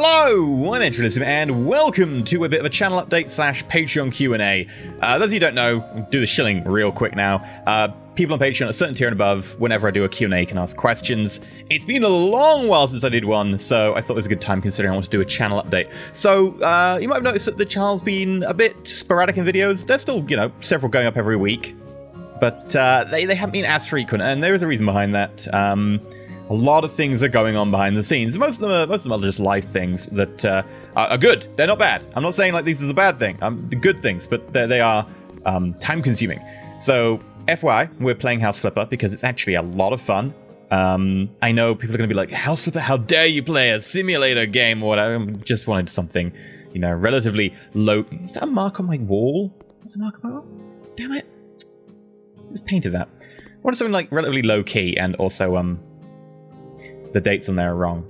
Hello, I'm EnterElysium, and welcome to a bit of a channel update slash Patreon Q&A. Those of you who don't know, I'll do the shilling real quick now. People on Patreon at a certain tier and above, whenever I do a Q&A, can ask questions. It's been a long while since I did one, so I thought it was a good time considering I want to do a channel update. So, you might have noticed that the channel's been a bit sporadic in videos. There's still, several going up every week, but they haven't been as frequent, and there is a reason behind that. A lot of things are going on behind the scenes. Most of them are just life things that are good. They're not bad. I'm not saying like this is a bad thing. The good things, but they are time-consuming. So, FYI, we're playing House Flipper because it's actually a lot of fun. I know people are going to be like, House Flipper, how dare you play a simulator game or whatever. I just wanted something, relatively low. Is that a mark on my wall? Is a mark on my wall? Damn it. I just painted that. I wanted something like relatively low-key and also, the dates on there are wrong.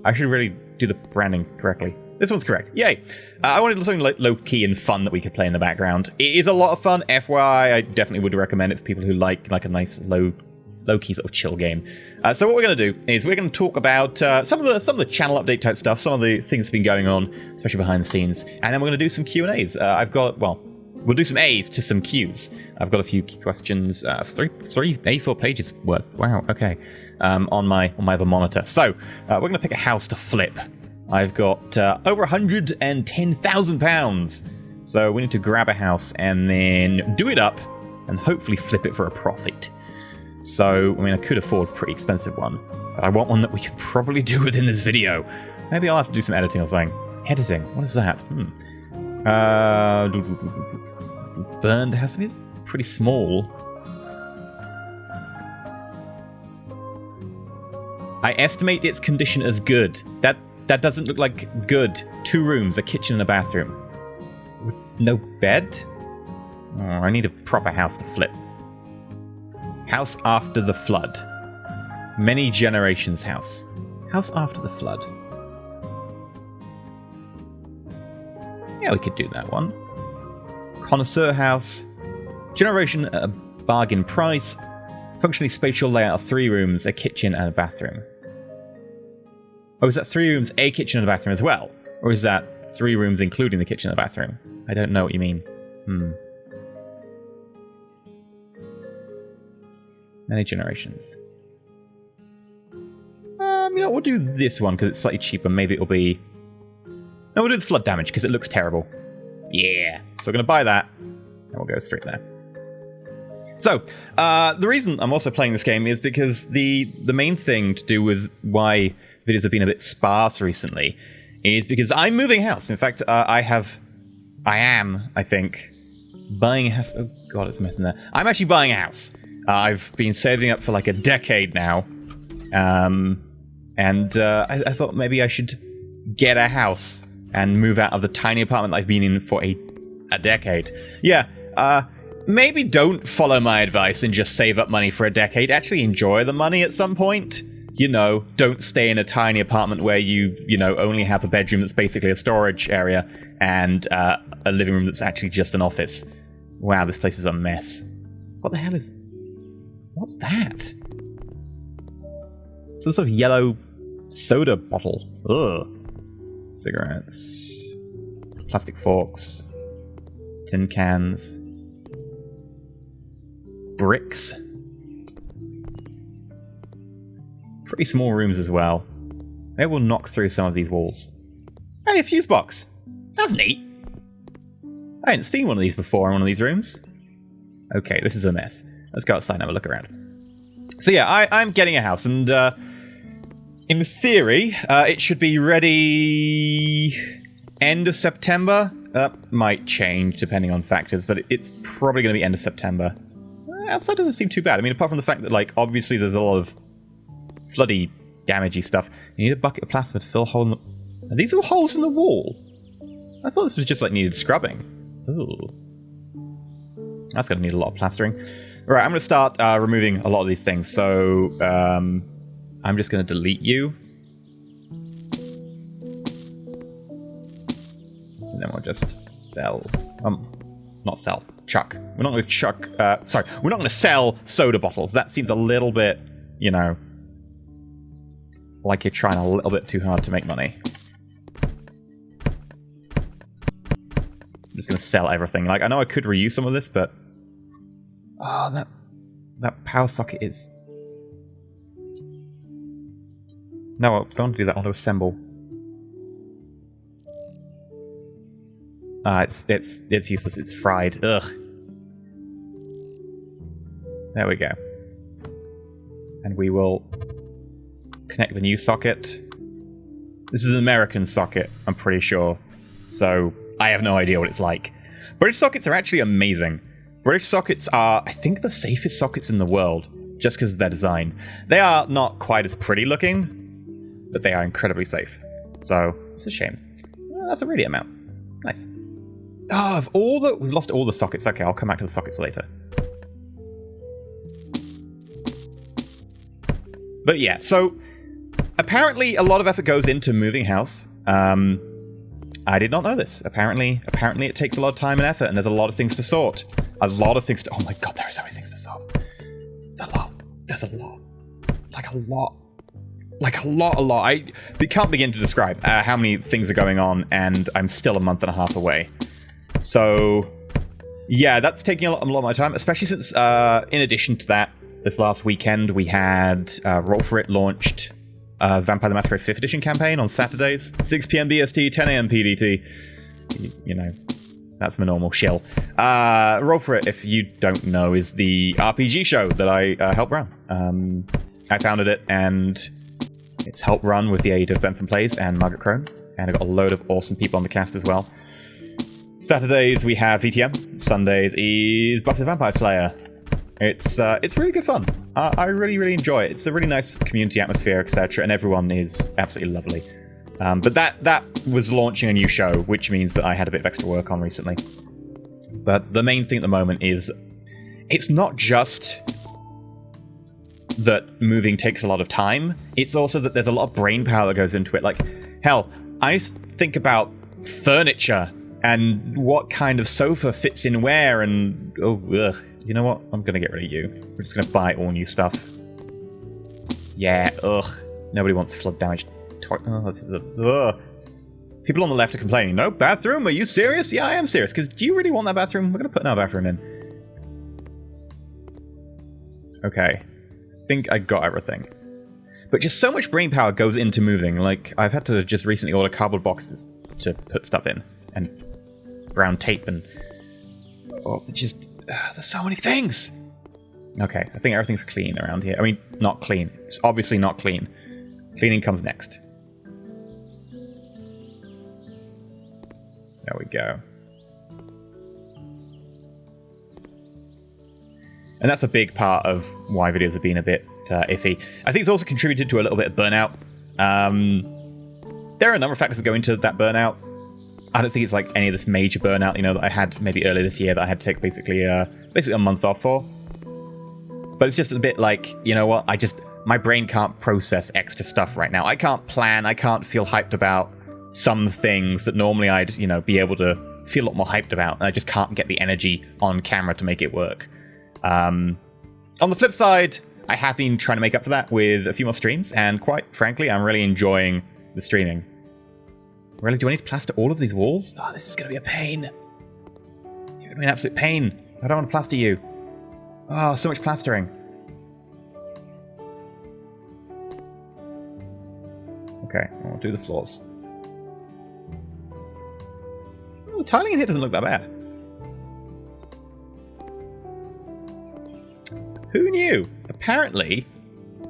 I should really do the branding correctly. This one's correct. Yay! I wanted something like low-key and fun that we could play in the background. It is a lot of fun. FYI, I definitely would recommend it for people who like a nice low-key sort of chill game. So what we're going to do is we're going to talk about some of the channel update type stuff, some of the things that's been going on, especially behind the scenes, and then we're going to do some Q&As. We'll do some A's to some Q's. I've got a few questions, three A4 pages worth. Wow, okay. On my other monitor. So, we're going to pick a house to flip. I've got over £110,000. So we need to grab a house and then do it up and hopefully flip it for a profit. So, I could afford a pretty expensive one, but I want one that we could probably do within this video. Maybe I'll have to do some editing or something. Editing? What is that? Burned house. It's pretty small. I estimate its condition as good. That doesn't look like good. 2 rooms, a kitchen and a bathroom. No bed? Oh, I need a proper house to flip. House after the flood. Many generations house. House after the flood. Yeah, we could do that one. Connoisseur house. Generation at a bargain price. Functionally spatial layout of 3 rooms, a kitchen and a bathroom. Oh, is that 3 rooms, a kitchen and a bathroom as well? Or is that 3 rooms including the kitchen and the bathroom? I don't know what you mean. Many generations. We'll do this one because it's slightly cheaper. Maybe it'll be... No, we'll do the flood damage because it looks terrible. Yeah. So we're going to buy that, and we'll go straight there. So, the reason I'm also playing this game is because the main thing to do with why videos have been a bit sparse recently is because I'm moving house. In fact, I am, I think, buying a house. Oh god, it's a mess in there. I'm actually buying a house. I've been saving up for like a decade now. I thought maybe I should get a house and move out of the tiny apartment that I've been in for a decade. Yeah, maybe don't follow my advice and just save up money for a decade. Actually enjoy the money at some point. Don't stay in a tiny apartment where you only have a bedroom that's basically a storage area and a living room that's actually just an office. Wow, this place is a mess. What the hell is... What's that? Some sort of yellow soda bottle. Ugh. Cigarettes, plastic forks, tin cans, bricks. Pretty small rooms as well. Maybe we'll knock through some of these walls. Hey, a fuse box. That's neat. I hadn't seen one of these before in one of these rooms. Okay, this is a mess. Let's go outside and have a look around. So yeah, I'm getting a house, and in theory, it should be ready end of September. That might change depending on factors, but it's probably going to be end of September. Outside doesn't seem too bad. Apart from the fact that, obviously there's a lot of floody, damagey stuff. You need a bucket of plasma to fill a hole in the... Are these all holes in the wall? I thought this was just, needed scrubbing. Ooh. That's going to need a lot of plastering. Alright, I'm going to start removing a lot of these things. So, I'm just going to delete you. And then we'll just sell... not sell. Chuck. We're not going to chuck... sorry, we're not going to sell soda bottles. That seems a little bit, like you're trying a little bit too hard to make money. I'm just going to sell everything. Like, I know I could reuse some of this, but... Oh, that power socket is... No, I don't want to do that. I want to assemble. It's useless. It's fried. Ugh. There we go. And we will connect the new socket. This is an American socket, I'm pretty sure. So I have no idea what it's like. British sockets are actually amazing. British sockets are, I think, the safest sockets in the world, just because of their design. They are not quite as pretty looking, but they are incredibly safe. So it's a shame. Well, that's a radiant amount. Nice. Oh, we've lost all the sockets. Okay, I'll come back to the sockets later. But yeah, so apparently a lot of effort goes into moving house. I did not know this. Apparently it takes a lot of time and effort, and there's a lot of things to sort. A lot of things to... Oh my god, there are so many things to sort. There's a lot. Like a lot. We can't begin to describe how many things are going on, and I'm still a month and a half away. So, yeah, that's taking a lot of my time, especially since, in addition to that, this last weekend we had Roll For It launched Vampire the Masquerade 5th Edition campaign on Saturdays, 6 p.m. BST, 10 a.m. PDT. You know, that's my normal shill. Roll For It, if you don't know, is the RPG show that I help run. I founded it, and it's helped run with the aid of Ben from Plays and Margaret Crone, and I've got a load of awesome people on the cast as well. Saturdays we have VTM. Sundays is Buffy the Vampire Slayer. It's really good fun. I really enjoy it. It's a really nice community atmosphere, etc., and everyone is absolutely lovely. But that was launching a new show, which means that I had a bit of extra work on recently. But the main thing at the moment is it's not just that moving takes a lot of time. It's also that there's a lot of brain power that goes into it. Like, hell, I used to think about furniture and what kind of sofa fits in where, and you know what? I'm gonna get rid of you. We're just gonna buy all new stuff. Yeah, nobody wants flood damage. This is People on the left are complaining. No bathroom? Are you serious? Yeah, I am serious. Because do you really want that bathroom? We're gonna put another bathroom in. Okay, I think I got everything. But just so much brain power goes into moving. Like, I've had to just recently order cardboard boxes to put stuff in, and brown tape, and there's so many things. Okay, I think everything's clean around here. I mean, not clean. It's obviously not clean. Cleaning comes next. There we go. And that's a big part of why videos have been a bit iffy. I think it's also contributed to a little bit of burnout. There are a number of factors that go into that burnout. I don't think it's like any of this major burnout, you know, that I had maybe earlier this year that I had to take basically a month off for. But it's just a bit like, you know what, my brain can't process extra stuff right now. I can't plan, I can't feel hyped about some things that normally I'd, you know, be able to feel a lot more hyped about, and I just can't get the energy on camera to make it work. On the flip side, I have been trying to make up for that with a few more streams, and quite frankly, I'm really enjoying the streaming. Really, do I need to plaster all of these walls? Oh, this is going to be a pain. It's going to be an absolute pain. I don't want to plaster you. Oh, so much plastering. Okay, I'll do the floors. Oh, the tiling in here doesn't look that bad. Who knew? Apparently,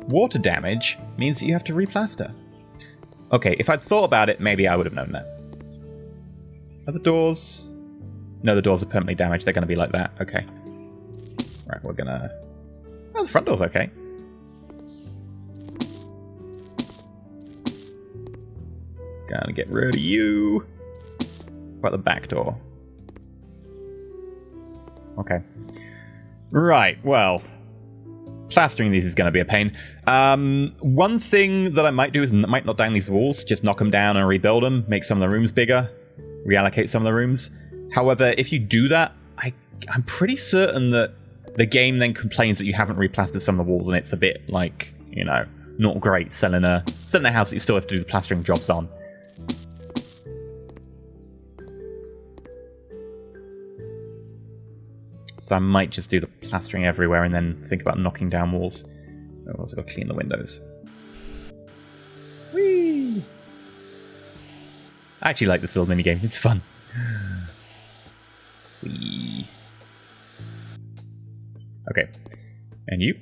water damage means that you have to replaster. Okay, if I'd thought about it, maybe I would have known that. Are the doors... No, the doors are permanently damaged. They're going to be like that. Okay. Right, we're going to... Oh, the front door's okay. Gonna get rid of you. What about the back door? Okay. Right, well... Plastering these is going to be a pain. One thing that I might do is might knock down these walls, just knock them down and rebuild them, make some of the rooms bigger, reallocate some of the rooms. However, if you do that, I'm pretty certain that the game then complains that you haven't replastered some of the walls, and it's a bit like, you know, not great selling a house that you still have to do the plastering jobs on. So I might just do the plastering everywhere and then think about knocking down walls. I've also got to clean the windows. Whee! I actually like this little minigame. It's fun. Whee! Okay. And you?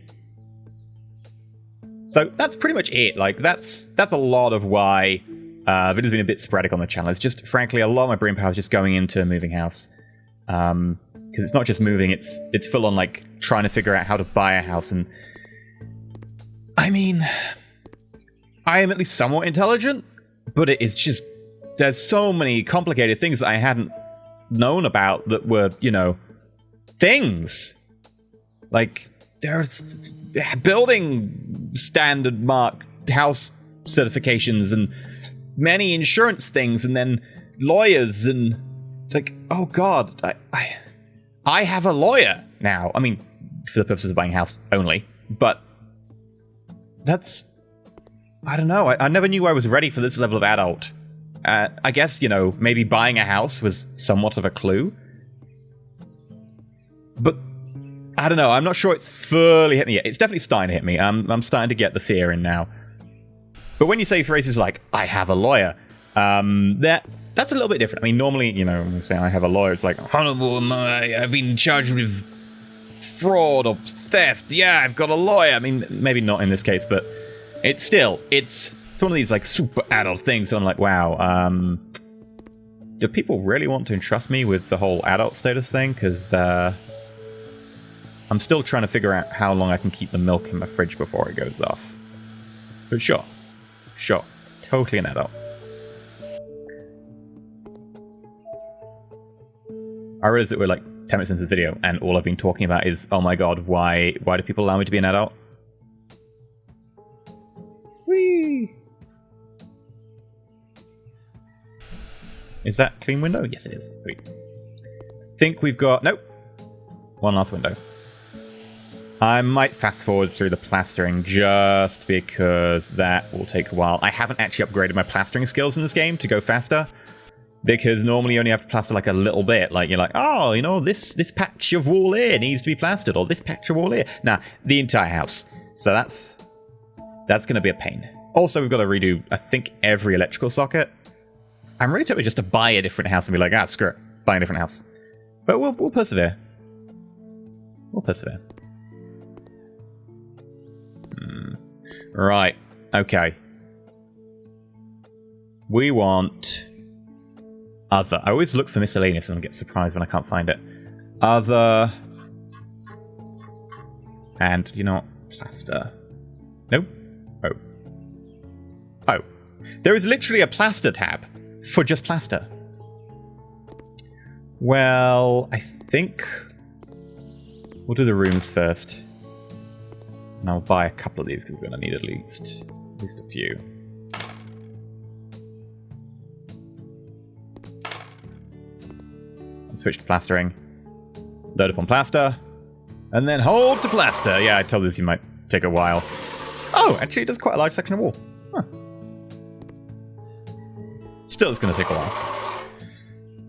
So that's pretty much it. Like, that's a lot of why video's been a bit sporadic on the channel. It's just, frankly, a lot of my brain power is just going into moving house. Because it's not just moving, it's full on, like, trying to figure out how to buy a house. And I mean, I am at least somewhat intelligent, but it is just, there's so many complicated things that I hadn't known about that were, you know, things. Like, there's building standard mark house certifications and many insurance things, and then lawyers, and it's like, oh god, I have a lawyer now. I mean, for the purposes of buying a house only, but that's, I don't know. I never knew I was ready for this level of adult. I guess, you know, maybe buying a house was somewhat of a clue. But I don't know. I'm not sure it's fully hit me yet. It's definitely starting to hit me. I'm starting to get the fear in now. But when you say phrases like, I have a lawyer, that's a little bit different. I mean, normally, you know, when you say I have a lawyer, it's like, Honorable, I've been charged with fraud or theft. Yeah, I've got a lawyer. I mean, maybe not in this case, but it's one of these, like, super adult things. So I'm like, wow, do people really want to entrust me with the whole adult status thing? Because I'm still trying to figure out how long I can keep the milk in my fridge before it goes off. But sure, totally an adult. I realize that we're like 10 minutes into this video, and all I've been talking about is, oh my god, why do people allow me to be an adult? Whee! Is that clean window? Yes, it is. Sweet. I think we've got... Nope. One last window. I might fast forward through the plastering just because that will take a while. I haven't actually upgraded my plastering skills in this game to go faster, because normally you only have to plaster like a little bit. Like, you're like, oh, you know, this patch of wall here needs to be plastered, or this patch of wall here. Nah, the entire house. So that's going to be a pain. Also, we've got to redo, I think, every electrical socket. I'm really tempted just to buy a different house and be like, ah, screw it, buy a different house. But we'll persevere. We'll persevere. Right, okay. We want other. I always look for miscellaneous and I get surprised when I can't find it. Other. And, you know what? Plaster. Nope. Oh. There is literally a plaster tab for just plaster. Well, I think we'll do the rooms first. And I'll buy a couple of these because we're going to need at least a few. Switch to plastering. Load up on plaster. And then hold to plaster. Yeah, I told this you might take a while. Oh, actually it does quite a large section of wall. Huh. Still, it's going to take a while.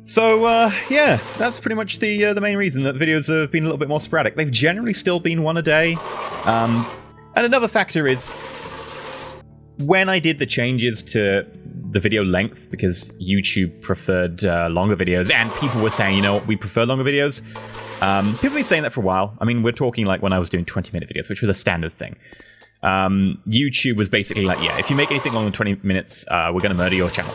So, yeah, that's pretty much the main reason that videos have been a little bit more sporadic. They've generally still been one a day. And another factor is, when I did the changes to the video length, because YouTube preferred longer videos, and people were saying, you know what, we prefer longer videos. People have been saying that for a while. I mean, we're talking like when I was doing 20-minute videos, which was a standard thing. YouTube was basically like, yeah, if you make anything longer than 20 minutes, we're going to murder your channel.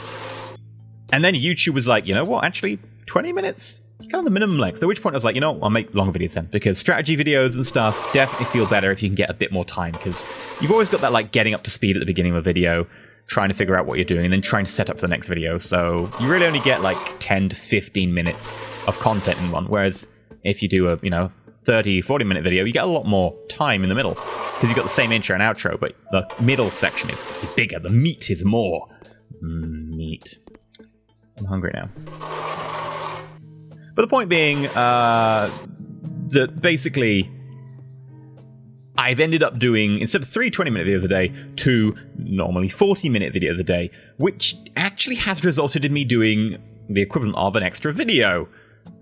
And then YouTube was like, you know what, actually, 20 minutes? It's kind of the minimum length. At which point I was like, you know, I'll make longer videos then. Because strategy videos and stuff definitely feel better if you can get a bit more time. Because you've always got that, like, getting up to speed at the beginning of a video, trying to figure out what you're doing, and then trying to set up for the next video. So you really only get, like, 10 to 15 minutes of content in one. Whereas if you do a, you know, 30, 40-minute video, you get a lot more time in the middle. Because you've got the same intro and outro, but the middle section is bigger. The meat is more. Meat. I'm hungry now. But the point being that basically I've ended up doing, instead of 3 20-minute videos a day, 2 normally 40-minute videos a day, which actually has resulted in me doing the equivalent of an extra video,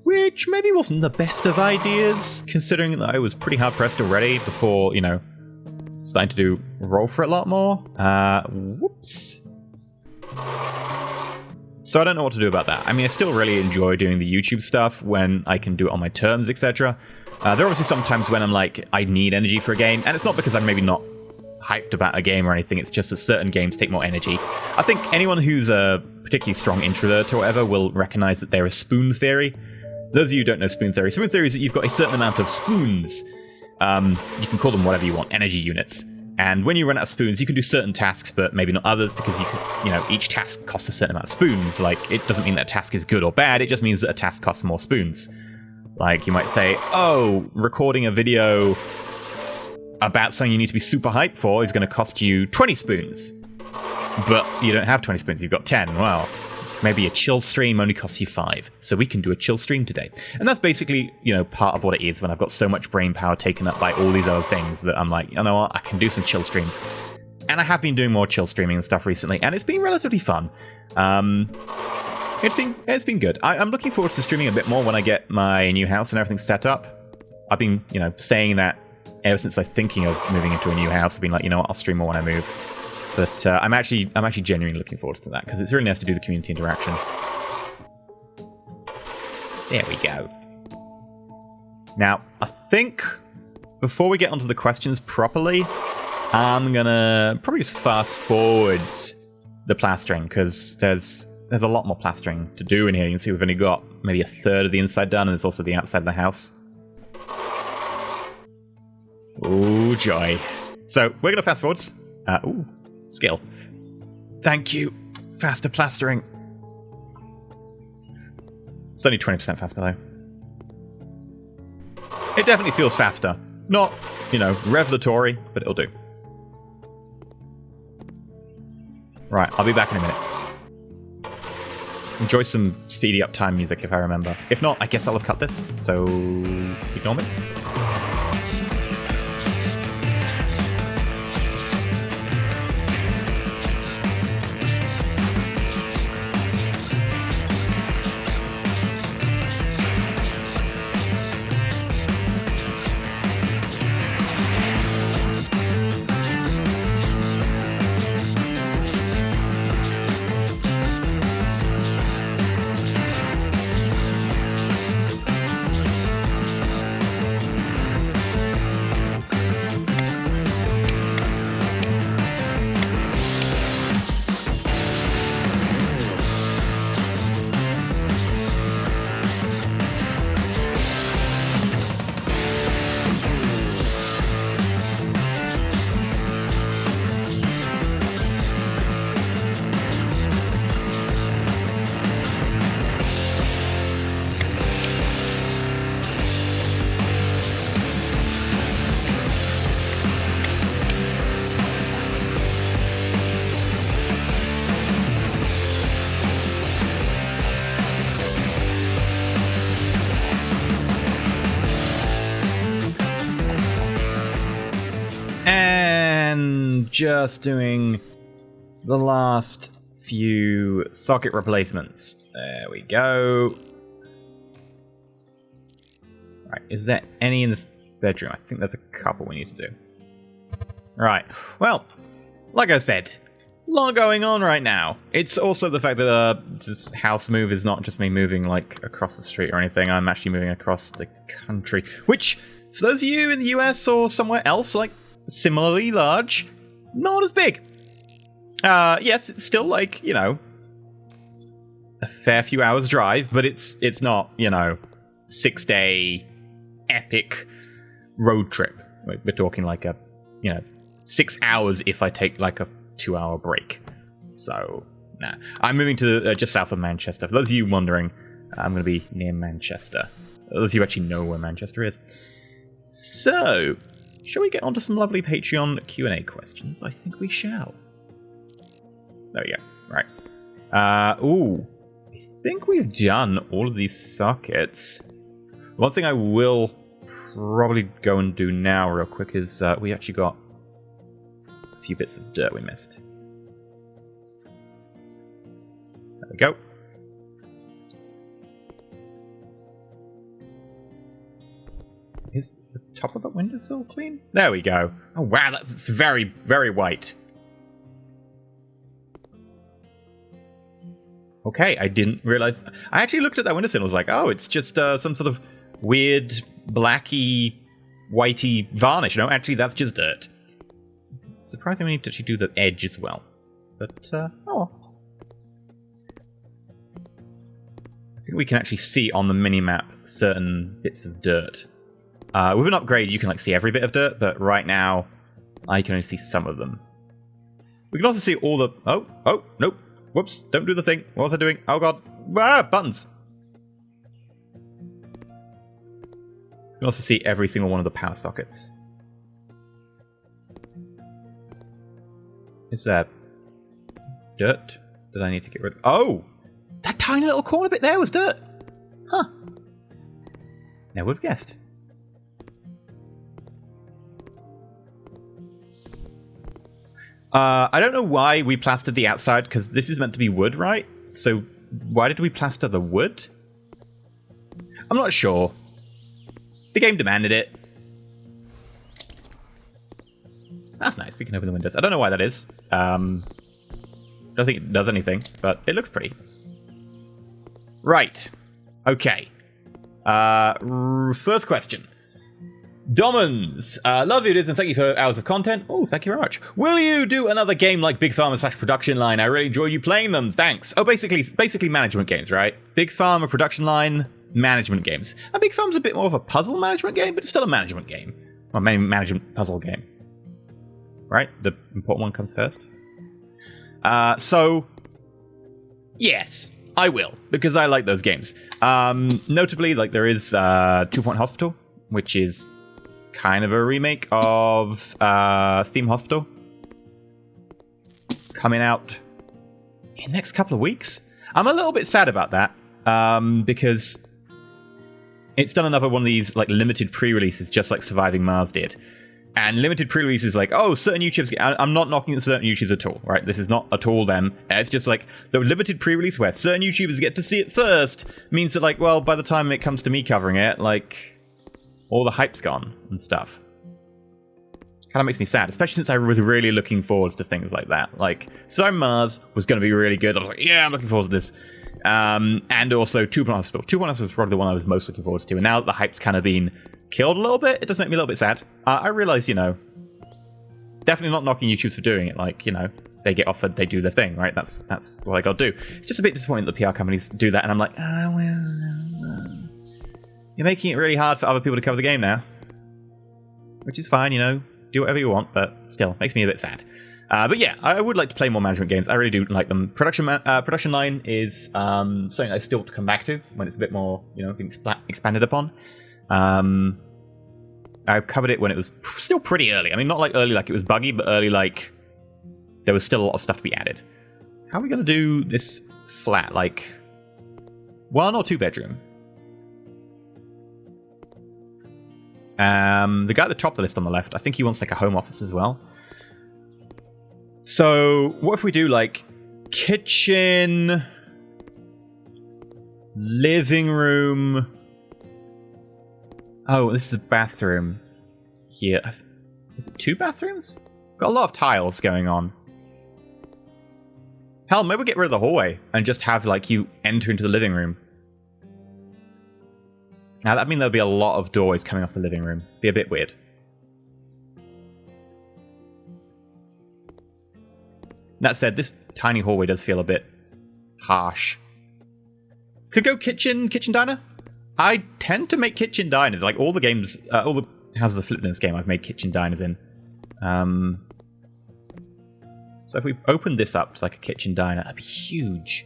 which maybe wasn't the best of ideas, considering that I was pretty hard-pressed already before, you know, starting to do roll for it a lot more. Whoops. So I don't know what to do about that. I mean, I still really enjoy doing the YouTube stuff when I can do it on my terms, etc. There are obviously some times when I'm like, I need energy for a game, and it's not because I'm maybe not hyped about a game or anything, it's just that certain games take more energy. I think anyone who's a particularly strong introvert or whatever will recognize that there is spoon theory. Those of you who don't know spoon theory is that you've got a certain amount of spoons. You can call them whatever you want, energy units. And when you run out of spoons, you can do certain tasks, but maybe not others, because you know, each task costs a certain amount of spoons. Like, it doesn't mean that a task is good or bad, it just means that a task costs more spoons. Like, you might say, oh, recording a video about something you need to be super hyped for is going to cost you 20 spoons. But you don't have 20 spoons, you've got 10. Well, maybe a chill stream only costs you 5. So we can do a chill stream today. And that's basically, you know, part of what it is when I've got so much brain power taken up by all these other things that I'm like, you know what, I can do some chill streams. And I have been doing more chill streaming and stuff recently, and it's been relatively fun. It's been good. I'm looking forward to streaming a bit more when I get my new house and everything set up. I've been, you know, saying that ever since I'm thinking of moving into a new house. I've been like, you know what, I'll stream more when I move. But I'm actually genuinely looking forward to that, because it's really nice to do the community interaction. There we go. Now, I think before we get onto the questions properly, I'm gonna probably just fast forwards the plastering, because there's a lot more plastering to do in here. You can see we've only got maybe a third of the inside done, and there's also the outside of the house. Oh, joy. So, we're gonna fast forwards. Ooh. Skill. Thank you. Faster plastering. It's only 20% faster, though. It definitely feels faster. Not, you know, revelatory, but it'll do. Right, I'll be back in a minute. Enjoy some speedy up time music if I remember. If not, I guess I'll have cut this, so ignore me. Just doing the last few socket replacements. There we go. Right, is there any in this bedroom? I think there's a couple we need to do. Right, well, like I said, a lot going on right now. It's also the fact that this house move is not just me moving like across the street or anything. I'm actually moving across the country, which, for those of you in the US or somewhere else, like similarly large, not as big. Yes, it's still like, you know, a fair few hours drive, but it's not, you know, 6-day epic road trip. We're talking like a, you know, 6 hours if I take like a 2-hour break. So, nah. I'm moving to just south of Manchester. For those of you wondering, I'm going to be near Manchester. Those of you who actually know where Manchester is. So, shall we get onto some lovely Patreon Q&A questions? I think we shall. There we go. Right. Ooh. I think we've done all of these sockets. One thing I will probably go and do now real quick is we actually got a few bits of dirt we missed. There we go. Is the top of the windowsill clean? There we go. Oh wow, that's very, very white. Okay, I didn't realize. I actually looked at that windowsill and was like, oh, it's just some sort of weird blacky, whitey varnish. No, actually, that's just dirt. Surprisingly, we need to actually do the edge as well. But, oh. I think we can actually see on the mini-map certain bits of dirt. With an upgrade, you can like see every bit of dirt, but right now, I can only see some of them. We can also see all the... Oh, nope. Whoops, don't do the thing. What was I doing? Oh god. Ah, buttons! You can also see every single one of the power sockets. Is there dirt that I need to get rid of? Oh! That tiny little corner bit there was dirt! Huh. Never would have guessed. I don't know why we plastered the outside, because this is meant to be wood, right? So why did we plaster the wood? I'm not sure. The game demanded it. That's nice, we can open the windows. I don't know why that is. Don't think it does anything, but it looks pretty. Right. Okay. First question. Domans, love videos and thank you for hours of content. Oh, thank you very much. Will you do another game like Big Pharma / Production Line? I really enjoy you playing them. Thanks. Oh, basically management games, right? Big Pharma, Production Line, management games. And Big Pharma's a bit more of a puzzle management game, but it's still a management game. Or maybe management puzzle game. Right? The important one comes first. So, yes, I will, because I like those games. Notably, like there is 2 Point Hospital, which is kind of a remake of Theme Hospital, coming out in the next couple of weeks. I'm a little bit sad about that because it's done another one of these like limited pre-releases, just like Surviving Mars did. And limited pre-releases like, oh, certain YouTubers... I'm not knocking at certain YouTubers at all, right? This is not at all them. It's just like the limited pre-release where certain YouTubers get to see it first means that, like, well, by the time it comes to me covering it, like, all the hype's gone and stuff. Kind of makes me sad, especially since I was really looking forward to things like that. Like, Surviving Mars was going to be really good. I was like, yeah, I'm looking forward to this. And also 2 Point Hospital. 2 Point Hospital was probably the one I was most looking forward to. And now that the hype's kind of been killed a little bit, it does make me a little bit sad. I realize, you know, definitely not knocking YouTubers for doing it. Like, you know, they get offered, they do their thing, right? That's what I got to do. It's just a bit disappointing that PR companies do that, and I'm like, oh, well, you're making it really hard for other people to cover the game now, which is fine, you know, do whatever you want, but still makes me a bit sad. But yeah, I would like to play more management games. I really do like them. Production Line is something I still have to come back to when it's a bit more, you know, expanded upon. I covered it when it was still pretty early. I mean, not like early like it was buggy, but early like there was still a lot of stuff to be added. How are we going to do this flat? Like 1 or 2 bedroom? The guy at the top of the list on the left, I think he wants like a home office as well. So what if we do like kitchen, living room... Oh, this is a bathroom here. Is it 2 bathrooms? Got a lot of tiles going on. Hell, maybe we'll get rid of the hallway and just have, like, you enter into the living room. Now, that means there'll be a lot of doors coming off the living room. Be a bit weird. That said, this tiny hallway does feel a bit harsh. Could go kitchen diner? I tend to make kitchen diners. Like, all the games, all the houses of flip in this game, I've made kitchen diners in. So if we open this up to, like, a kitchen diner, that'd be huge.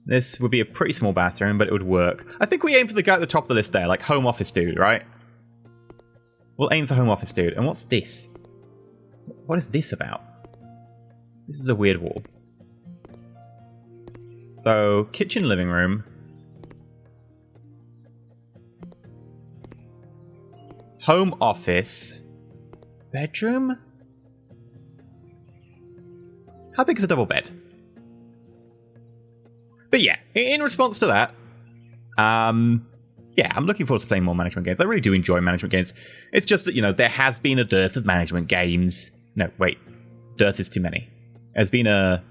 This would be a pretty small bathroom, but it would work. I think we aim for the guy at the top of the list there, like home office dude, right? We'll aim for home office dude. And what's this? What is this about? This is a weird wall. So, kitchen, living room. home office, bedroom. How big is a double bed? But yeah, in response to that, yeah, I'm looking forward to playing more management games. I really do enjoy management games. It's just that, you know, there has been a dearth of management games. No, wait. Dearth is too many. There's been a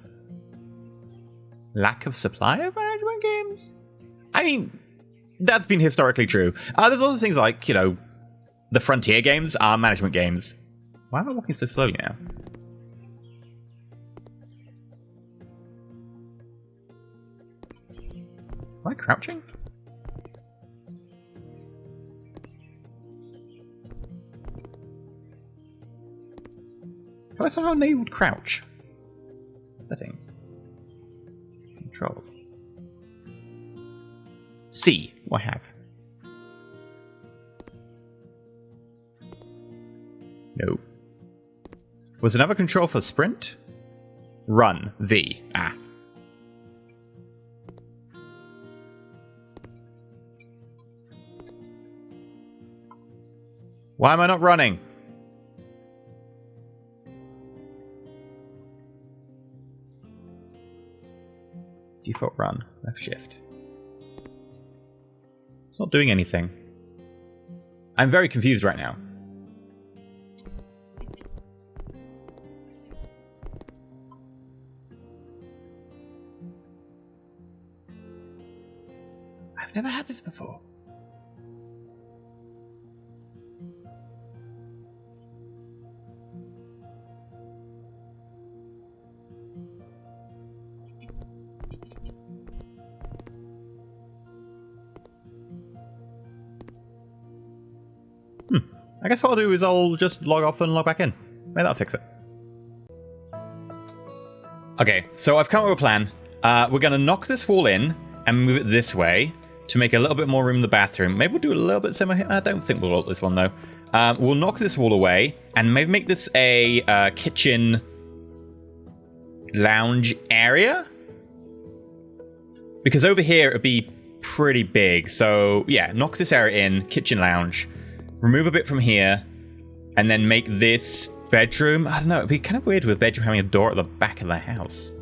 lack of supply of management games? I mean, that's been historically true. There's other things like, you know, the Frontier games are management games. Why am I walking so slowly now? Am I crouching? Have I somehow enabled crouch? Settings. Controls. C. What I have? No. Was another control for sprint? Run. V. Ah. Why am I not running? Default run. Left shift. It's not doing anything. I'm very confused right now. I've never had this before. I guess what I'll do is I'll just log off and log back in. Maybe that'll fix it. Okay, so I've come up with a plan. We're going to knock this wall in and move it this way to make a little bit more room in the bathroom. Maybe we'll do a little bit similar. I don't think we'll want this one, though. We'll knock this wall away and maybe make this a kitchen lounge area. Because over here, it'd be pretty big. So, yeah, knock this area in, kitchen lounge. Remove a bit from here, and then make this bedroom. I don't know, it'd be kind of weird with a bedroom having a door at the back of the house.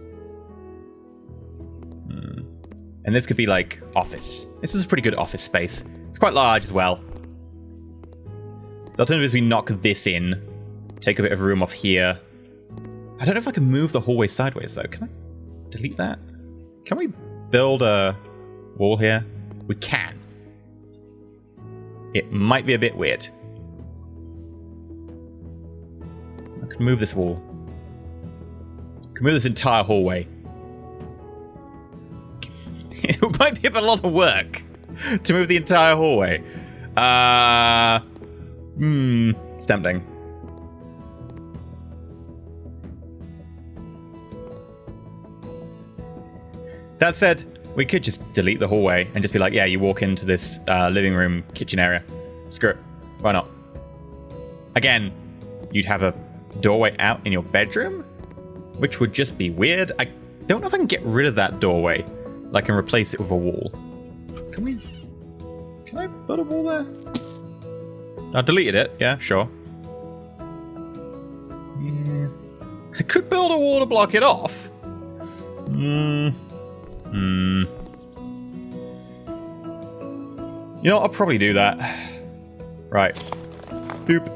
And this could be like office. This is a pretty good office space. It's quite large as well. The alternative is we knock this in, take a bit of room off here. I don't know if I can move the hallway sideways though. Can I delete that? Can we build a wall here? We can. It might be a bit weird. I can move this wall. I can move this entire hallway. It might be a lot of work to move the entire hallway. It's tempting. That said, we could just delete the hallway and just be like, yeah, you walk into this living room, kitchen area. Screw it. Why not? Again, you'd have a doorway out in your bedroom, which would just be weird. I don't know if I can get rid of that doorway, like, and replace it with a wall. Can I put a wall there? I deleted it. Yeah, sure. Yeah. I could build a wall to block it off. You know what? I'll probably do that. Right. Boop.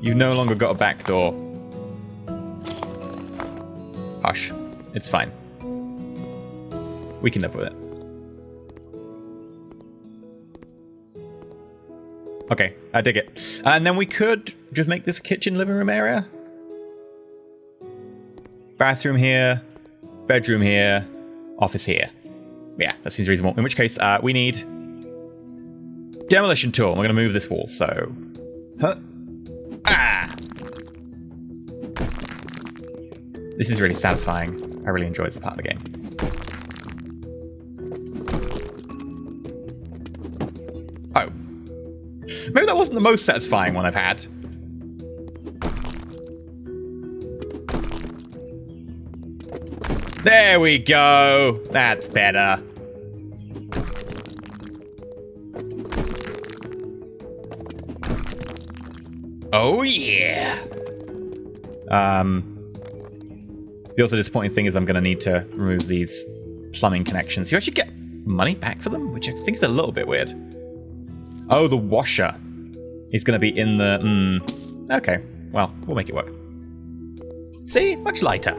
You've no longer got a back door. Hush. It's fine. We can live with it. Okay, I dig it. And then we could just make this kitchen living room area. Bathroom here. Bedroom here. Office here. Yeah, that seems reasonable. In which case, we need demolition tool. We're going to move this wall, so... Huh. Ah! This is really satisfying. I really enjoy this part of the game. Oh. Maybe that wasn't the most satisfying one I've had. There we go. That's better. Oh, yeah. The also disappointing thing is I'm going to need to remove these plumbing connections. You actually get money back for them, which I think is a little bit weird. Oh, the washer is going to be in the... Okay, well, we'll make it work. See? Much lighter.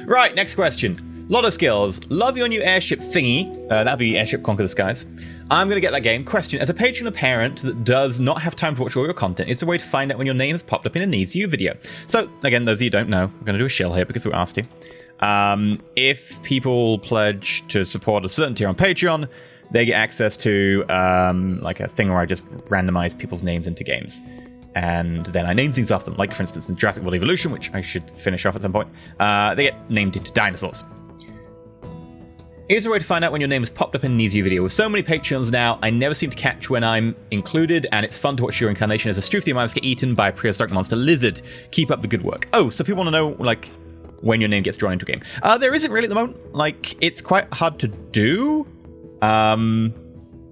Right, next question. Lot of skills. Love your new airship thingy. That'd be Airship Conquer the Skies. I'm going to get that game. Question. As a patron or parent that does not have time to watch all your content, is there a way to find out when your name has popped up in a Needs You video? So, again, those of you who don't know, I'm going to do a shill here because we were asked to. If people pledge to support a certain tier on Patreon, they get access to like a thing where I just randomize people's names into games. And then I name things after them. Like, for instance, in Jurassic World Evolution, which I should finish off at some point, they get named into dinosaurs. Is there a way to find out when your name has popped up in an easy video? With so many Patreons now, I never seem to catch when I'm included, and it's fun to watch your incarnation as a Struthiomimus get eaten by a prehistoric monster lizard. Keep up the good work. Oh, so people want to know, like, when your name gets drawn into a game. There isn't really at the moment. Like, it's quite hard to do.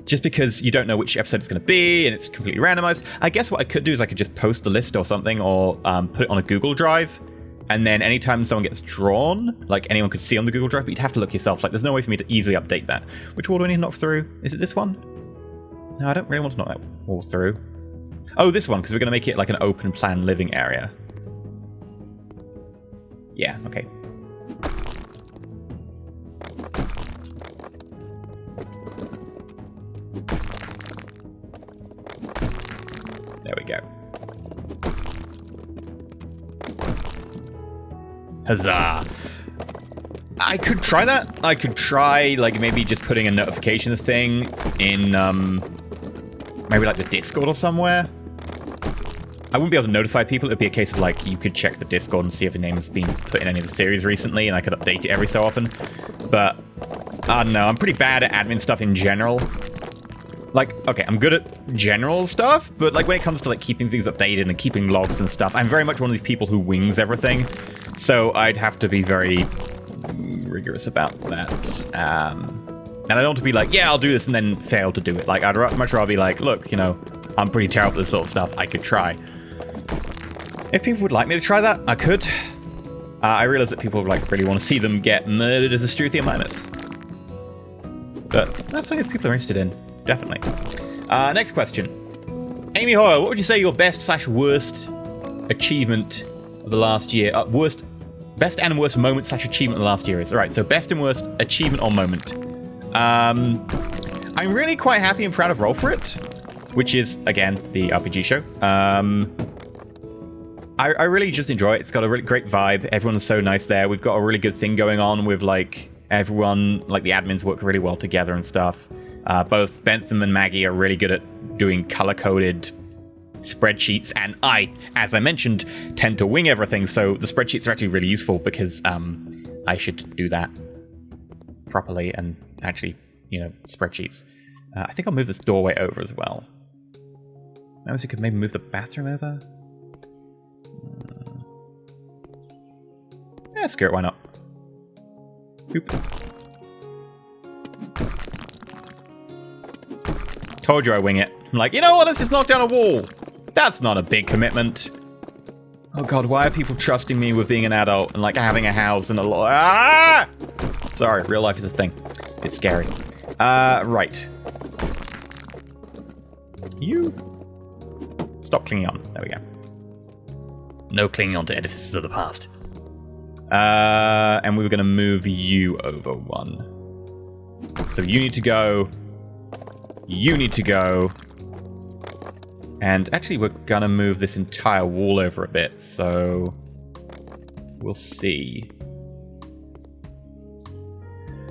Just because you don't know which episode it's going to be, and it's completely randomized. I guess what I could do is I could just post the list or something, or put it on a Google Drive. And then anytime someone gets drawn, like anyone could see on the Google Drive, but you'd have to look yourself. Like, there's no way for me to easily update that. Which wall do I need to knock through? Is it this one? No, I don't really want to knock that wall through. Oh, this one, because we're going to make it like an open plan living area. Yeah, okay. There we go. Huzzah. I could try that. I could try, like, maybe just putting a notification thing in, maybe, like, the Discord or somewhere. I wouldn't be able to notify people. It'd be a case of, like, you could check the Discord and see if a name has been put in any of the series recently, and I could update it every so often. But, I don't know. I'm pretty bad at admin stuff in general. Like, okay, I'm good at general stuff, but, like, when it comes to, like, keeping things updated and keeping logs and stuff, I'm very much one of these people who wings everything. So I'd have to be very rigorous about that. And I don't want to be like, yeah, I'll do this and then fail to do it. Like, I'd much rather be like, look, you know, I'm pretty terrible at this sort of stuff. I could try. If people would like me to try that, I could. I realize that people like really want to see them get murdered as a Struthiomimus. But that's something that people are interested in. Definitely. Next question. Amy Hoyle, what would you say your best/worst achievement of the last year? Best and worst moment / achievement of the last year is. Alright, so best and worst achievement or moment. I'm really quite happy and proud of Roll For It, which is, again, the RPG show. I really just enjoy it. It's got a really great vibe. Everyone's so nice there. We've got a really good thing going on with, like, everyone, like, the admins work really well together and stuff. Both Bentham and Maggie are really good at doing color-coded spreadsheets, and I, as I mentioned, tend to wing everything, so the spreadsheets are actually really useful because I should do that properly and actually, you know, spreadsheets. I think I'll move this doorway over as well. Notice you could maybe move the bathroom over. Yeah, screw it, why not? Oop. Told you I wing it. I'm like, you know what, let's just knock down a wall. That's not a big commitment. Oh god, why are people trusting me with being an adult and like having a house and a lot? Ah! Sorry, real life is a thing. It's scary. Right. You stop clinging on. There we go. No clinging on to edifices of the past. And we were going to move you over one. So you need to go. You need to go. And actually, we're going to move this entire wall over a bit. So we'll see.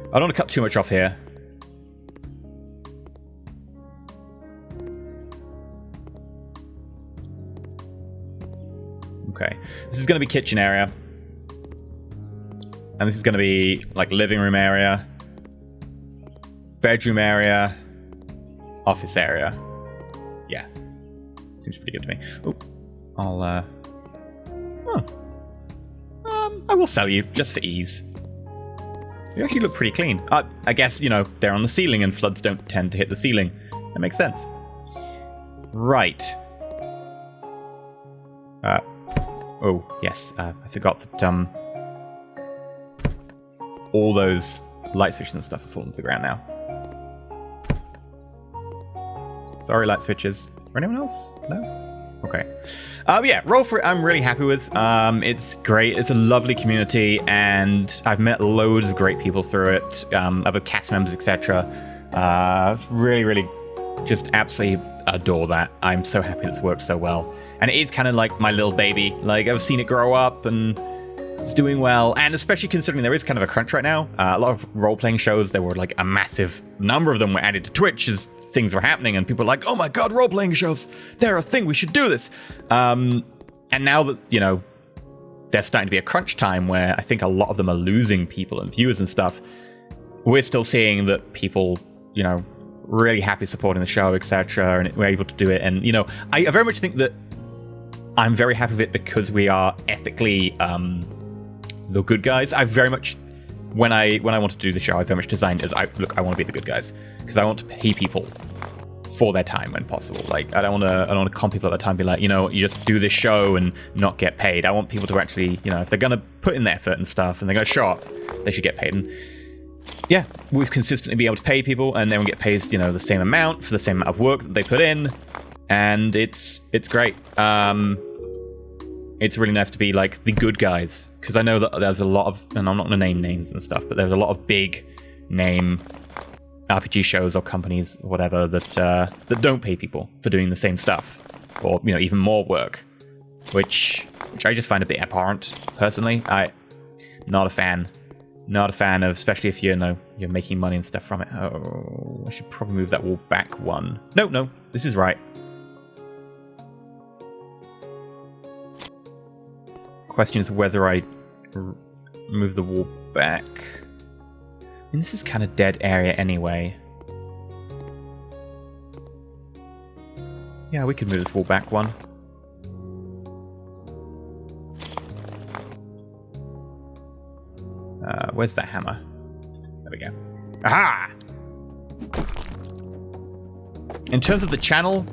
I don't want to cut too much off here. Okay. This is going to be kitchen area. And this is going to be like living room area. Bedroom area. Office area. Yeah. Seems pretty good to me. Oh, I'll, I will sell you, just for ease. You actually look pretty clean. I guess, you know, they're on the ceiling and floods don't tend to hit the ceiling. That makes sense. Right. Oh, yes. I forgot that all those light switches and stuff are falling to the ground now. Sorry, light switches. For anyone else? No? Okay. Yeah, Roll For It I'm really happy with. It's great. It's a lovely community, and I've met loads of great people through it. Other cast members, etc. Really, really just absolutely adore that. I'm so happy it's worked so well. And it is kind of like my little baby. Like, I've seen it grow up, and it's doing well. And especially considering there is kind of a crunch right now. A lot of role-playing shows, there were like a massive number of them were added to Twitch as things were happening, and people were like, oh my god, role-playing shows, they're a thing, we should do this. And now that, you know, there's starting to be a crunch time where I think a lot of them are losing people and viewers and stuff, we're still seeing that people, you know, really happy supporting the show, etc., and we're able to do it. And, you know, I very much think that I'm very happy with it because we are ethically the good guys. I very much, when I want to do the show, I very much designed as I want to be the good guys, because I want to pay people for their time when possible. Like, I don't want to con people at the time, be like, you know, you just do this show and not get paid. I want people to actually, you know, if they're gonna put in the effort and stuff and they're gonna show up, they should get paid. And yeah, we've consistently been able to pay people, and then we get paid, you know, the same amount for the same amount of work that they put in, and it's great. It's really nice to be like the good guys, because I know that there's a lot of, and I'm not going to name names and stuff, but there's a lot of big name RPG shows or companies or whatever that don't pay people for doing the same stuff, or, you know, even more work, which I just find a bit abhorrent personally. Not a fan of, especially if you're making money and stuff from it. Oh, I should probably move that wall back one. No, this is right. Question is whether I move the wall back. I mean, this is kind of dead area anyway. Yeah, we could move this wall back one. Where's that hammer? There we go. Aha! In terms of the channel,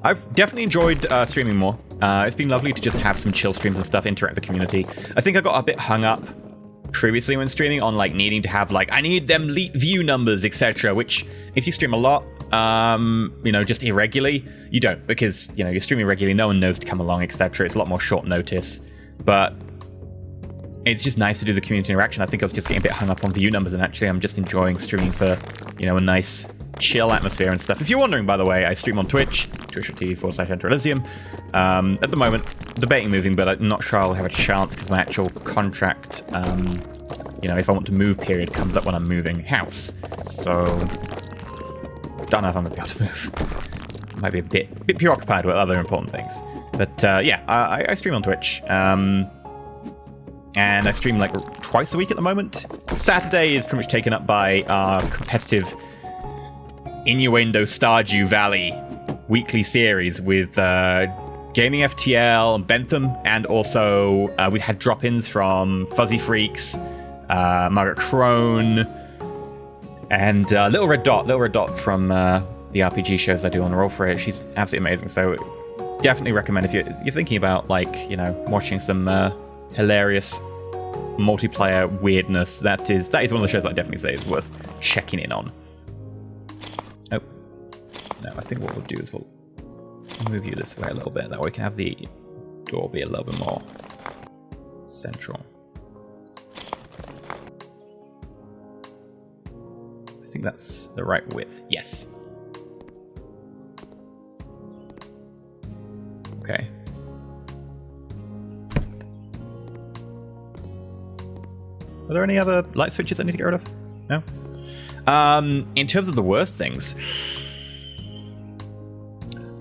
I've definitely enjoyed streaming more. It's been lovely to just have some chill streams and stuff, interact with the community. I think I got a bit hung up previously when streaming on like needing to have like, I need them view numbers, etc. Which if you stream a lot, you know, just irregularly, you don't, because, you know, you're streaming regularly, no one knows to come along, etc. It's a lot more short notice, but it's just nice to do the community interaction. I think I was just getting a bit hung up on view numbers, and actually I'm just enjoying streaming for, you know, a nice chill atmosphere and stuff. If you're wondering, by the way, I stream on Twitch, twitch.tv/EnterElysium. At the moment, debating moving, but I'm not sure I'll have a chance because my actual contract, you know, if I want to move period, comes up when I'm moving house. So, don't know if I'm going to be able to move. Might be a bit preoccupied with other important things. But yeah, I stream on Twitch. And I stream like twice a week at the moment. Saturday is pretty much taken up by our competitive Innuendo Stardew Valley weekly series with Gaming FTL and Bentham, and also we had drop-ins from Fuzzy Freaks, Margaret Crone, and Little Red Dot from the RPG shows I do on Roll For It. She's absolutely amazing, so definitely recommend if you're thinking about, like, you know, watching some hilarious multiplayer weirdness. That is one of the shows that I definitely say is worth checking in on. Oh no, I think what we'll do is we'll move you this way a little bit, that way we can have the door be a little bit more central. I think that's the right width. Yes. Okay. Are there any other light switches I need to get rid of? No? In terms of the worst things,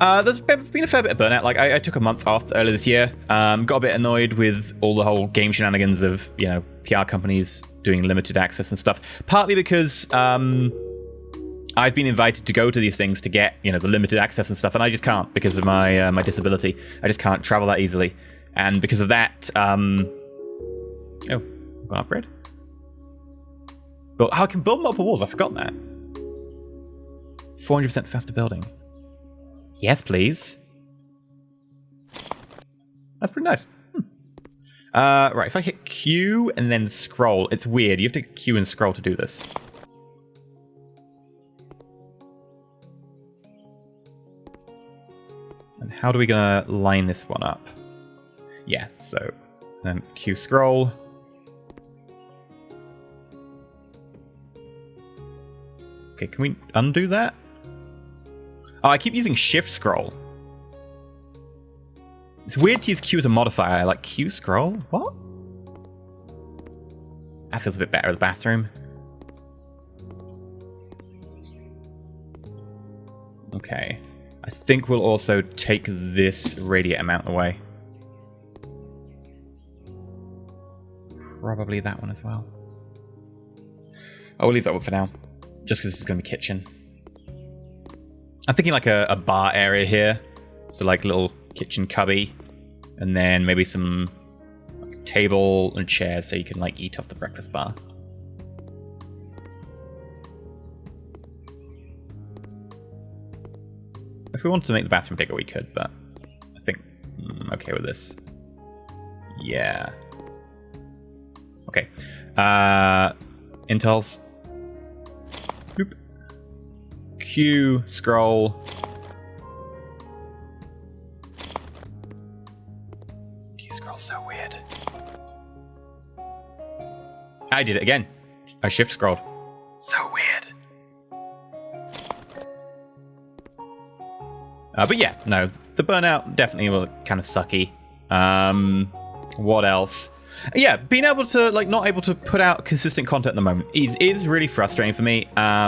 there's been a fair bit of burnout. Like, I took a month off earlier this year. Got a bit annoyed with all the whole game shenanigans of, you know, PR companies doing limited access and stuff. Partly because I've been invited to go to these things to get, you know, the limited access and stuff, and I just can't because of my my disability. I just can't travel that easily, and because of that, oh, I've got an upgrade. But I can build multiple walls. I forgot that. 400% faster building. Yes, please. That's pretty nice. Right, if I hit Q and then scroll, it's weird. You have to Q and scroll to do this. And how are we gonna line this one up? Yeah, so then Q scroll. Okay, can we undo that? Oh, I keep using shift scroll. It's weird to use Q as a modifier, like Q scroll? What? That feels a bit better in the bathroom. Okay. I think we'll also take this radiator mount away. Probably that one as well. Oh, we'll leave that one for now. Just because this is going to be kitchen. I'm thinking like a bar area here. So like a little kitchen cubby. And then maybe some like, table and chairs so you can like eat off the breakfast bar. If we wanted to make the bathroom bigger, we could, but I think I'm okay with this. Yeah. Okay. Intels. Boop. Q, scroll. Q scroll's so weird. I did it again. I shift scrolled. So weird. But yeah, no, the burnout definitely was kind of sucky. What else? Yeah, being able to, like, not able to put out consistent content at the moment is really frustrating for me,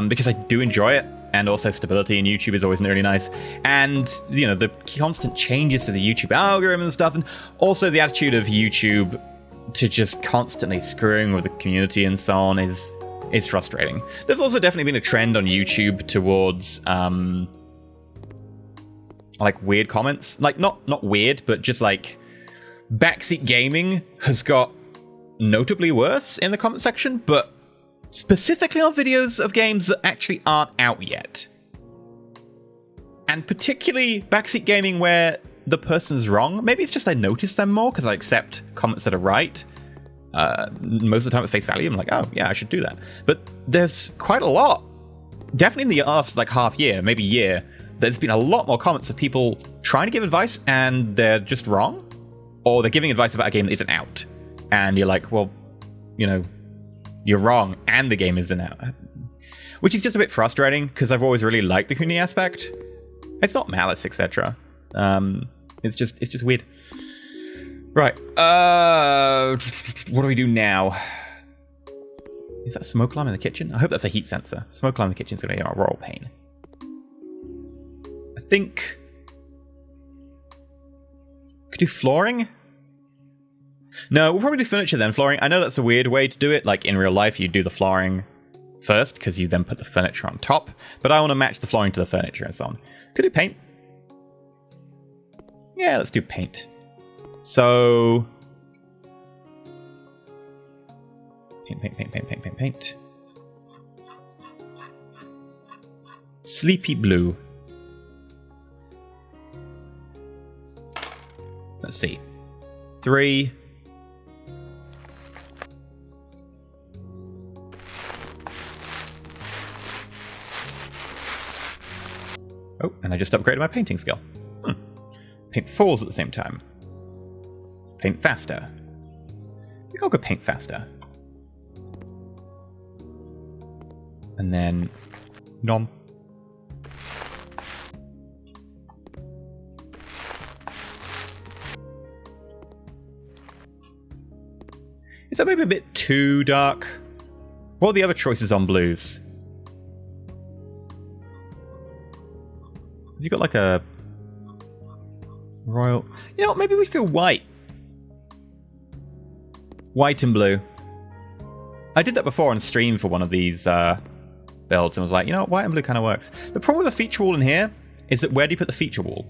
because I do enjoy it, and also stability in YouTube is always really nice. And, you know, the constant changes to the YouTube algorithm and stuff, and also the attitude of YouTube to just constantly screwing with the community and so on is frustrating. There's also definitely been a trend on YouTube towards, like, weird comments. Like, not weird, but just, like, backseat gaming has got notably worse in the comment section, but specifically on videos of games that actually aren't out yet. And particularly backseat gaming where the person's wrong. Maybe it's just I notice them more because I accept comments that are right. Most of the time at face value, I'm like, oh, yeah, I should do that. But there's quite a lot. Definitely in the last, like, half year, maybe year, there's been a lot more comments of people trying to give advice and they're just wrong. Or they're giving advice about a game that isn't out. And you're like, well, you know, you're wrong and the game isn't out. Which is just a bit frustrating because I've always really liked the community aspect. It's not malice, etc. It's just weird. Right. What do we do now? Is that a smoke alarm in the kitchen? I hope that's a heat sensor. Smoke alarm in the kitchen is going to be a royal pain. I think could do flooring. No, we'll probably do furniture then. Flooring. I know that's a weird way to do it. Like in real life, you do the flooring first because you then put the furniture on top. But I want to match the flooring to the furniture and so on. Could do paint. Yeah, let's do paint. So paint. Sleepy blue. Let's see. 3. Oh, and I just upgraded my painting skill. Paint falls at the same time. Paint faster. I think I'll go paint faster. And then nom. Is that maybe a bit too dark? What are the other choices on blues? Have you got like a royal... You know, maybe we could go white. White and blue. I did that before on stream for one of these builds and was like, you know what, white and blue kind of works. The problem with a feature wall in here is that where do you put the feature wall?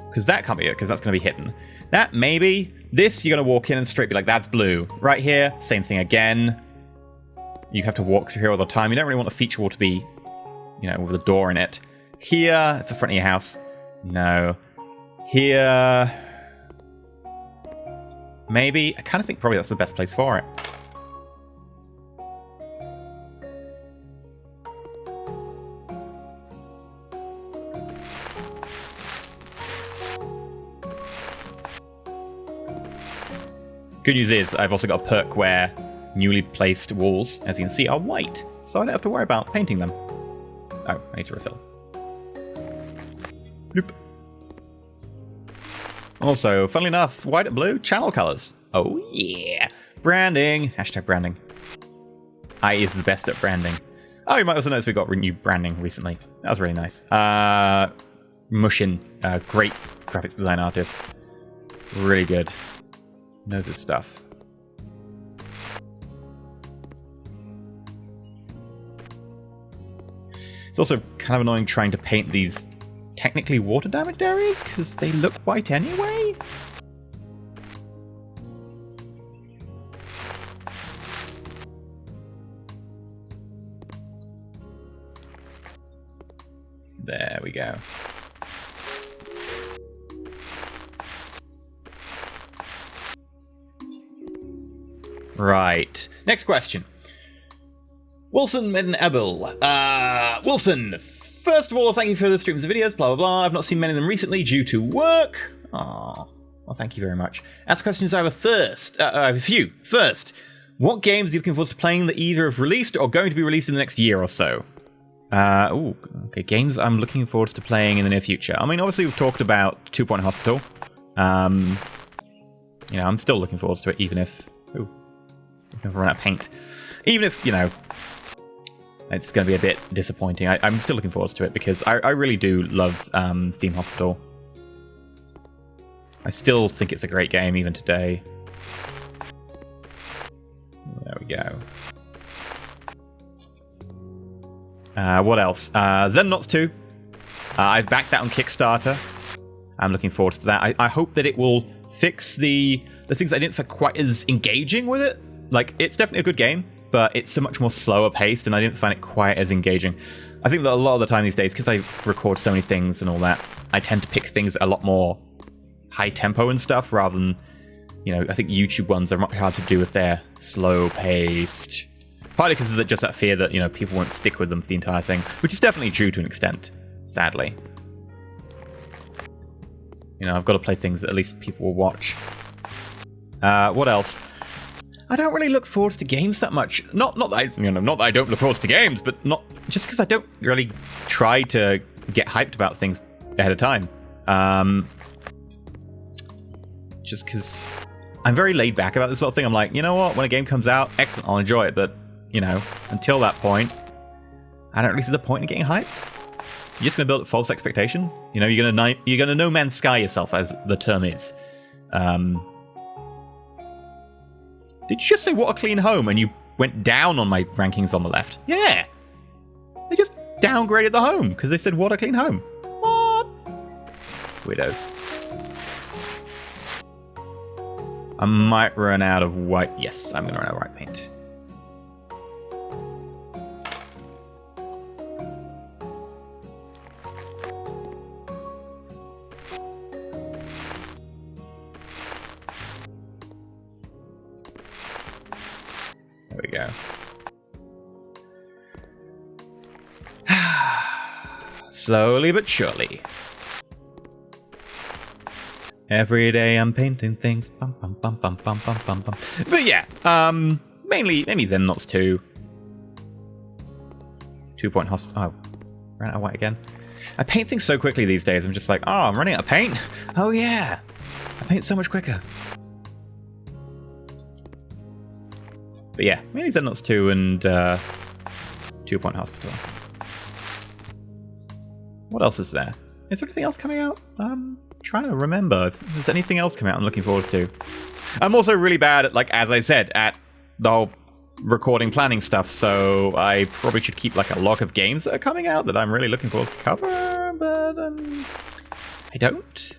Because that can't be it, because that's going to be hidden. That, maybe. This, you're going to walk in and straight be like, that's blue. Right here, same thing again. You have to walk through here all the time. You don't really want a feature wall to be you know, with a door in it. Here, it's the front of your house. No. Here, maybe. I kind of think probably that's the best place for it. Good news is I've also got a perk where newly placed walls, as you can see, are white, so I don't have to worry about painting them. Oh, I need to refill. Bloop. Also, funnily enough, white and blue, channel colors. Oh yeah! Branding! Hashtag branding. I is the best at branding. Oh, you might also notice we got new branding recently. That was really nice. Mushin, great graphics design artist. Really good. Knows his stuff. It's also kind of annoying trying to paint these technically water damaged areas because they look white anyway. There we go. Right. Next question. Wilson Medenebel. Wilson, first of all, thank you for the streams and videos, blah, blah, blah. I've not seen many of them recently due to work. Aw. Well, thank you very much. As questions, I have a few. First, what games are you looking forward to playing that either have released or going to be released in the next year or so? Okay, games I'm looking forward to playing in the near future. I mean, obviously, we've talked about 2 Point Hospital. You know, I'm still looking forward to it, even if... Ooh. I've run out of paint. Even if, you know, it's going to be a bit disappointing. I'm still looking forward to it because I really do love Theme Hospital. I still think it's a great game even today. There we go. What else? Xenonauts 2. I've backed that on Kickstarter. I'm looking forward to that. I hope that it will fix the things I didn't find quite as engaging with it. Like, it's definitely a good game, but it's so much more slower paced, and I didn't find it quite as engaging. I think that a lot of the time these days, because I record so many things and all that, I tend to pick things a lot more high tempo and stuff, rather than, you know, I think YouTube ones are much harder to do if they're slow paced. Partly because of just that fear that, you know, people won't stick with them for the entire thing, which is definitely true to an extent, sadly. You know, I've got to play things that at least people will watch. What else? I don't really look forward to games that much. Not that I don't look forward to games, but not just because I don't really try to get hyped about things ahead of time. Just because I'm very laid back about this sort of thing. I'm like, you know what? When a game comes out, excellent, I'll enjoy it. But, you know, until that point, I don't really see the point in getting hyped. You're just going to build a false expectation. You know, you're going to no man's sky yourself, as the term is. Did you just say what a clean home and you went down on my rankings on the left? Yeah. They just downgraded the home because they said what a clean home. What? Weirdos. I might run out of white. Yes, I'm going to run out of white paint. There we go. Slowly but surely. Every day I'm painting things. Bum, bum, bum, bum, bum, bum, bum, bum. But yeah, mainly Xenonauts 2. 2 Point Hospital. Oh, ran out of white again. I paint things so quickly these days. I'm just like, oh, I'm running out of paint. Oh yeah, I paint so much quicker. But yeah, mainly Xenonauts 2 and 2 Point Hospital. What else is there? Is there anything else coming out? I'm trying to remember if there's anything else coming out I'm looking forward to. I'm also really bad at, like, as I said, at the whole recording planning stuff, so I probably should keep like a log of games that are coming out that I'm really looking forward to cover, but I don't.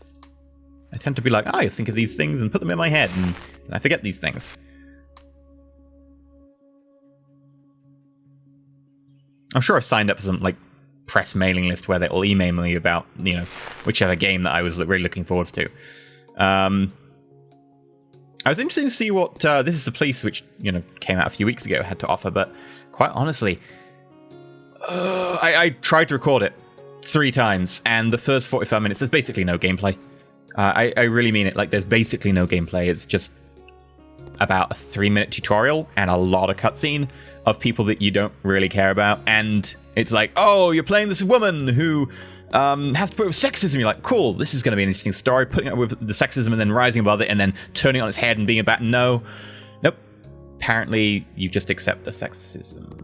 I tend to be like, I think of these things and put them in my head, and I forget these things. I'm sure I've signed up for some like press mailing list where they'll email me about, whichever game that I was really looking forward to. I was interested to see what This Is the Police, which, came out a few weeks ago, had to offer, but quite honestly, I tried to record it 3 times, and the first 45 minutes, there's basically no gameplay. I really mean it. Like, there's basically no gameplay. It's just about a 3-minute tutorial and a lot of cutscene of people that you don't really care about. And it's like, oh, you're playing this woman who has to put up with sexism. You're like, cool, this is going to be an interesting story. Putting up with the sexism and then rising above it and then turning on its head and being about, nope. Apparently, you just accept the sexism.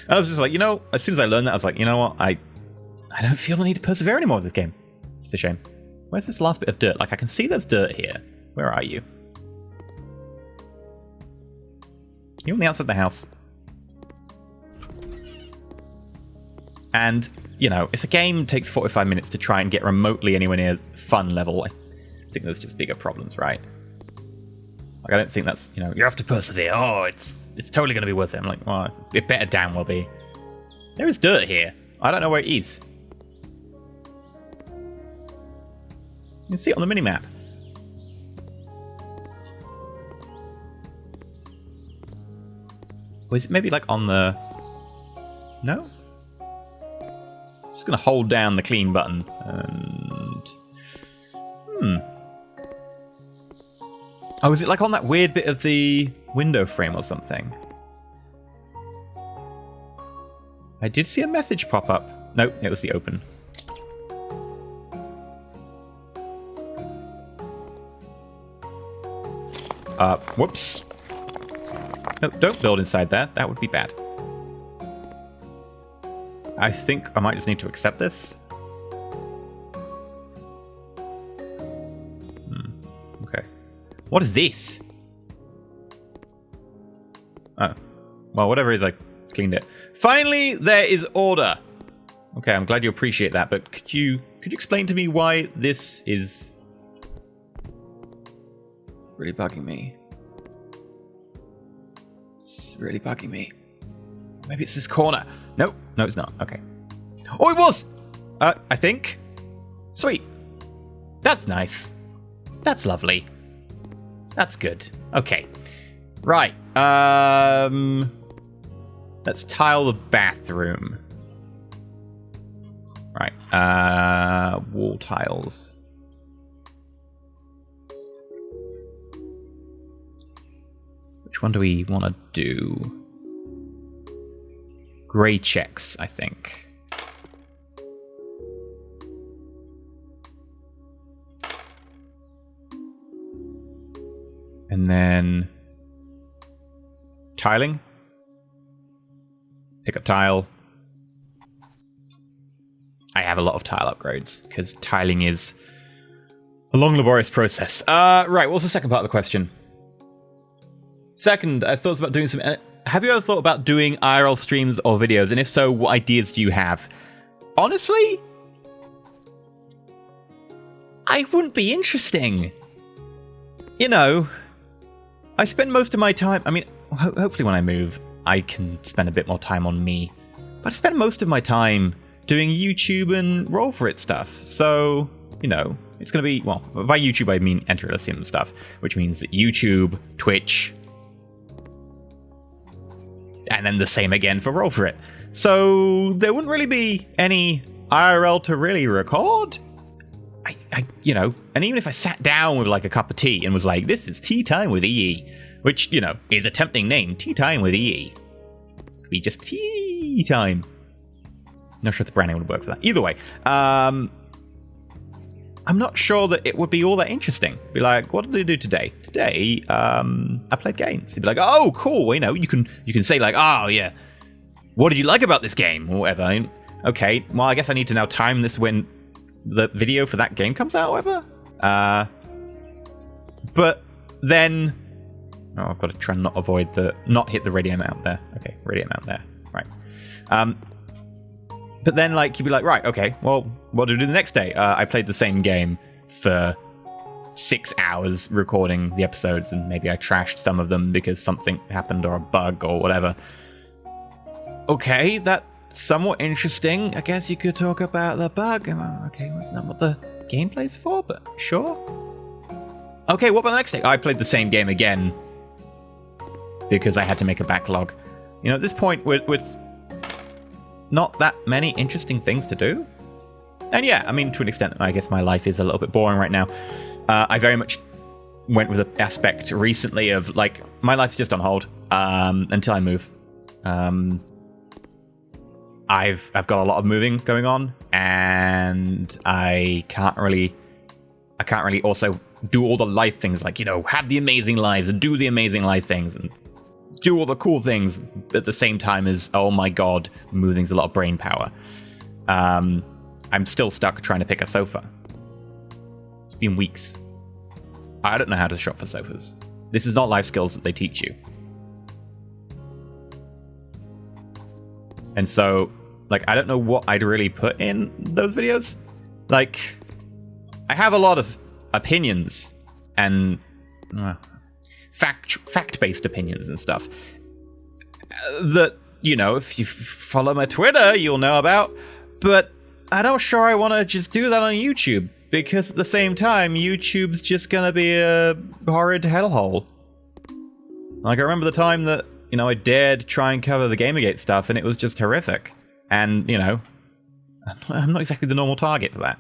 And I was just like, as soon as I learned that, I was like, you know what? I don't feel the need to persevere anymore with this game. It's a shame. Where's this last bit of dirt? Like, I can see there's dirt here. Where are you? You're on the outside of the house. And, if the game takes 45 minutes to try and get remotely anywhere near fun level, I think there's just bigger problems, right? Like, I don't think that's, you have to persevere. Oh, it's totally going to be worth it. I'm like, well, it better damn well be. There is dirt here. I don't know where it is. You can see it on the minimap. Or is it maybe like on the... No? Just going to hold down the clean button and... Oh, is it like on that weird bit of the window frame or something? I did see a message pop up. Nope, it was the open. Whoops. No, don't build inside that. That would be bad. I think I might just need to accept this. Okay. What is this? Oh. Well, whatever it is, I cleaned it. Finally, there is order. Okay, I'm glad you appreciate that, but could you explain to me why this is really bugging me? It's really bugging me. Maybe it's this corner. No, it's not. Okay. Oh, it was! I think. Sweet. That's nice. That's lovely. That's good. Okay. Right. Let's tile the bathroom. Right. Wall tiles. Which one do we want to do? Grey checks, I think. And then tiling. Pick up tile. I have a lot of tile upgrades because tiling is a long, laborious process. Right, what's the second part of the question? Second, I thought about doing some... Have you ever thought about doing IRL streams or videos? And if so, what ideas do you have? Honestly, I wouldn't be interesting. I spend most of my time... I mean, hopefully when I move, I can spend a bit more time on me. But I spend most of my time doing YouTube and Roll For It stuff. So, it's going to be... Well, by YouTube, I mean EnterElysium stuff, which means YouTube, Twitch... And then the same again for Roll For It. So there wouldn't really be any IRL to really record. And even if I sat down with like a cup of tea and was like, this is tea time with EE, which, is a tempting name, tea time with EE. Could be just tea time. Not sure if the branding would work for that. Either way, I'm not sure that it would be all that interesting. Be like, what did I do today? Today, I played games. You'd be like, oh, cool. You can say like, oh yeah, what did you like about this game or whatever. And, okay, well, I guess I need to now time this when the video for that game comes out or whatever. But then, I've got to try and not hit the radio mount there. Okay, radio mount there. Right. But then, you'd be like, right, okay, well, what do I do the next day? I played the same game for 6 hours recording the episodes, and maybe I trashed some of them because something happened or a bug or whatever. Okay, that's somewhat interesting. I guess you could talk about the bug. Okay, that's not what the gameplay's for, but sure. Okay, what about the next day? I played the same game again because I had to make a backlog. You know, at this point, with not that many interesting things to do. And yeah, I mean, to an extent, I guess my life is a little bit boring right now. I very much went with the aspect recently of, like, my life's just on hold until I move. I've got a lot of moving going on, and I can't really also do all the life things, like, you know, have the amazing lives and do the amazing life things and do all the cool things at the same time as, oh my god, moving's a lot of brain power. I'm still stuck trying to pick a sofa. It's been weeks. I don't know how to shop for sofas. This is not life skills that they teach you. And so, like, I don't know what I'd really put in those videos. Like, I have a lot of opinions and fact-based opinions and stuff that, you know, if you follow my Twitter, you'll know about. But I'm not sure I want to just do that on YouTube, because at the same time, YouTube's just going to be a horrid hellhole. Like, I remember the time that, you know, I dared try and cover the Gamergate stuff, and it was just horrific. And, you know, I'm not exactly the normal target for that.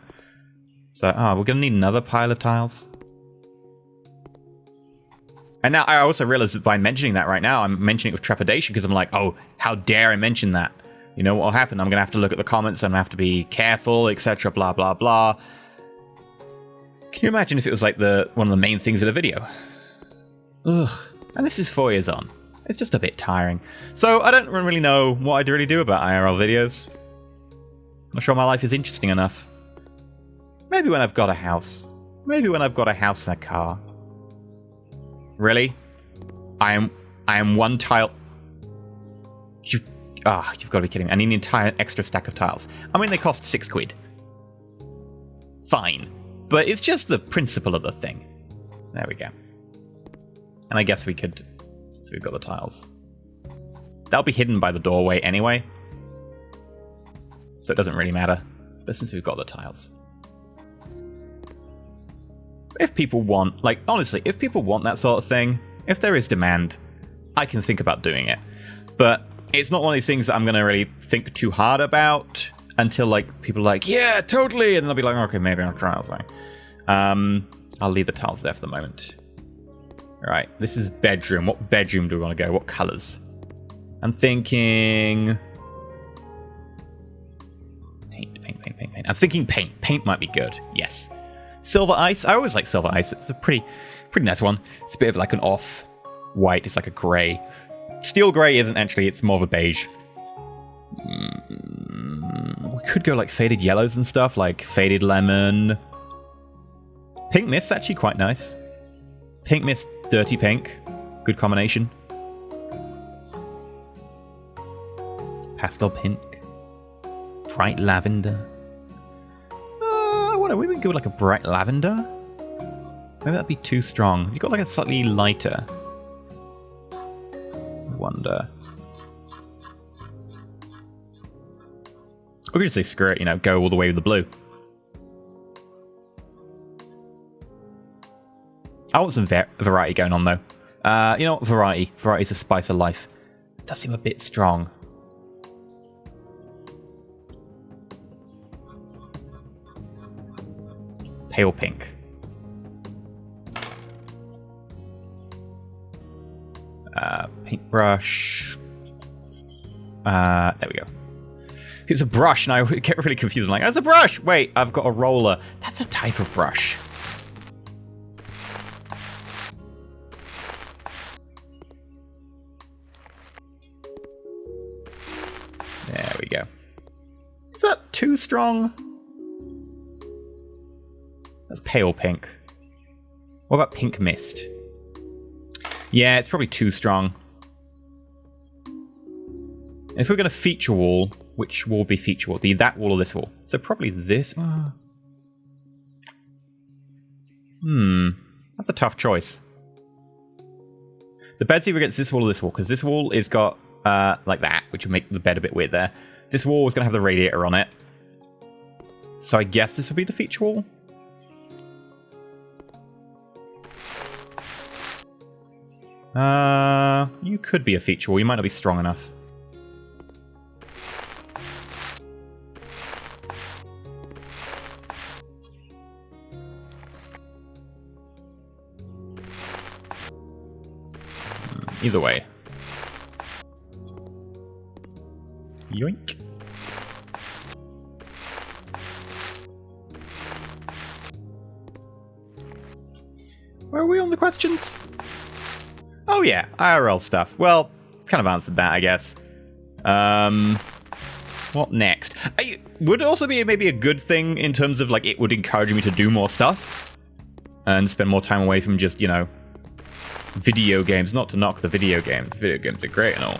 So, we're going to need another pile of tiles. And now I also realize that by mentioning that right now, I'm mentioning it with trepidation, because I'm like, oh, how dare I mention that? You know what will happen? I'm going to have to look at the comments, I'm going to have to be careful, etc., blah, blah, blah. Can you imagine if it was like one of the main things in a video? Ugh. And this is 4 years on. It's just a bit tiring. So I don't really know what I'd really do about IRL videos. I'm not sure my life is interesting enough. Maybe when I've got a house. Maybe when I've got a house and a car. Really? I am one tile. You've got to be kidding me. I need an entire extra stack of tiles. I mean, they cost £6. Fine. But it's just the principle of the thing. There we go. And I guess we could, since we've got the tiles. That'll be hidden by the doorway anyway. So it doesn't really matter. But since we've got the tiles. If people want, like, honestly, if people want that sort of thing, if there is demand, I can think about doing it. But it's not one of these things that I'm going to really think too hard about until, like, people are like, yeah, totally. And then I'll be like, okay, maybe I'll try something. I'll leave the tiles there for the moment. All right, this is bedroom. What bedroom do we want to go? What colors? I'm thinking paint. I'm thinking paint. Paint might be good. Yes. Silver ice. I always like silver ice. It's a pretty nice one. It's a bit of like an off white. It's like a grey. Steel grey isn't actually. It's more of a beige. We could go like faded yellows and stuff, like faded lemon. Pink mist's actually quite nice. Pink mist, dirty pink. Good combination. Pastel pink. Bright lavender. What? We would go with like a bright lavender? Maybe that'd be too strong. Have you got like a slightly lighter? I wonder. We could just say screw it, you know, go all the way with the blue. I want some variety going on, though. You know what? Variety. Variety's the spice of life. It does seem a bit strong. Pale pink. Paintbrush. There we go. It's a brush, and I get really confused. I'm like, that's a brush! Wait, I've got a roller. That's a type of brush. There we go. Is that too strong? That's pale pink. What about pink mist? Yeah, it's probably too strong. And if we're going to feature wall, which wall will be feature wall? Be that wall or this wall? So probably this. That's a tough choice. The bed's either against this wall or this wall, because this wall is got like that, which would make the bed a bit weird there. This wall is going to have the radiator on it. So I guess this would be the feature wall. You could be a feature wall. You might not be strong enough. Either way. Yoink. Where are we on the questions? Oh yeah, IRL stuff. Well, kind of answered that, I guess. What next? Would it also be maybe a good thing in terms of, like, it would encourage me to do more stuff and spend more time away from just, you know, video games. Not to knock the video games. Video games are great and all.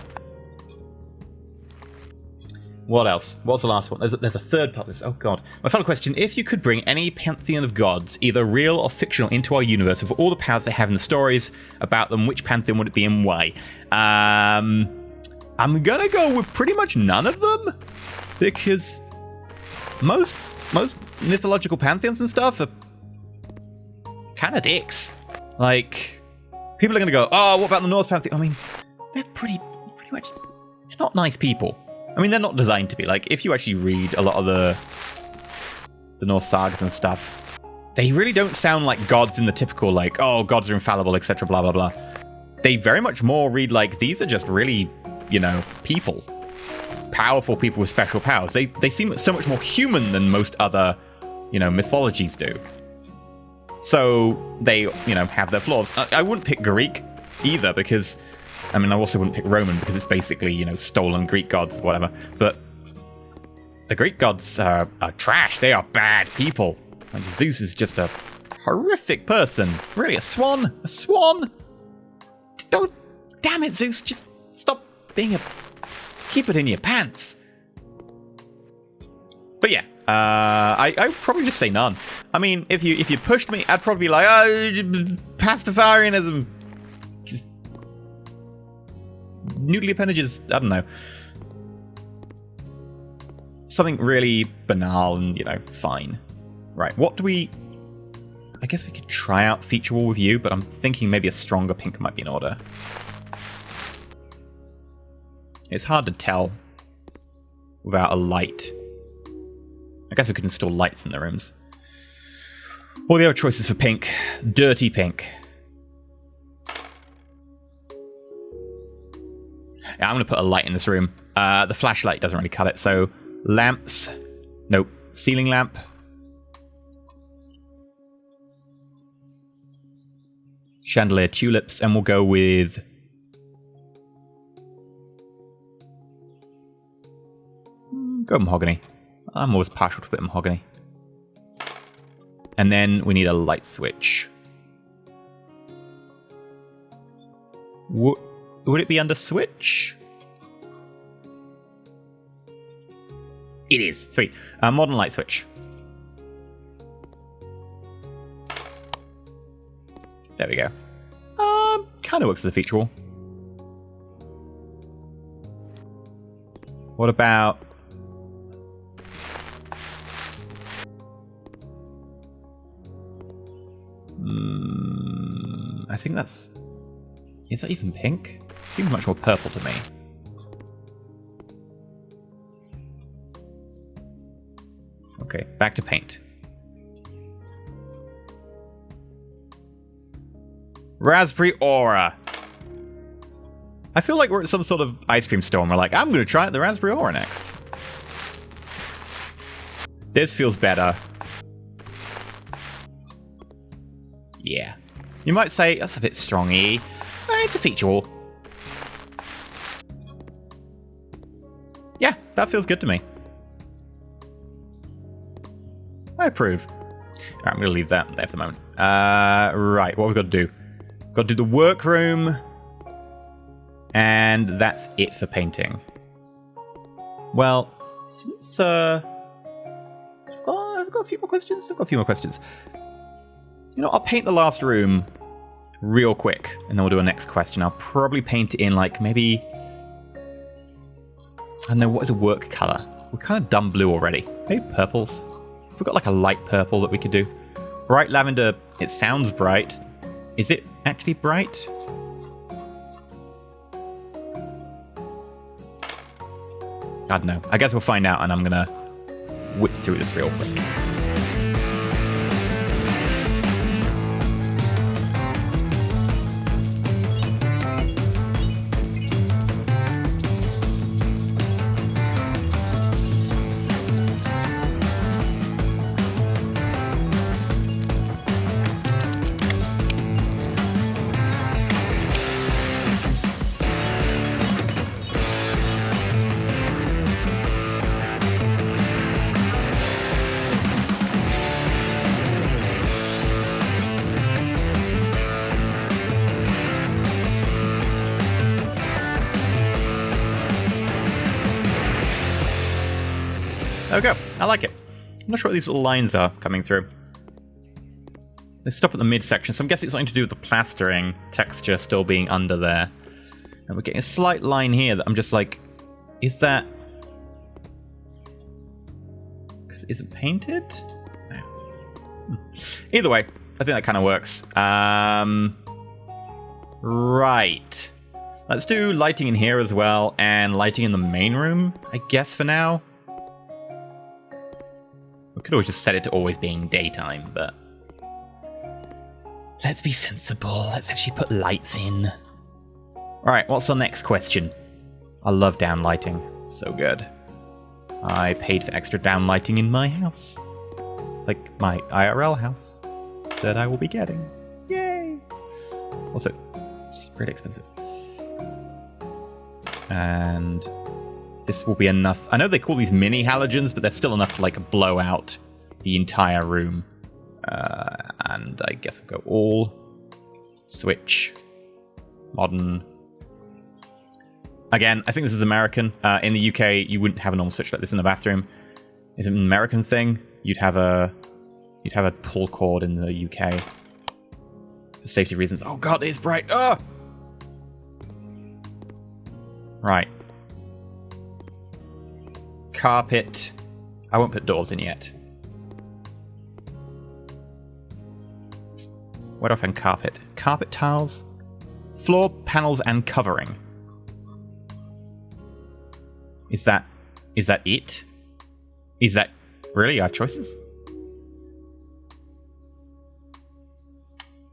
What else? What's the last one? There's a third part of this. Oh, God. My final question. If you could bring any pantheon of gods, either real or fictional, into our universe with all the powers they have in the stories about them, which pantheon would it be and why? I'm going to go with pretty much none of them. Because most mythological pantheons and stuff are kind of dicks. Like, people are going to go, oh, what about the Norse pantheon? I mean, they're pretty much... They're not nice people. I mean, they're not designed to be. Like, if you actually read a lot of the Norse sagas and stuff, they really don't sound like gods in the typical, like, oh, gods are infallible, etc., blah, blah, blah. They very much more read like, these are just really, you know, people. Powerful people with special powers. They seem so much more human than most other, you know, mythologies do. So they, you know, have their flaws. I wouldn't pick Greek either, because... I mean, I also wouldn't pick Roman because it's basically, you know, stolen Greek gods, whatever. But the Greek gods are trash. They are bad people. Like, Zeus is just a horrific person. Really, a swan? A swan? Don't... Damn it, Zeus. Just stop being a... Keep it in your pants. But yeah, I'd probably just say none. I mean, if you pushed me, I'd probably be like, oh, Pastafarianism. Noodly appendages, I don't know. Something really banal and, you know, fine. Right, what do we... I guess we could try out feature wall with you, but I'm thinking maybe a stronger pink might be in order. It's hard to tell without a light. I guess we could install lights in the rooms. All the other choices for pink. Dirty pink. Yeah, I'm going to put a light in this room. The flashlight doesn't really cut it, so lamps. Nope. Ceiling lamp. Chandelier tulips, and we'll go with... Go mahogany. I'm always partial to a bit of mahogany. And then we need a light switch. Would it be under switch? It is. Sweet. Modern light switch. There we go. Kind of works as a feature wall. What about... I think that's... Is that even pink? Seems much more purple to me. Okay, back to paint. Raspberry Aura. I feel like we're at some sort of ice cream store and we're like, I'm going to try the Raspberry Aura next. This feels better. Yeah. You might say, that's a bit strongy. It's a feature wall. Yeah, that feels good to me. I approve. Alright, I'm going to leave that there for the moment. Right, what we've got to do. Got to do the workroom. And that's it for painting. Well, since... I've got a few more questions. You know, I'll paint the last room real quick, and then we'll do a next question. I'll probably paint it in, like, maybe I don't know, what is a work color? We're kind of done blue already. Maybe purples. We've got like a light purple that we could do. Bright lavender, it sounds bright. Is it actually bright? I don't know. I guess we'll find out, and I'm gonna whip through this real quick. There we go. I like it. I'm not sure what these little lines are coming through. They stop at the midsection, so I'm guessing it's something to do with the plastering texture still being under there. And we're getting a slight line here that I'm just like, is that... because it isn't painted? No. Either way, I think that kind of works. Right. Let's do lighting in here as well, and lighting in the main room, I guess, for now. We could always just set it to always being daytime, but... let's be sensible. Let's actually put lights in. Alright, what's our next question? I love down lighting. So good. I paid for extra down lighting in my house. Like, my IRL house. That I will be getting. Yay! Also, it's pretty expensive. And... this will be enough. I know they call these mini halogens, but they're still enough to like blow out the entire room. And I guess we'll go all, switch, modern. Again, I think this is American. In the UK, you wouldn't have a normal switch like this in the bathroom. Is it an American thing? You'd have a pull cord in the UK for safety reasons. Oh god, it's bright. Oh! Right. Carpet. I won't put doors in yet. Where do I find carpet? Carpet tiles, floor panels, and covering. Is that it? Is that really our choices?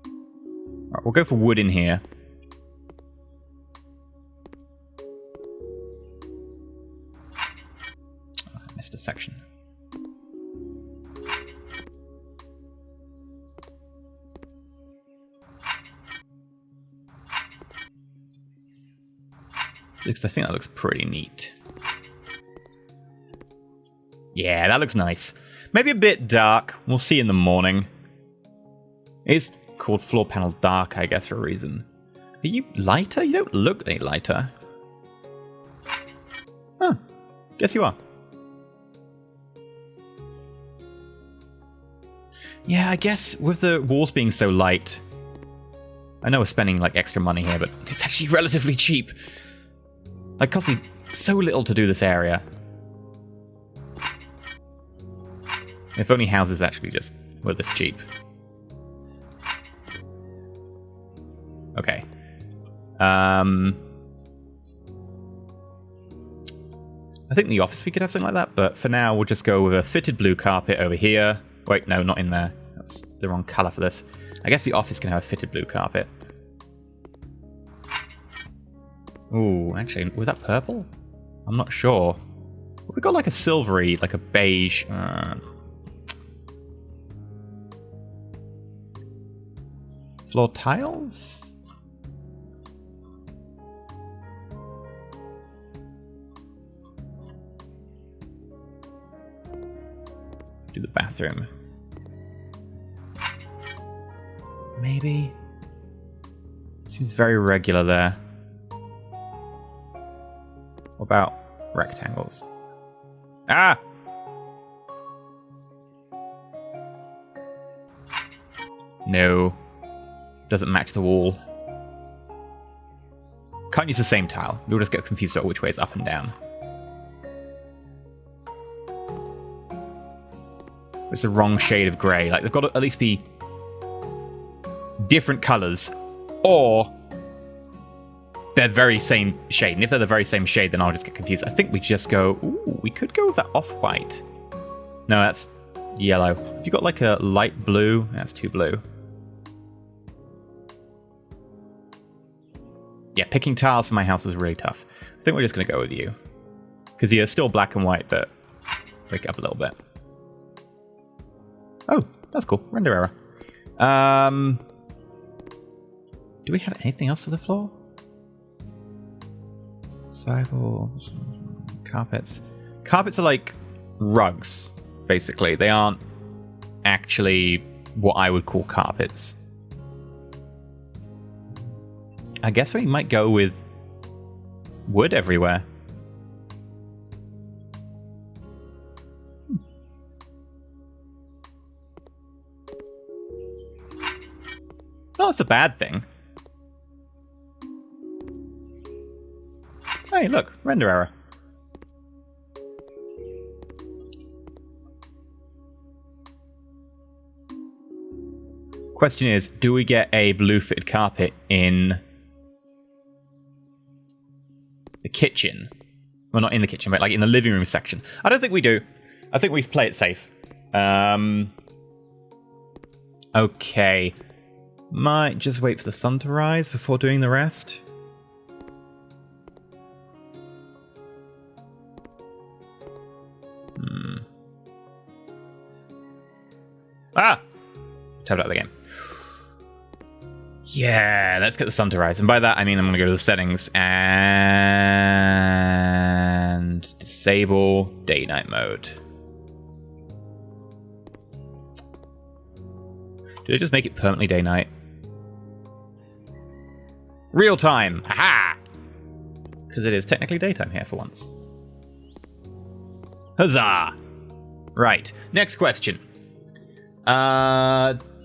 Alright, we'll go for wood in here. A section. Because I think that looks pretty neat. Yeah, that looks nice. Maybe a bit dark. We'll see in the morning. It's called floor panel dark, I guess, for a reason. Are you lighter? You don't look any lighter. Huh. Guess you are. Yeah, I guess with the walls being so light, I know we're spending like extra money here, but it's actually relatively cheap. It cost me so little to do this area. If only houses actually just were this cheap. Okay. I think the office we could have something like that, but for now we'll just go with a fitted blue carpet over here. Wait, no, not in there. That's the wrong colour for this. I guess the office can have a fitted blue carpet. Ooh, actually, was that purple? I'm not sure. We got like a silvery, like a beige. Floor tiles? Do the bathroom. Maybe. Seems very regular there. What about rectangles? Ah! No. Doesn't match the wall. Can't use the same tile. We'll just get confused about which way is up and down. It's the wrong shade of grey. Like, they've got to at least be different colours, or they're very same shade. And if they're the very same shade, then I'll just get confused. I think we just go... Ooh, we could go with that off-white. No, that's yellow. If you got like a light blue, that's too blue. Yeah, picking tiles for my house is really tough. I think we're just going to go with you. Because you're still black and white, but break it up a little bit. Oh, that's cool. Render error. Do we have anything else for the floor? Sidewalls, carpets. Carpets are like rugs, basically. They aren't actually what I would call carpets. I guess we might go with wood everywhere. Not that's a bad thing. Hey, look, render error. Question is, do we get a blue fitted carpet in the kitchen? Well, not in the kitchen, but like in the living room section. I don't think we do. I think we play it safe. Okay. Might just wait for the sun to rise before doing the rest. Tapped out of the game. Yeah, let's get the sun to rise. And by that, I mean I'm going to go to the settings and disable day-night mode. Did I just make it permanently day-night? Real time! Haha! Because it is technically daytime here for once. Huzzah! Right, next question.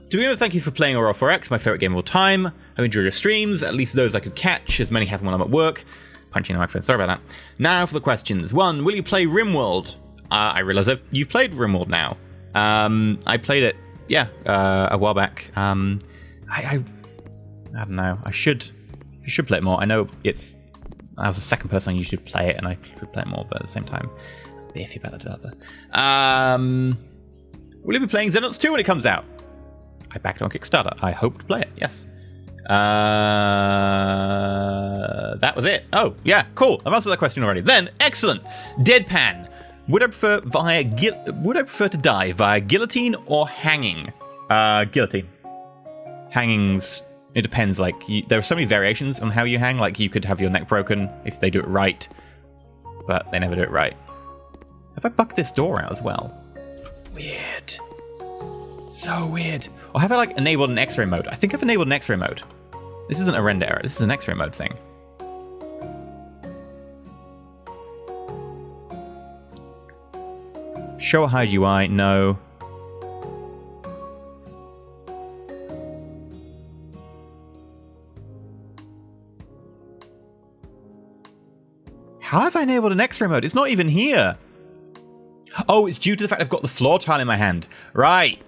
Do we ever thank you for playing Aurora 4X, my favorite game of all time? I've enjoyed your streams, at least those I could catch, as many happen when I'm at work. Punching the microphone, sorry about that. Now for the questions. 1, will you play RimWorld? I realize you've played RimWorld now. I played it, yeah, a while back. I don't know, I should play it more. I know I was the second person I usually play it, and I should play it more, but at the same time, I'm a bit iffy about the developer. Will you be playing Xenonauts 2 when it comes out? I backed it on Kickstarter. I hope to play it, yes. That was it. Oh, yeah, cool. I've answered that question already. Then, excellent. Deadpan. Would I prefer to die via guillotine or hanging? Guillotine. Hangings, it depends. Like, there are so many variations on how you hang. Like, you could have your neck broken if they do it right, but they never do it right. Have I bucked this door out as well? Weird. So weird. Or have I like enabled an X-ray mode? I think I've enabled an X-ray mode. This isn't a render error. This is an X-ray mode thing. Show or hide UI? No. How have I enabled an X-ray mode? It's not even here. Oh, it's due to the fact I've got the floor tile in my hand. Right.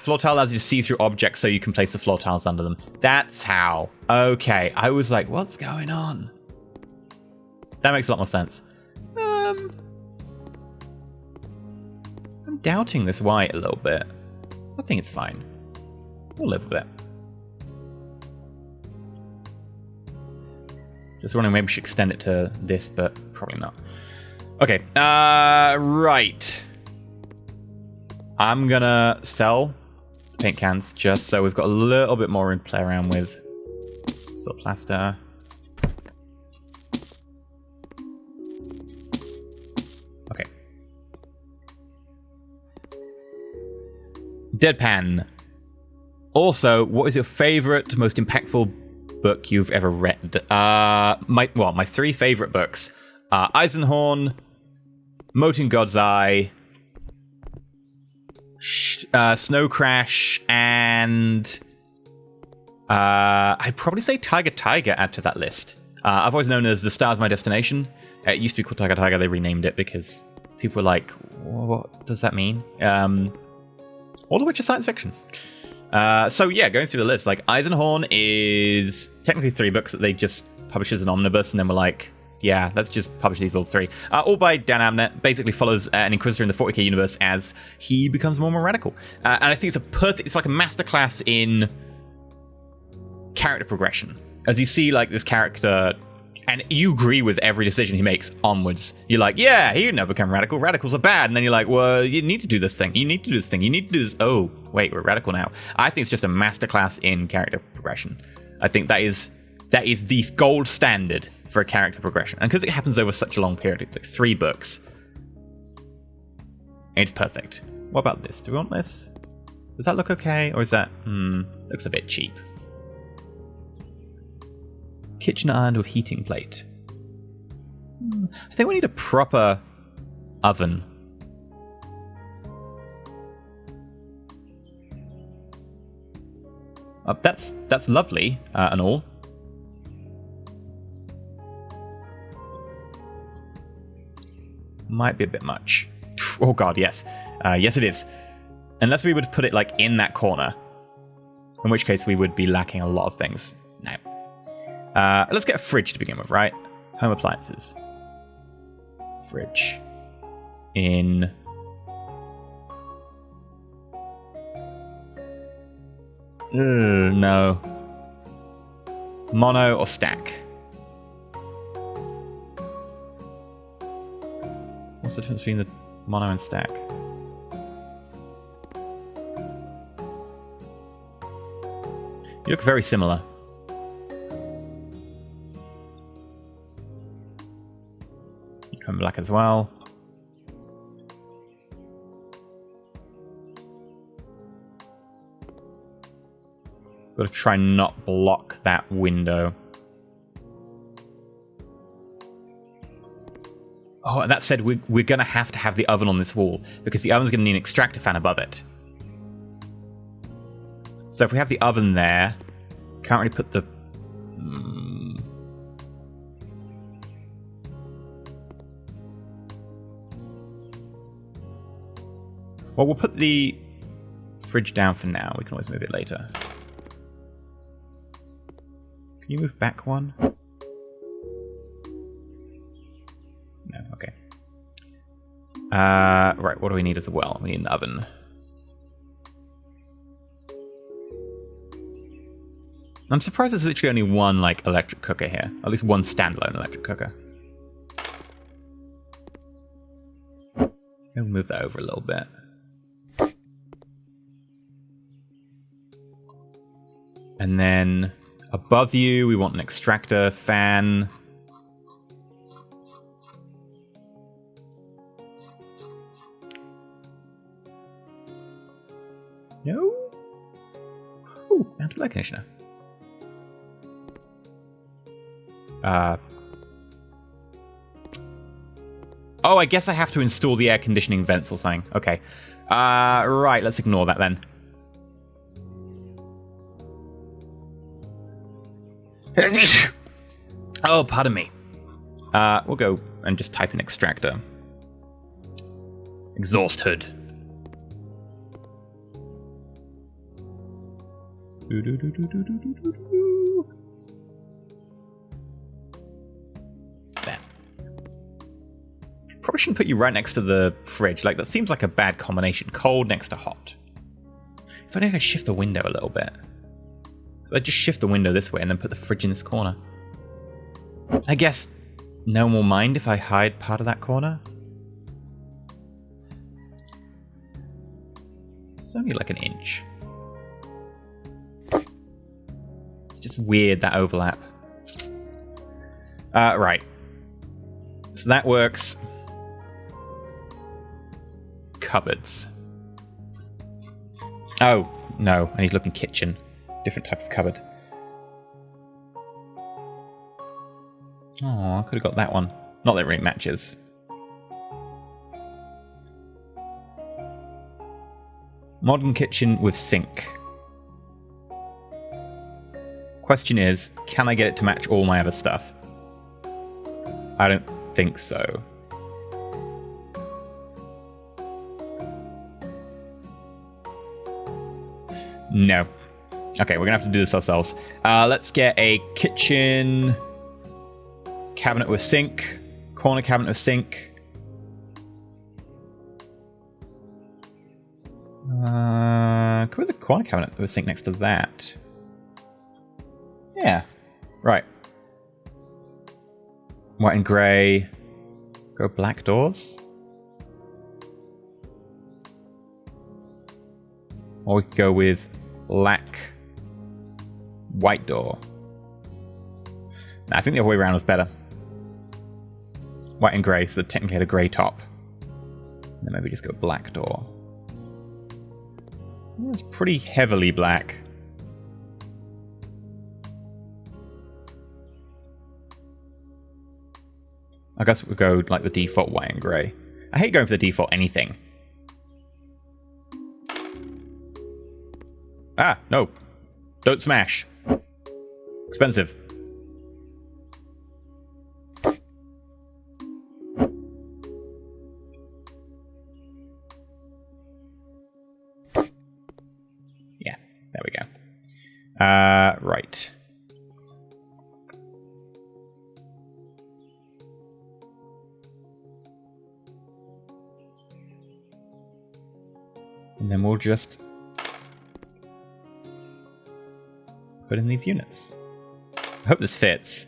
Floor tile allows you to see through objects so you can place the floor tiles under them. That's how. Okay. I was like, what's going on? That makes a lot more sense. I'm doubting this white a little bit. I think it's fine. We'll live with it. Just wondering, maybe we should extend it to this, but probably not. Okay, right. I'm gonna sell paint cans just so we've got a little bit more room to play around with. Still plaster. Okay. Deadpan. Also, what is your favorite, most impactful book you've ever read? My 3 favorite books are Eisenhorn, Moten God's Eye, Snow Crash, and I'd probably say Tiger Tiger add to that list. I've always known as The Star's My Destination. It used to be called Tiger Tiger. They renamed it because people were like, what does that mean? all of which are science fiction. So yeah, going through the list, like Eisenhorn is technically 3 books that they just publish as an omnibus, and then we're like, yeah, let's just publish these all 3. All by Dan Abnett. Basically follows an Inquisitor in the 40k universe as he becomes more and more radical. And I think it's like a masterclass in character progression. As you see, like, this character, and you agree with every decision he makes onwards. You're like, yeah, he never become radical. Radicals are bad. And then you're like, well, you need to do this thing. You need to do this thing. You need to do this. Oh, wait, we're radical now. I think it's just a masterclass in character progression. I think that is the gold standard for a character progression. And because it happens over such a long period, like 3 books, it's perfect. What about this? Do we want this? Does that look okay? Or is that... looks a bit cheap. Kitchen iron with heating plate. I think we need a proper oven. That's lovely and all. Might be a bit much. Oh god, yes. Yes it is. Unless we would put it like in that corner. In which case we would be lacking a lot of things. Now. Let's get a fridge to begin with, right? Home appliances. Fridge. In... no. Mono or stack? What's the difference between the mono and stack? You look very similar. You come black as well. Got to try and not block that window. Oh, that said, we're going to have the oven on this wall, because the oven's going to need an extractor fan above it. So if we have the oven there, can't really put the... Well, we'll put the fridge down for now. We can always move it later. Can you move back one? No, okay. Right, what do we need as well? We need an oven. I'm surprised there's literally only one, like, electric cooker here. At least one standalone electric cooker. We'll move that over a little bit. And then above you, we want an extractor fan. No? Ooh, mounted air conditioner. Oh, I guess I have to install the air conditioning vents or something. Okay. Right, let's ignore that then. Oh, pardon me. We'll go and just type in extractor. Exhaust hood. There. Probably shouldn't put you right next to the fridge. Like, that seems like a bad combination. Cold next to hot. If only I could shift the window a little bit. I'd just shift the window this way and then put the fridge in this corner. I guess no one will mind if I hide part of that corner. It's only like an inch. It's just weird, that overlap. Right. So that works. Cupboards. Oh, no. I need to look in kitchen. Different type of cupboard. Oh, I could have got that one. Not that it really matches. Modern kitchen with sink. Question is, can I get it to match all my other stuff? I don't think so. No. Okay, we're going to have to do this ourselves. Let's get a kitchen cabinet with sink. Corner cabinet with sink. Can we have the corner cabinet with a sink next to that? Yeah. Right. White and grey. Go black doors. Or we could go with black white door. Nah, I think the other way around was better. White and grey, so technically had a grey top. And then maybe just go black door. It's pretty heavily black. I guess we'll go like the default white and grey. I hate going for the default anything. Ah, no. Don't smash. Expensive. Yeah, there we go. Right. And then we'll just put in these units. I hope this fits.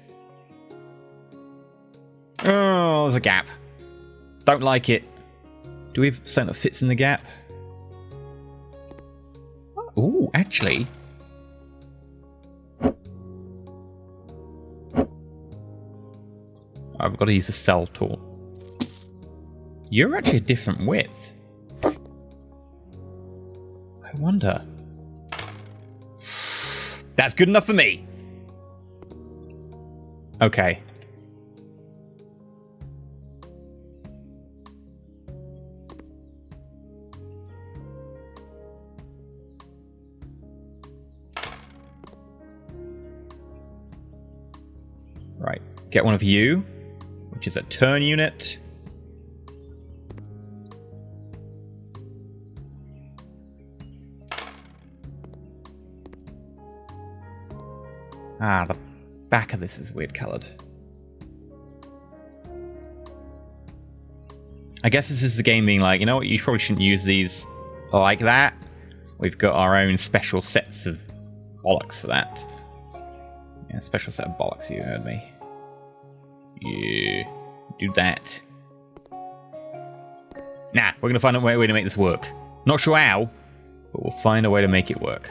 Oh, there's a gap. Don't like it. Do we have something that fits in the gap? Oh, actually. I've got to use the cell tool. You're actually a different width. I wonder. That's good enough for me. Okay. Right. Get one of you, which is a turn unit. Ah, the back of this is weird coloured. I guess this is the game being like, you know what, you probably shouldn't use these like that. We've got our own special sets of bollocks for that. Yeah, special set of bollocks, you heard me. Yeah, do that. Nah, we're going to find a way to make this work. Not sure how, but we'll find a way to make it work.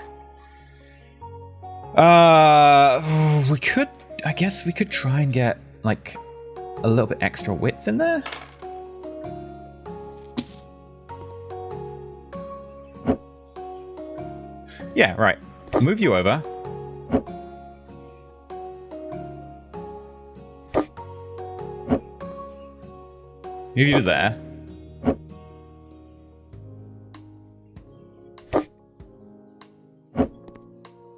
We could, I guess we could try and get, like, a little bit extra width in there. Yeah, right. Move you over. Move you there.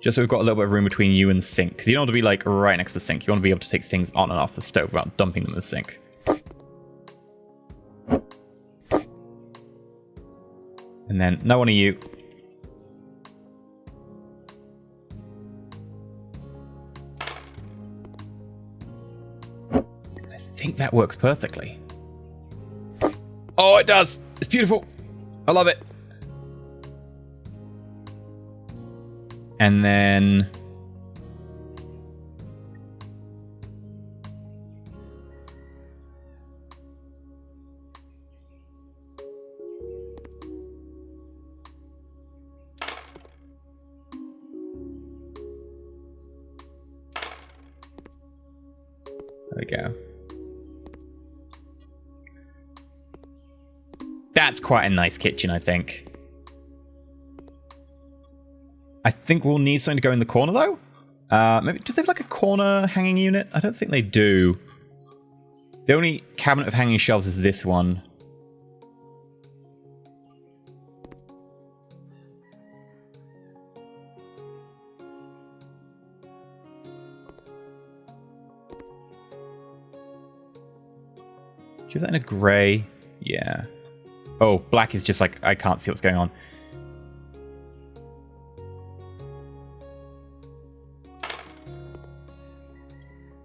Just so we've got a little bit of room between you and the sink. Because you don't want to be like right next to the sink. You want to be able to take things on and off the stove without dumping them in the sink. And then no one of you. I think that works perfectly. Oh, it does. It's beautiful. I love it. And then there we go. That's quite a nice kitchen, I think. I think we'll need something to go in the corner, though. Maybe, do they have like a corner hanging unit? I don't think they do. The only cabinet of hanging shelves is this one. Do you have that in a grey? Yeah. Oh, black is just like, I can't see what's going on.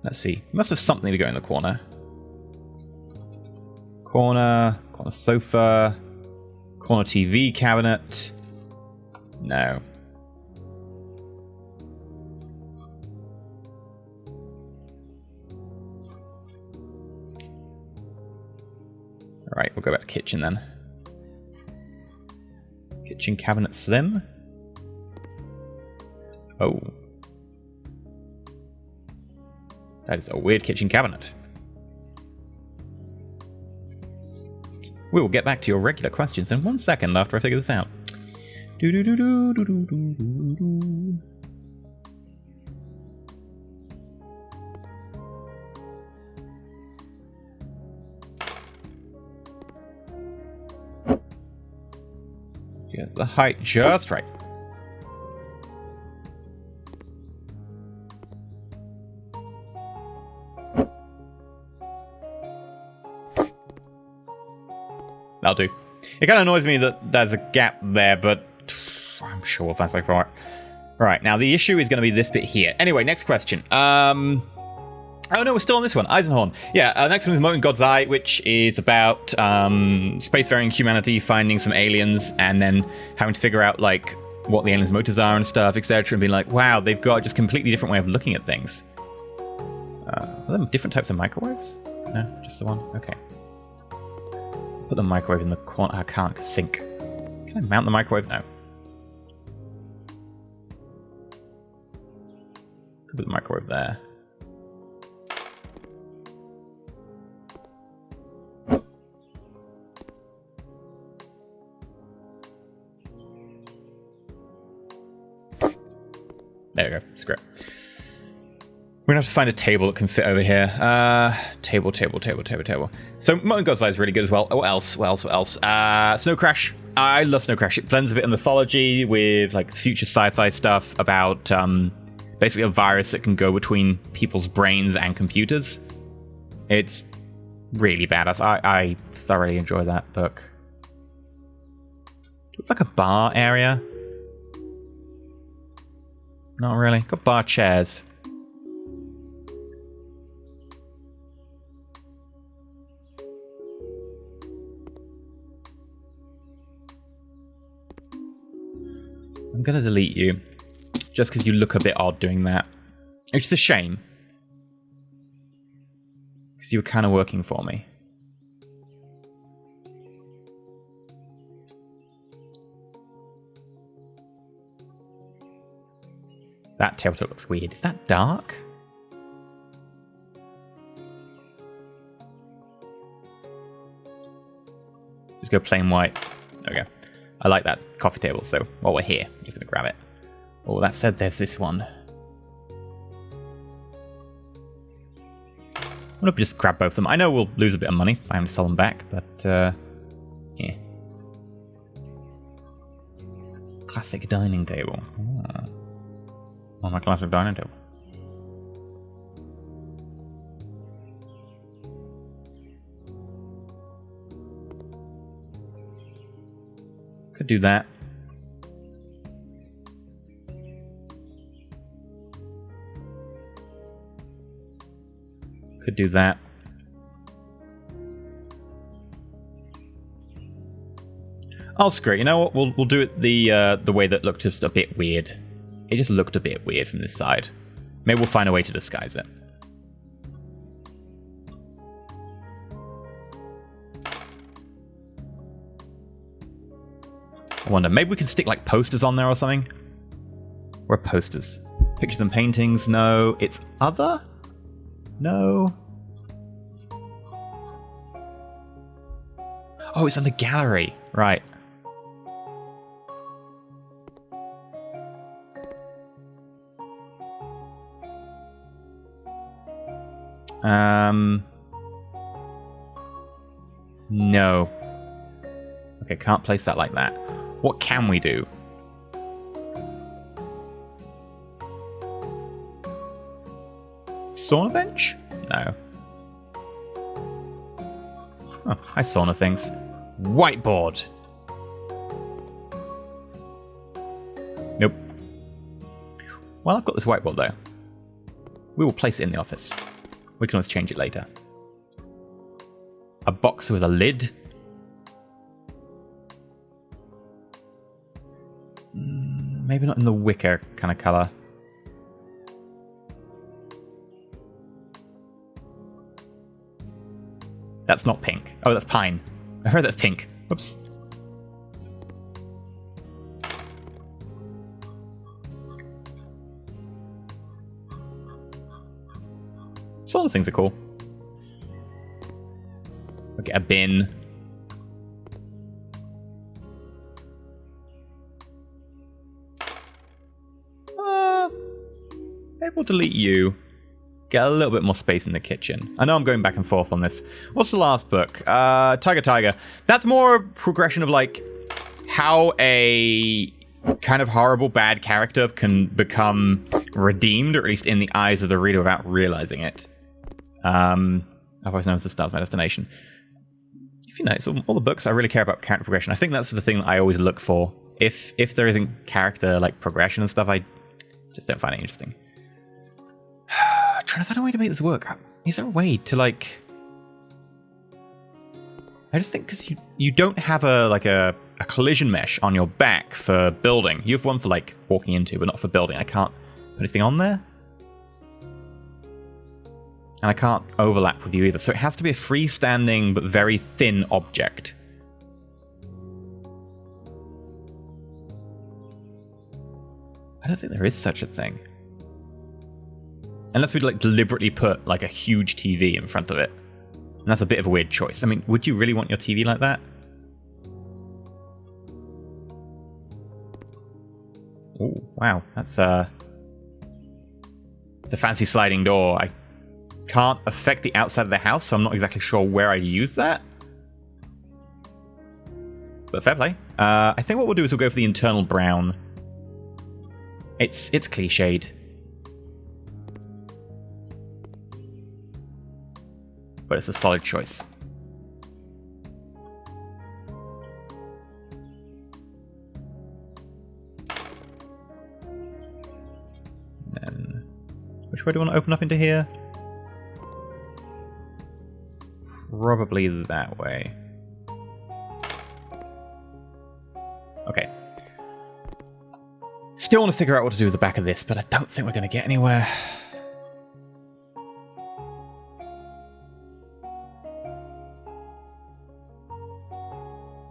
Let's see. We must have something to go in the corner. Corner sofa, corner TV cabinet. No. All right, we'll go back to kitchen then. Kitchen cabinet slim. Oh. That is a weird kitchen cabinet. We will get back to your regular questions in 1 second after I figure this out. Get the height just right. That'll do. It kind of annoys me that there's a gap there, but I'm sure we'll find something for it. Right, now the issue is going to be this bit here. Anyway, next question. Oh no, we're still on this one. Eisenhorn. Yeah, next one is Molten God's Eye, which is about spacefaring humanity finding some aliens and then having to figure out like what the aliens' motives are and stuff, etc. And being like, wow, they've got just completely different way of looking at things. Are there different types of microwaves? No, just the one? Okay. Put the microwave in the corner. I can't, because sink. Can I mount the microwave? No. Could put the microwave there. There we go. It's great. We're going to have to find a table that can fit over here. Table. So, Molten God's Eye is really good as well. What else? Snow Crash. I love Snow Crash. It blends a bit of mythology with like future sci-fi stuff about basically a virus that can go between people's brains and computers. It's really badass. I thoroughly enjoy that book. Like a bar area? Not really. Got bar chairs. I'm going to delete you, just because you look a bit odd doing that. Which is a shame. Because you were kind of working for me. That tabletop looks weird. Is that dark? Just go plain white. There we go. I like that coffee table, so while we're here, I'm just going to grab it. Oh, that said, there's this one. I'm going to just grab both of them. I know we'll lose a bit of money by having to sell them back, but, yeah. Classic dining table. Oh, my classic dining table. Could do that. Could do that. Oh, screw it. You know what? We'll do it the way that looked just a bit weird. It just looked a bit weird from this side. Maybe we'll find a way to disguise it. I wonder, maybe we can stick like posters on there or something? Where are posters? Pictures and paintings? No. It's other? No. Oh, it's under gallery. Right. No. Okay, can't place that like that. What can we do? Sauna bench? No. Oh, I sauna things. Whiteboard. Nope. Well, I've got this whiteboard though. We will place it in the office. We can always change it later. A box with a lid. Maybe not in the wicker kind of color. That's not pink. Oh, that's pine. I heard that's pink. Whoops. Some of the things are cool. We'll get a bin. Maybe we'll delete you. Get a little bit more space in the kitchen. I know I'm going back and forth on this. What's the last book? Tiger. That's more a progression of like how a kind of horrible bad character can become redeemed, or at least in the eyes of the reader without realizing it. I've always known as the Stars My Destination. If you notice, all the books I really care about character progression. I think that's the thing that I always look for. If there isn't character like progression and stuff, I just don't find it interesting. Trying to find a way to make this work. Is there a way to like? I just think because you don't have a collision mesh on your back for building. You have one for like walking into, but not for building. I can't put anything on there, and I can't overlap with you either. So it has to be a freestanding but very thin object. I don't think there is such a thing. Unless we'd like deliberately put like a huge TV in front of it. And that's a bit of a weird choice. I mean, would you really want your TV like that? Oh, wow. That's it's a fancy sliding door. I can't affect the outside of the house, so I'm not exactly sure where I'd use that. But fair play. I think what we'll do is we'll go for the internal brown. It's cliched. But it's a solid choice. Then, which way do I want to open up into here? Probably that way. Okay. Still want to figure out what to do with the back of this, but I don't think we're going to get anywhere.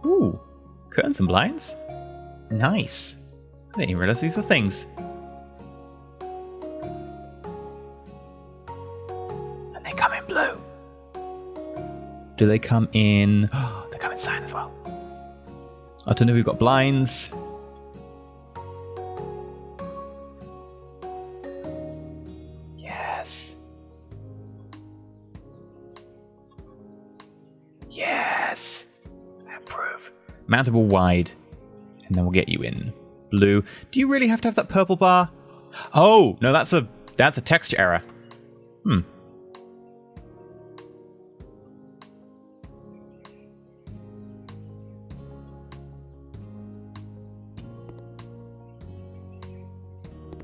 Ooh, curtains and blinds? Nice. I didn't even realize these were things. And they come in blue. Do they come in... Oh, they come in cyan as well. I don't know if we've got blinds. Yes. Yes. I approve. Mountable wide. And then we'll get you in blue. Do you really have to have that purple bar? Oh, no, that's a texture error.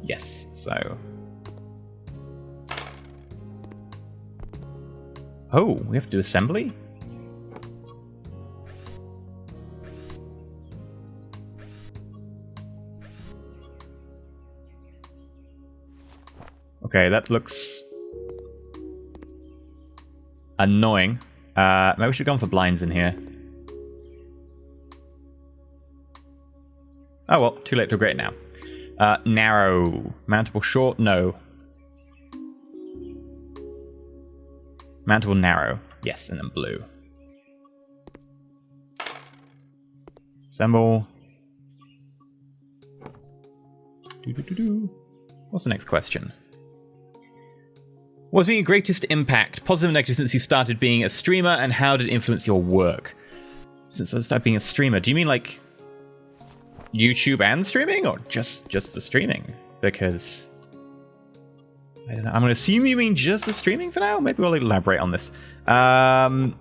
Yes, so... Oh, we have to do assembly? Okay, that looks... annoying. Maybe we should have gone for blinds in here. Oh well, too late to regret it now. Narrow. Mountable short? No. Mountable narrow. Yes, and then blue. Assemble. What's the next question? What's been your greatest impact, positive and negative, since you started being a streamer, and how did it influence your work? Since I started being a streamer, do you mean like YouTube and streaming, or just the streaming? Because I don't know. I'm going to assume you mean just the streaming for now. Maybe we'll elaborate on this.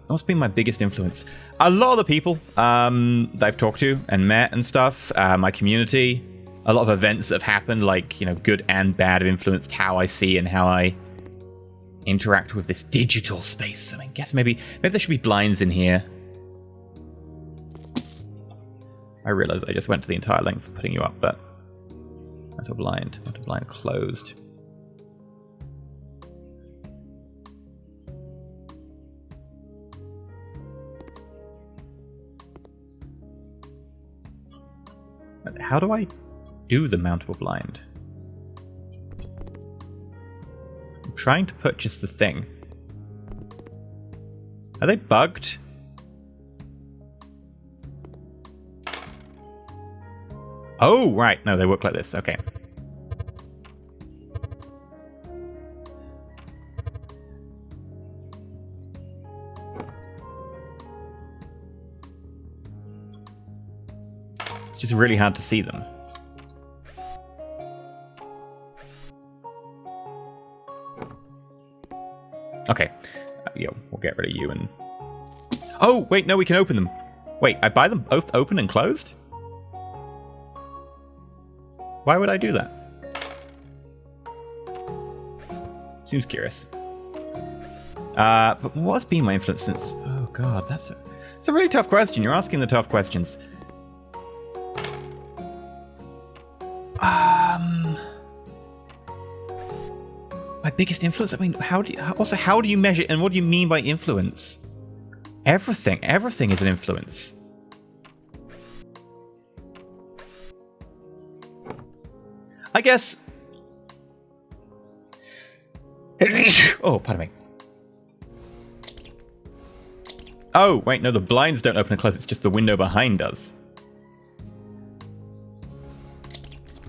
What's been my biggest influence? A lot of the people that I've talked to and met and stuff. My community. A lot of events that have happened, like, you know, good and bad, have influenced how I see and how I interact with this digital space. I mean, guess maybe there should be blinds in here. I realized I just went to the entire length of putting you up, but mental blind closed. How do I do the mountable blind? I'm trying to purchase the thing. Are they bugged? Oh, right. No, they work like this. Okay. It's just really hard to see them. Okay. We'll get rid of you and... Oh, wait, no, we can open them. Wait, I buy them both open and closed? Why would I do that? Seems curious. But what's been my influence since... Oh, God, that's a really tough question. You're asking the tough questions. My biggest influence? I mean, how do you measure it, and what do you mean by influence? Everything is an influence. I guess... Oh, pardon me. Oh, wait, no, the blinds don't open and close. It's just the window behind us.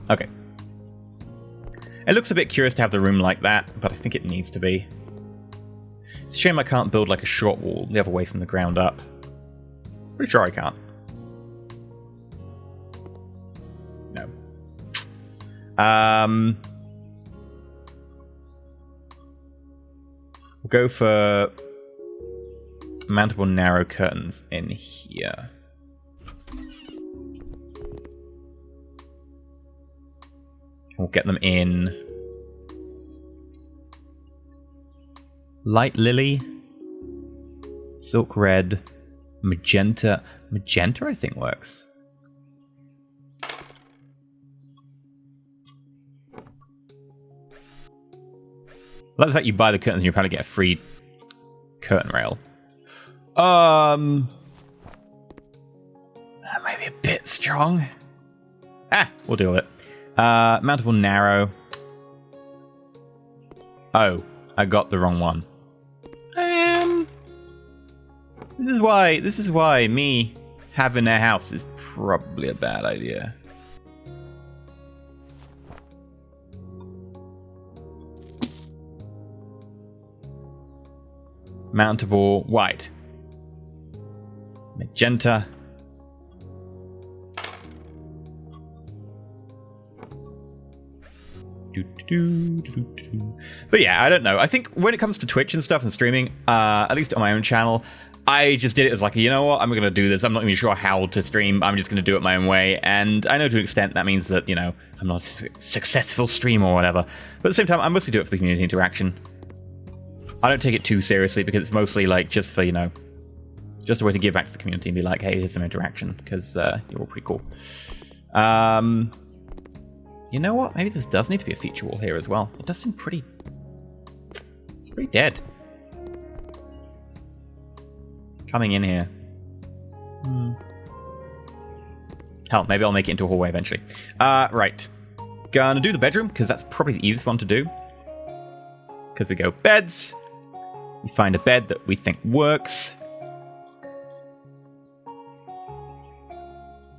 Okay. It looks a bit curious to have the room like that, but I think it needs to be. It's a shame I can't build like a short wall the other way from the ground up. Pretty sure I can't. No. We'll go for mountable narrow curtains in here. We'll get them in light lily, silk red, magenta. Magenta, I think, works. I like the fact you buy the curtains and you probably get a free curtain rail. That may be a bit strong. We'll deal with it. Mountable narrow. Oh, I got the wrong one. This is why me having a house is probably a bad idea. Mountable white. Magenta. But yeah, I don't know. I think when it comes to Twitch and stuff and streaming, at least on my own channel, I just did it as like, you know what, I'm going to do this. I'm not even sure how to stream. I'm just going to do it my own way. And I know to an extent that means that, you know, I'm not a successful streamer or whatever. But at the same time, I mostly do it for the community interaction. I don't take it too seriously because it's mostly like just for, you know, just a way to give back to the community and be like, hey, here's some interaction because you're all pretty cool. You know what? Maybe this does need to be a feature wall here as well. It does seem pretty dead. Coming in here. Hell, maybe I'll make it into a hallway eventually. Right. Gonna do the bedroom, because that's probably the easiest one to do. Because we go beds. We find a bed that we think works.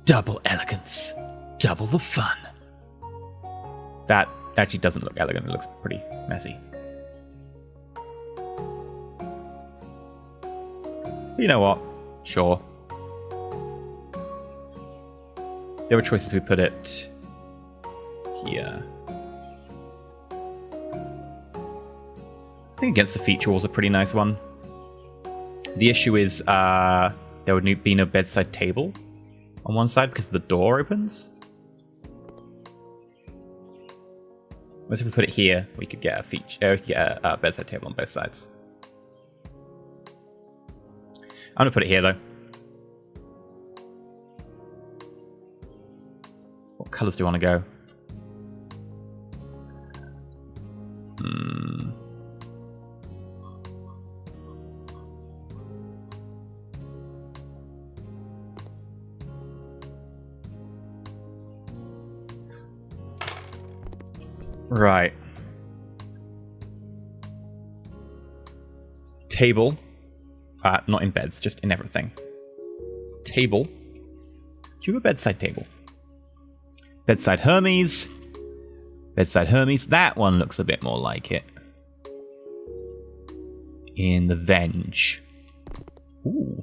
Double elegance. Double the fun. That actually doesn't look elegant. It looks pretty messy. But you know what? Sure. There were choices we put it here. I think against the feature wall is a pretty nice one. The issue is there would be no bedside table on one side because the door opens. Whereas if we put it here, we could get a feature. We could get a bedside table on both sides. I'm gonna put it here though. What colours do you want to go? Right. Table. Not in beds, just in everything. Table. Do you have a bedside table? Bedside Hermes. Bedside Hermes. That one looks a bit more like it. In the Venge. Ooh.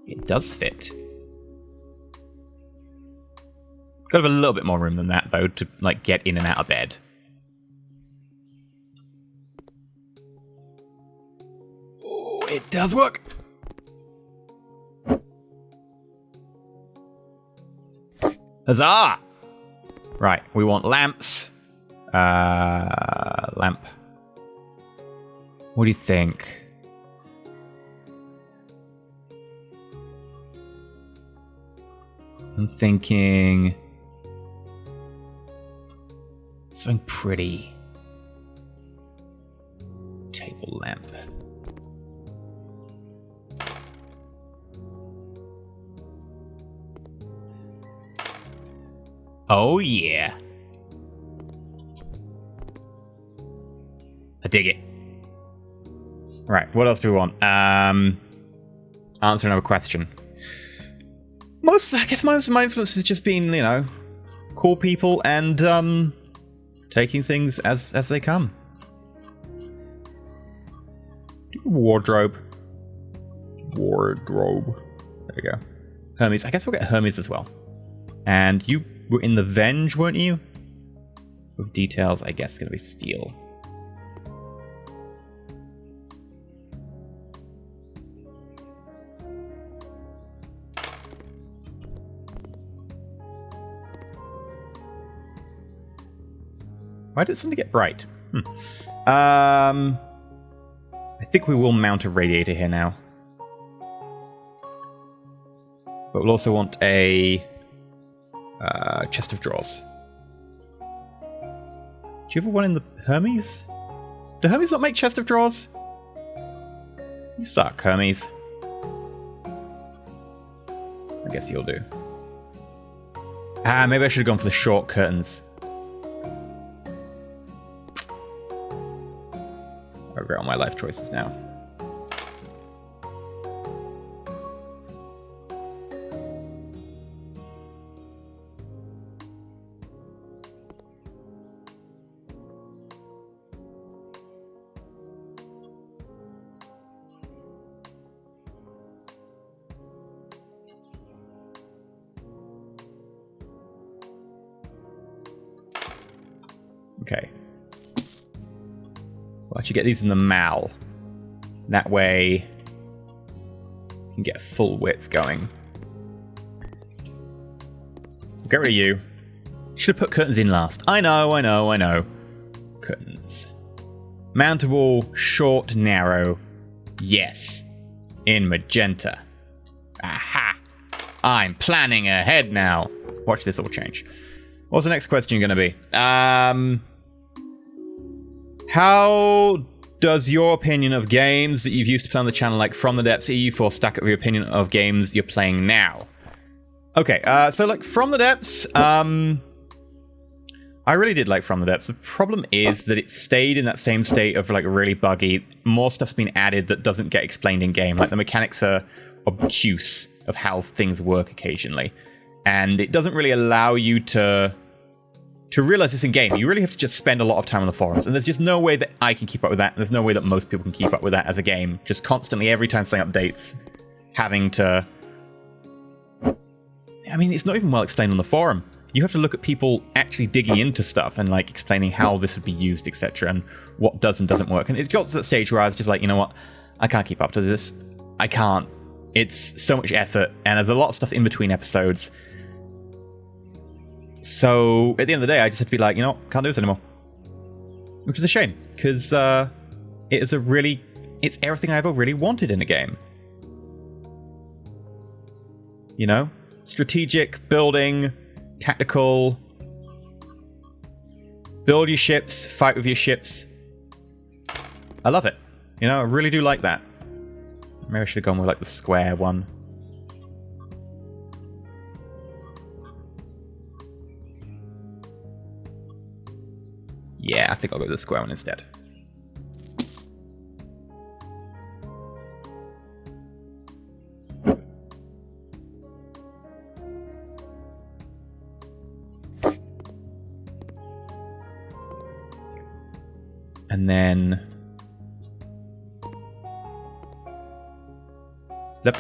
It does fit. Got to have a little bit more room than that, though, to like get in and out of bed. Oh, it does work. Huzzah! Right, we want lamps. Lamp. What do you think? I'm thinking something pretty. Table lamp. Oh yeah. I dig it. Right, what else do we want? Answer another question. I guess most of my influence has just been, you know, cool people and taking things as they come. Wardrobe. Wardrobe. There we go. Hermes. I guess we'll get Hermes as well. And you were in the Venge, weren't you? With details, I guess, going to be steel. Why did it suddenly get bright? I think we will mount a radiator here now. But we'll also want a chest of drawers. Do you have one in the Hermes? Do Hermes not make chest of drawers? You suck, Hermes. I guess you'll do. Maybe I should have gone for the short curtains. I regret all my life choices now. Okay. We'll actually get these in the mal. That way, we can get full width going. Get rid of you. Should have put curtains in last. I know. Curtains. Mountable, short, narrow. Yes. In magenta. Aha. I'm planning ahead now. Watch this all change. What's the next question going to be? How does your opinion of games that you've used to play on the channel, like From the Depths, EU4, stack up with your opinion of games you're playing now? Okay, so like From the Depths, I really did like From the Depths. The problem is that it stayed in that same state of like really buggy. More stuff's been added that doesn't get explained in game. Like the mechanics are obtuse of how things work occasionally. And it doesn't really allow you to realize this in game. You really have to just spend a lot of time on the forums, and there's just no way that I can keep up with that. There's no way that most people can keep up with that as a game. Just constantly, every time something updates, having to... I mean, it's not even well explained on the forum. You have to look at people actually digging into stuff and like explaining how this would be used, etc., and what does and doesn't work. And it's got to that stage where I was just like, you know what? I can't keep up to this. I can't. It's so much effort, and there's a lot of stuff in between episodes. So, at the end of the day, I just had to be like, you know what? Can't do this anymore. which is a shame, because it's everything I ever really wanted in a game. You know? Strategic, building, tactical, build your ships, fight with your ships. I love it. You know, I really do like that. Maybe I should have gone with like the square one. Yeah, I think I'll go with the square one instead. And then... Look.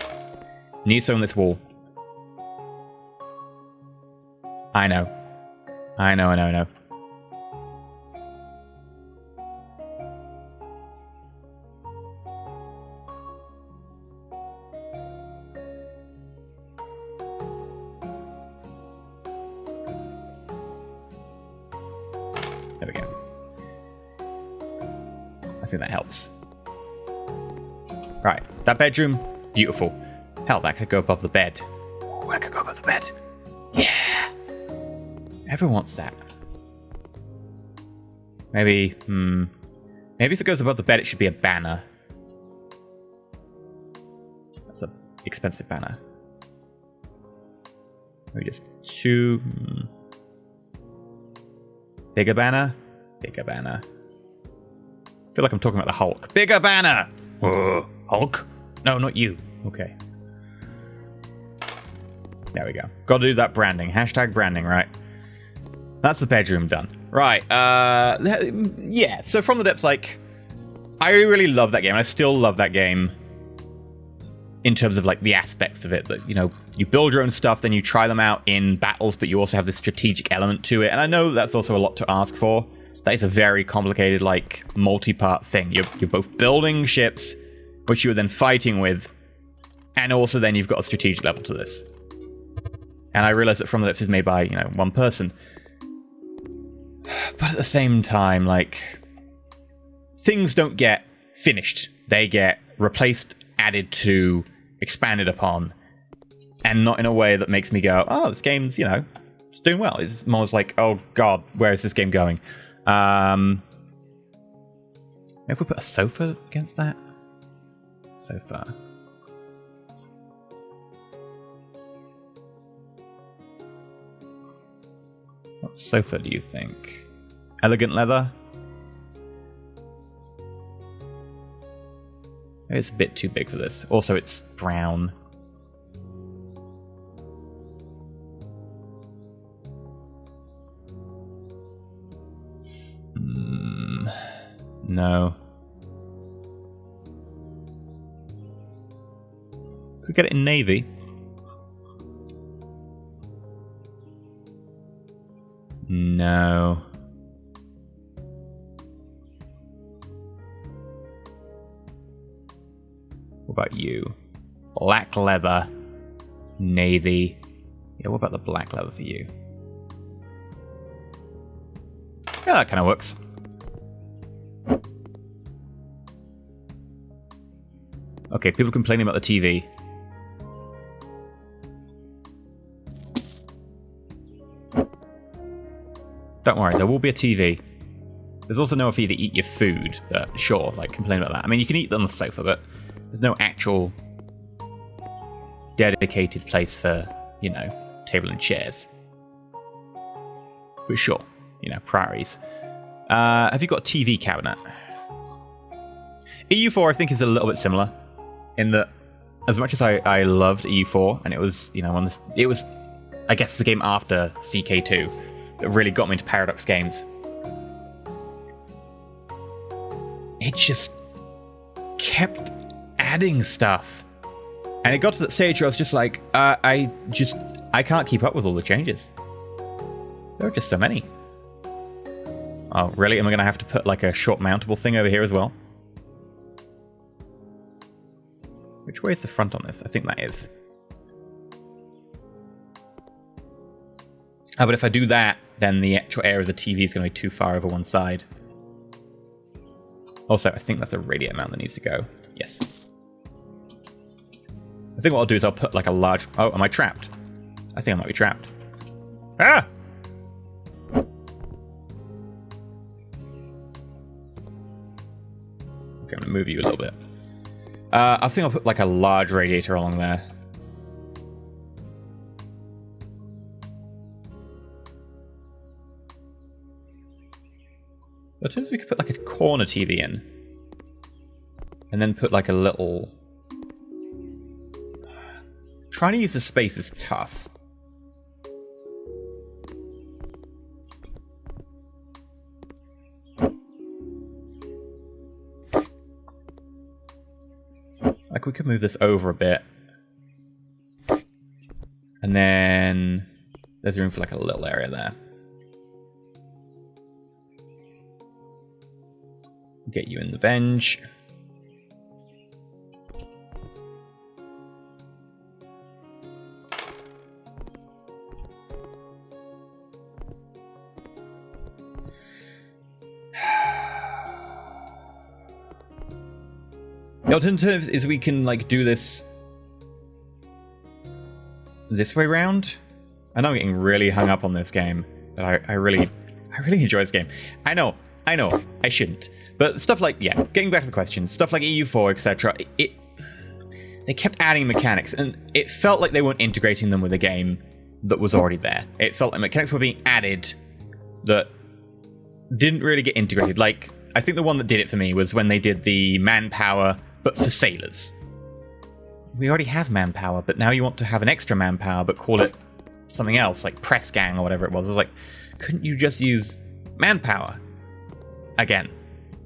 Need some on this wall. I know. I know. There we go. I think that helps. Right, that bedroom, beautiful. Hell, that could go above the bed. Oh, that could go above the bed. Yeah! Everyone wants that. Maybe, maybe if it goes above the bed, it should be a banner. That's an expensive banner. Maybe just two... Bigger banner? Bigger banner. I feel like I'm talking about the Hulk. Bigger banner! Whoa, Hulk? No, not you. Okay. There we go. Got to do that branding. Hashtag branding, right? That's the bedroom done. Right. Yeah. So From the Depths, like, I really love that game. I still love that game in terms of like the aspects of it. That, you know, you build your own stuff, then you try them out in battles, but you also have this strategic element to it. And I know that's also a lot to ask for. That is a very complicated, like, multi-part thing. You're both building ships, which you're then fighting with, and also then you've got a strategic level to this. And I realize that From the Depths is made by, you know, one person. But at the same time, like, things don't get finished. They get replaced, added to, expanded upon, and not in a way that makes me go, oh, this game's, you know, it's doing well. It's more like, oh god, where is this game going? If we put a sofa against that? Sofa. What sofa do you think? Elegant leather? Maybe it's a bit too big for this. Also, it's brown. No. Could get it in navy. No. What about you? Black leather. Navy. Yeah, what about the black leather for you? Yeah, that kind of works. Okay, people complaining about the TV. Don't worry, there will be a TV. There's also nowhere for you to eat your food, but sure, like, complain about that. I mean, you can eat on the sofa, but there's no actual dedicated place for, you know, table and chairs. But sure, you know, priorities. Have you got a TV cabinet? EU4, I think, is a little bit similar. In that, as much as I loved EU4, and it was, you know, it was, I guess, the game after CK2 that really got me into Paradox games. It just kept adding stuff, and it got to that stage where I was just like, I can't keep up with all the changes. There are just so many. Oh, really? Am I going to have to put like a short mountable thing over here as well? Which way is the front on this? I think that is. Oh, but if I do that, then the actual area of the TV is going to be too far over one side. Also, I think that's a radiant amount that needs to go. Yes. I think what I'll do is I'll put like a large... Oh, am I trapped? I think I might be trapped. Ah! Okay, I'm going to move you a little bit. I think I'll put like a large radiator along there. But I suppose we could put like a corner TV in. And then put like a little... Trying to use the space is tough. Like we could move this over a bit. And then there's room for like a little area there. Get you in the bench. The alternative is we can like do this way round. I know I'm getting really hung up on this game, but I really enjoy this game. I know, I shouldn't. But stuff like, yeah, getting back to the question, stuff like EU4, etc. They kept adding mechanics, and it felt like they weren't integrating them with a game that was already there. It felt like mechanics were being added that didn't really get integrated. Like, I think the one that did it for me was when they did the manpower, but for sailors. We already have manpower, but now you want to have an extra manpower, but call it something else, like press gang or whatever it was. I was like, couldn't you just use manpower again?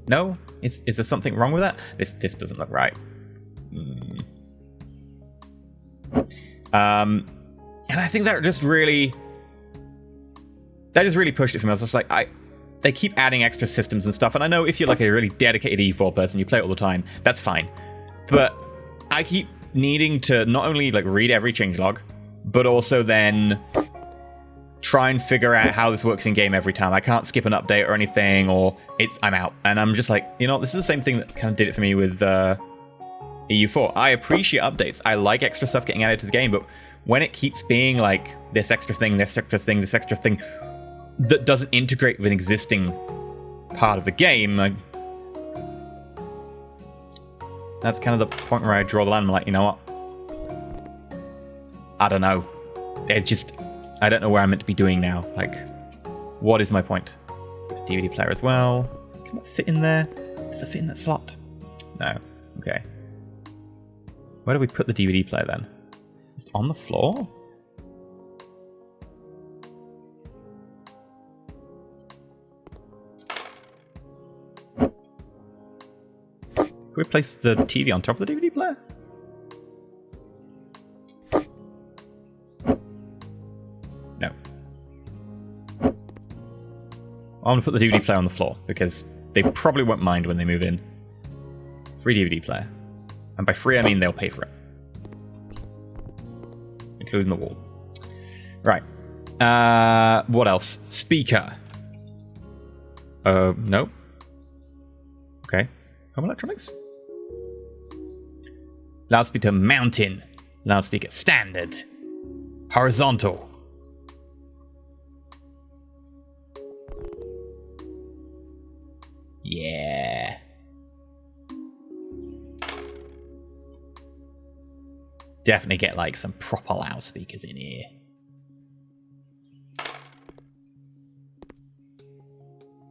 No? Is there something wrong with that? This doesn't look right. And I think that just really pushed it for me. I was just like, they keep adding extra systems and stuff, and I know if you're like a really dedicated E4 person, you play it all the time, that's fine. But I keep needing to not only like read every changelog, but also then try and figure out how this works in game every time. I can't skip an update or anything, or I'm out. And I'm just like, this is the same thing that kind of did it for me with EU4. I appreciate updates. I like extra stuff getting added to the game, but when it keeps being like this extra thing, this extra thing, this extra thing that doesn't integrate with an existing part of the game, that's kind of the point where I draw the line. I'm like, you know what? I don't know. It's just, I don't know where I'm meant to be doing now. Like, what is my point? DVD player as well. Can it fit in there? Does it fit in that slot? No. Okay. Where do we put the DVD player then? Just on the floor? Can we place the TV on top of the DVD player? No. I'm going to put the DVD player on the floor, because they probably won't mind when they move in. Free DVD player. And by free, I mean they'll pay for it. Including the wall. Right. What else? Speaker. No. Okay. Home electronics? Loudspeaker mountain. Loudspeaker standard. Horizontal. Yeah. Definitely get like some proper loudspeakers in here.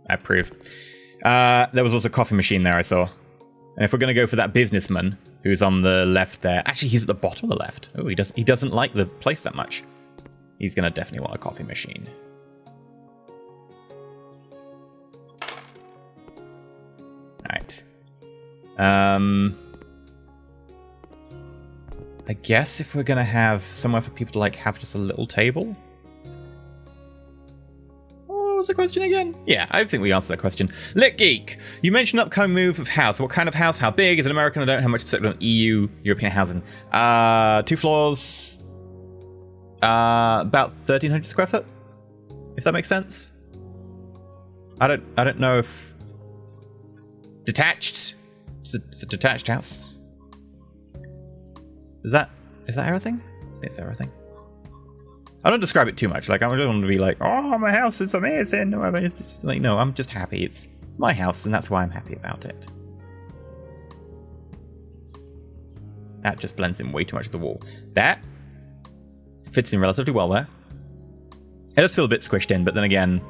I approve. There was also a coffee machine there I saw. And if we're going to go for that businessman who's on the left there. Actually, he's at the bottom of the left. Oh, he doesn't like the place that much. He's going to definitely want a coffee machine. Alright. I guess if we're going to have somewhere for people to like have just a little table. What was the question again? Yeah, I think we answered that question. Lit Geek, you mentioned upcoming move of house. What kind of house? How big? Is it American? I don't have much perspective on EU, European housing. 2 floors, about 1,300 square foot, if that makes sense. I don't know if detached. It's a detached house. Is that everything? I think it's everything. I don't describe it too much. Like, I don't want to be like, oh, my house is amazing. No, it's just like, no, I'm just happy. It's my house, and that's why I'm happy about it. That just blends in way too much of the wall. That fits in relatively well there. It does feel a bit squished in, but then again,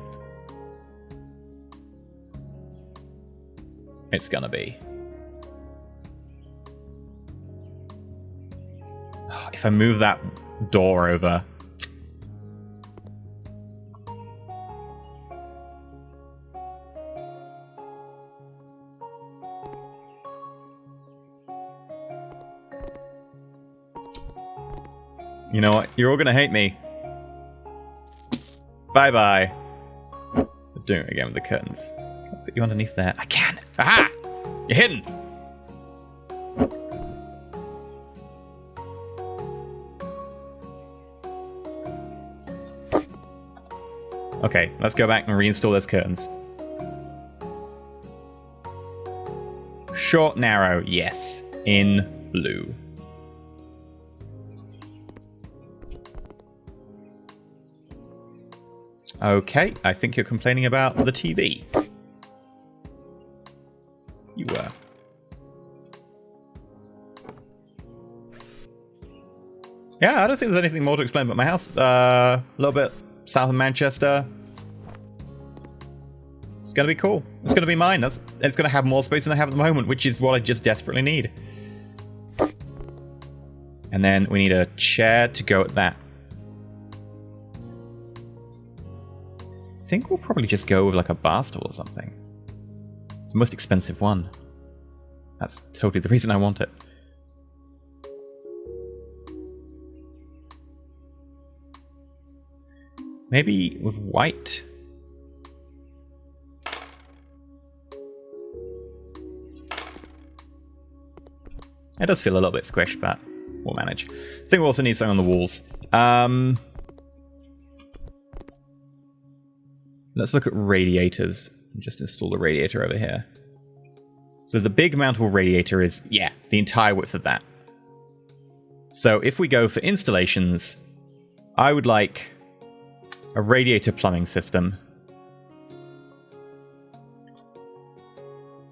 it's gonna be. If I move that door over. You know what? You're all gonna hate me. Bye-bye. I'm doing it again with the curtains. Can I put you underneath there? I can! Aha! You're hidden! Okay, let's go back and reinstall those curtains. Short, narrow, yes. In blue. Okay, I think you're complaining about the TV. You were. Yeah, I don't think there's anything more to explain about my house. A little bit south of Manchester. It's gonna be cool. It's gonna be mine. It's gonna have more space than I have at the moment, which is what I just desperately need. And then we need a chair to go at that. I think we'll probably just go with like a bar stool or something. It's the most expensive one. That's totally the reason I want it. Maybe with white. It does feel a little bit squished, but we'll manage. I think we also need something on the walls. Let's look at radiators. Just install the radiator over here. So the big mountable radiator is, yeah, the entire width of that. So if we go for installations, I would like a radiator plumbing system.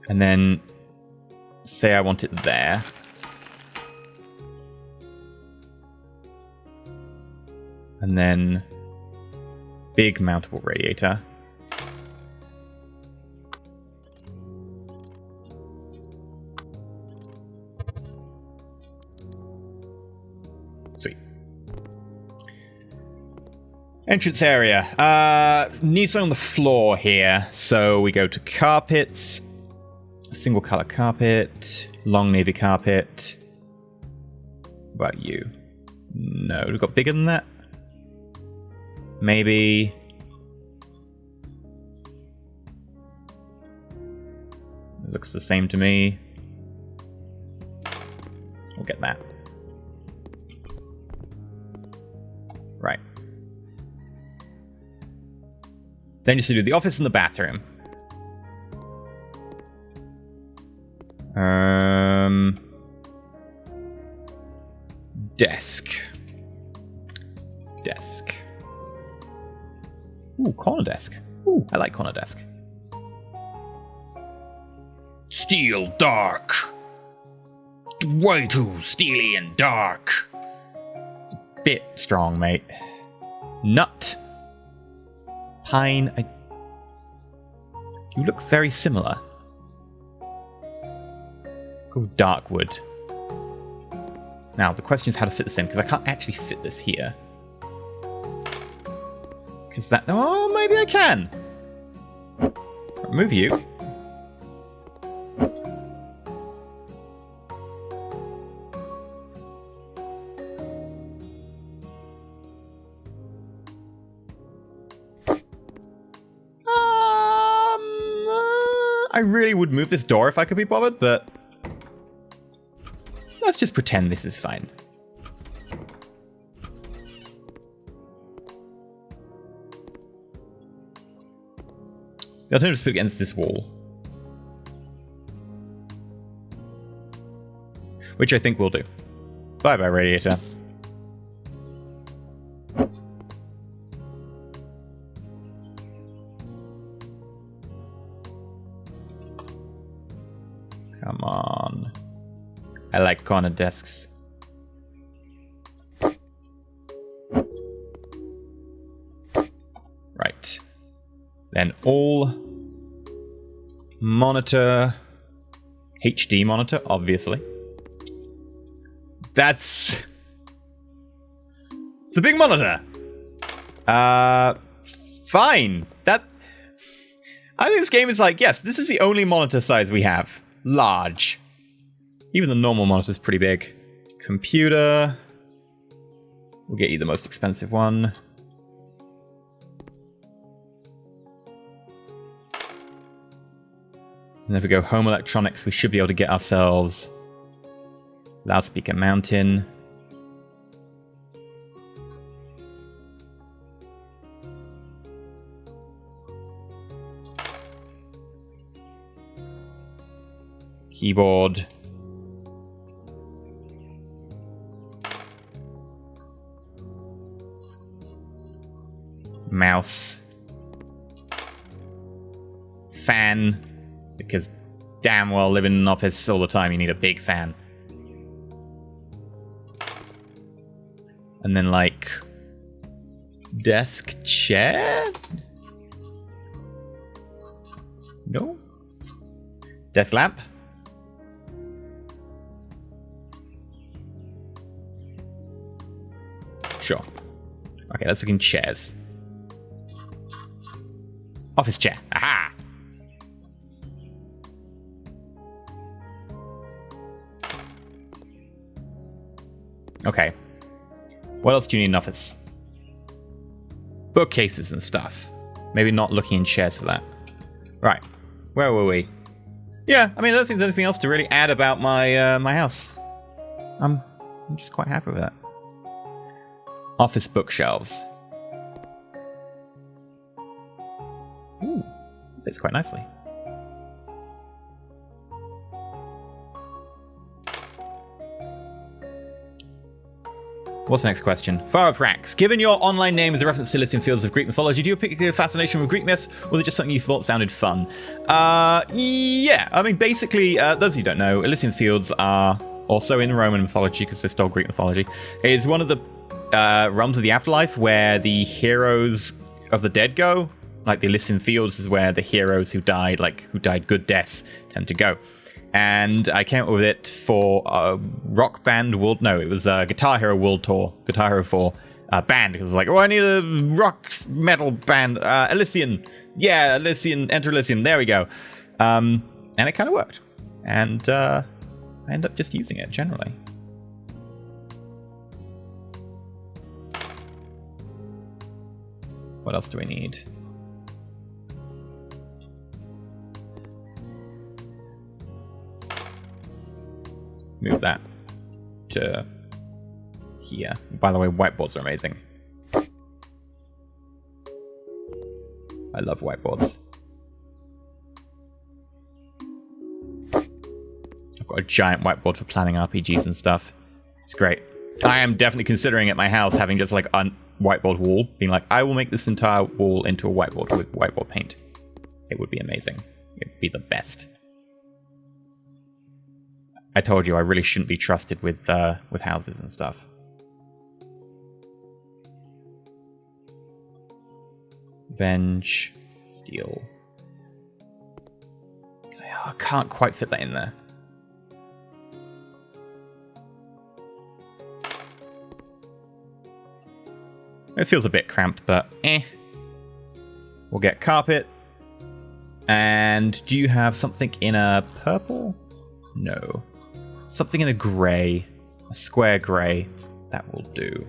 And then say I want it there. And then big mountable radiator. Sweet. Entrance area. Needs something on the floor here. So we go to carpets. Single color carpet. Long navy carpet. What about you? No, we've got bigger than that. Maybe. It looks the same to me. We'll get that. Right. Then just to do the office and the bathroom. Desk. Desk. Ooh, corner desk. Ooh, I like corner desk. Steel dark. Way too steely and dark. It's a bit strong, mate. Nut. Pine. You look very similar. Go with dark wood. Now, the question is how to fit this in, because I can't actually fit this here. Because that... Oh, maybe I can. Remove you. I really would move this door if I could be bothered, but... Let's just pretend this is fine. The alternative is put against this wall. which I think we'll do. Bye-bye, radiator. Come on. I like corner desks. Right. Then all monitor, HD monitor, obviously. It's a big monitor. Fine. I think this game is like, yes, this is the only monitor size we have. Large. Even the normal monitor is pretty big. Computer. We'll get you the most expensive one. And then if we go home electronics, we should be able to get ourselves loudspeaker mountain. Keyboard. Mouse. Fan. Because damn well living in an office all the time, you need a big fan. And then like desk chair? No? Desk lamp? Sure. Okay, let's look in chairs. Office chair. Aha! Okay. What else do you need in office? Bookcases and stuff. Maybe not looking in chairs for that. Right. Where were we? Yeah, I mean, I don't think there's anything else to really add about my my house. I'm just quite happy with that. Office bookshelves. Ooh, fits quite nicely. What's the next question? Faraprax. Given your online name is a reference to Elysium fields of Greek mythology, do you have a particular fascination with Greek myths, or was it just something you thought sounded fun? Yeah. I mean, basically, those of you who don't know, Elysium fields are also in Roman mythology, because they stole Greek mythology. It is one of the realms of the afterlife where the heroes of the dead go. Like, the Elysium fields is where the heroes who died good deaths, tend to go. And I came up with it for Rock Band World... No, it was Guitar Hero World Tour. Guitar Hero 4 band. Because I was like, oh, I need a rock metal band. Elysium. Yeah, Elysium. EnterElysium. There we go. And it kind of worked. And I ended up just using it, generally. What else do we need? Move that to here. By the way, whiteboards are amazing. I love whiteboards. I've got a giant whiteboard for planning RPGs and stuff. It's great. I am definitely considering at my house having just like a whiteboard wall, being like, I will make this entire wall into a whiteboard with whiteboard paint. It would be amazing. It'd be the best. I told you I really shouldn't be trusted with houses and stuff. Venge, steel. I can't quite fit that in there. It feels a bit cramped, but eh. We'll get carpet. And do you have something in a purple? No. Something in a grey. A square grey. That will do.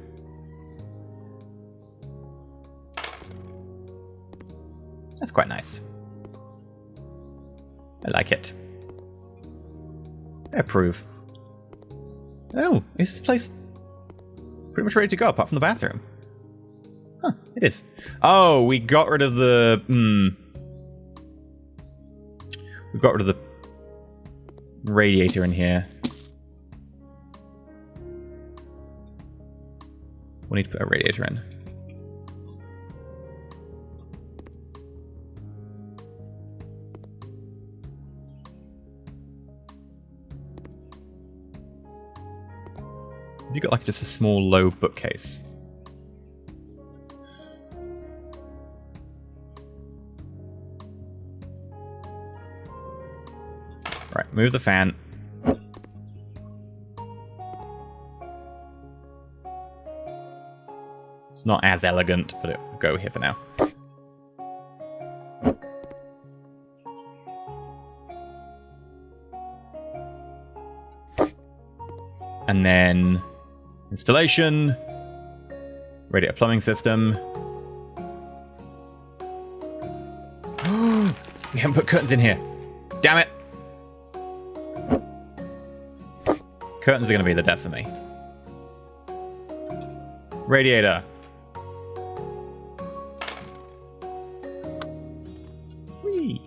That's quite nice. I like it. I approve. Oh, is this place pretty much ready to go, apart from the bathroom? Huh, it is. Oh, we got rid of the... We got rid of the radiator in here. We need to put a radiator in. Have you got like just a small low bookcase? Right, move the fan. It's not as elegant, but it'll go here for now. And then installation, radiator plumbing system. We haven't put curtains in here. Damn it. Curtains are going to be the death of me. Radiator. Whee.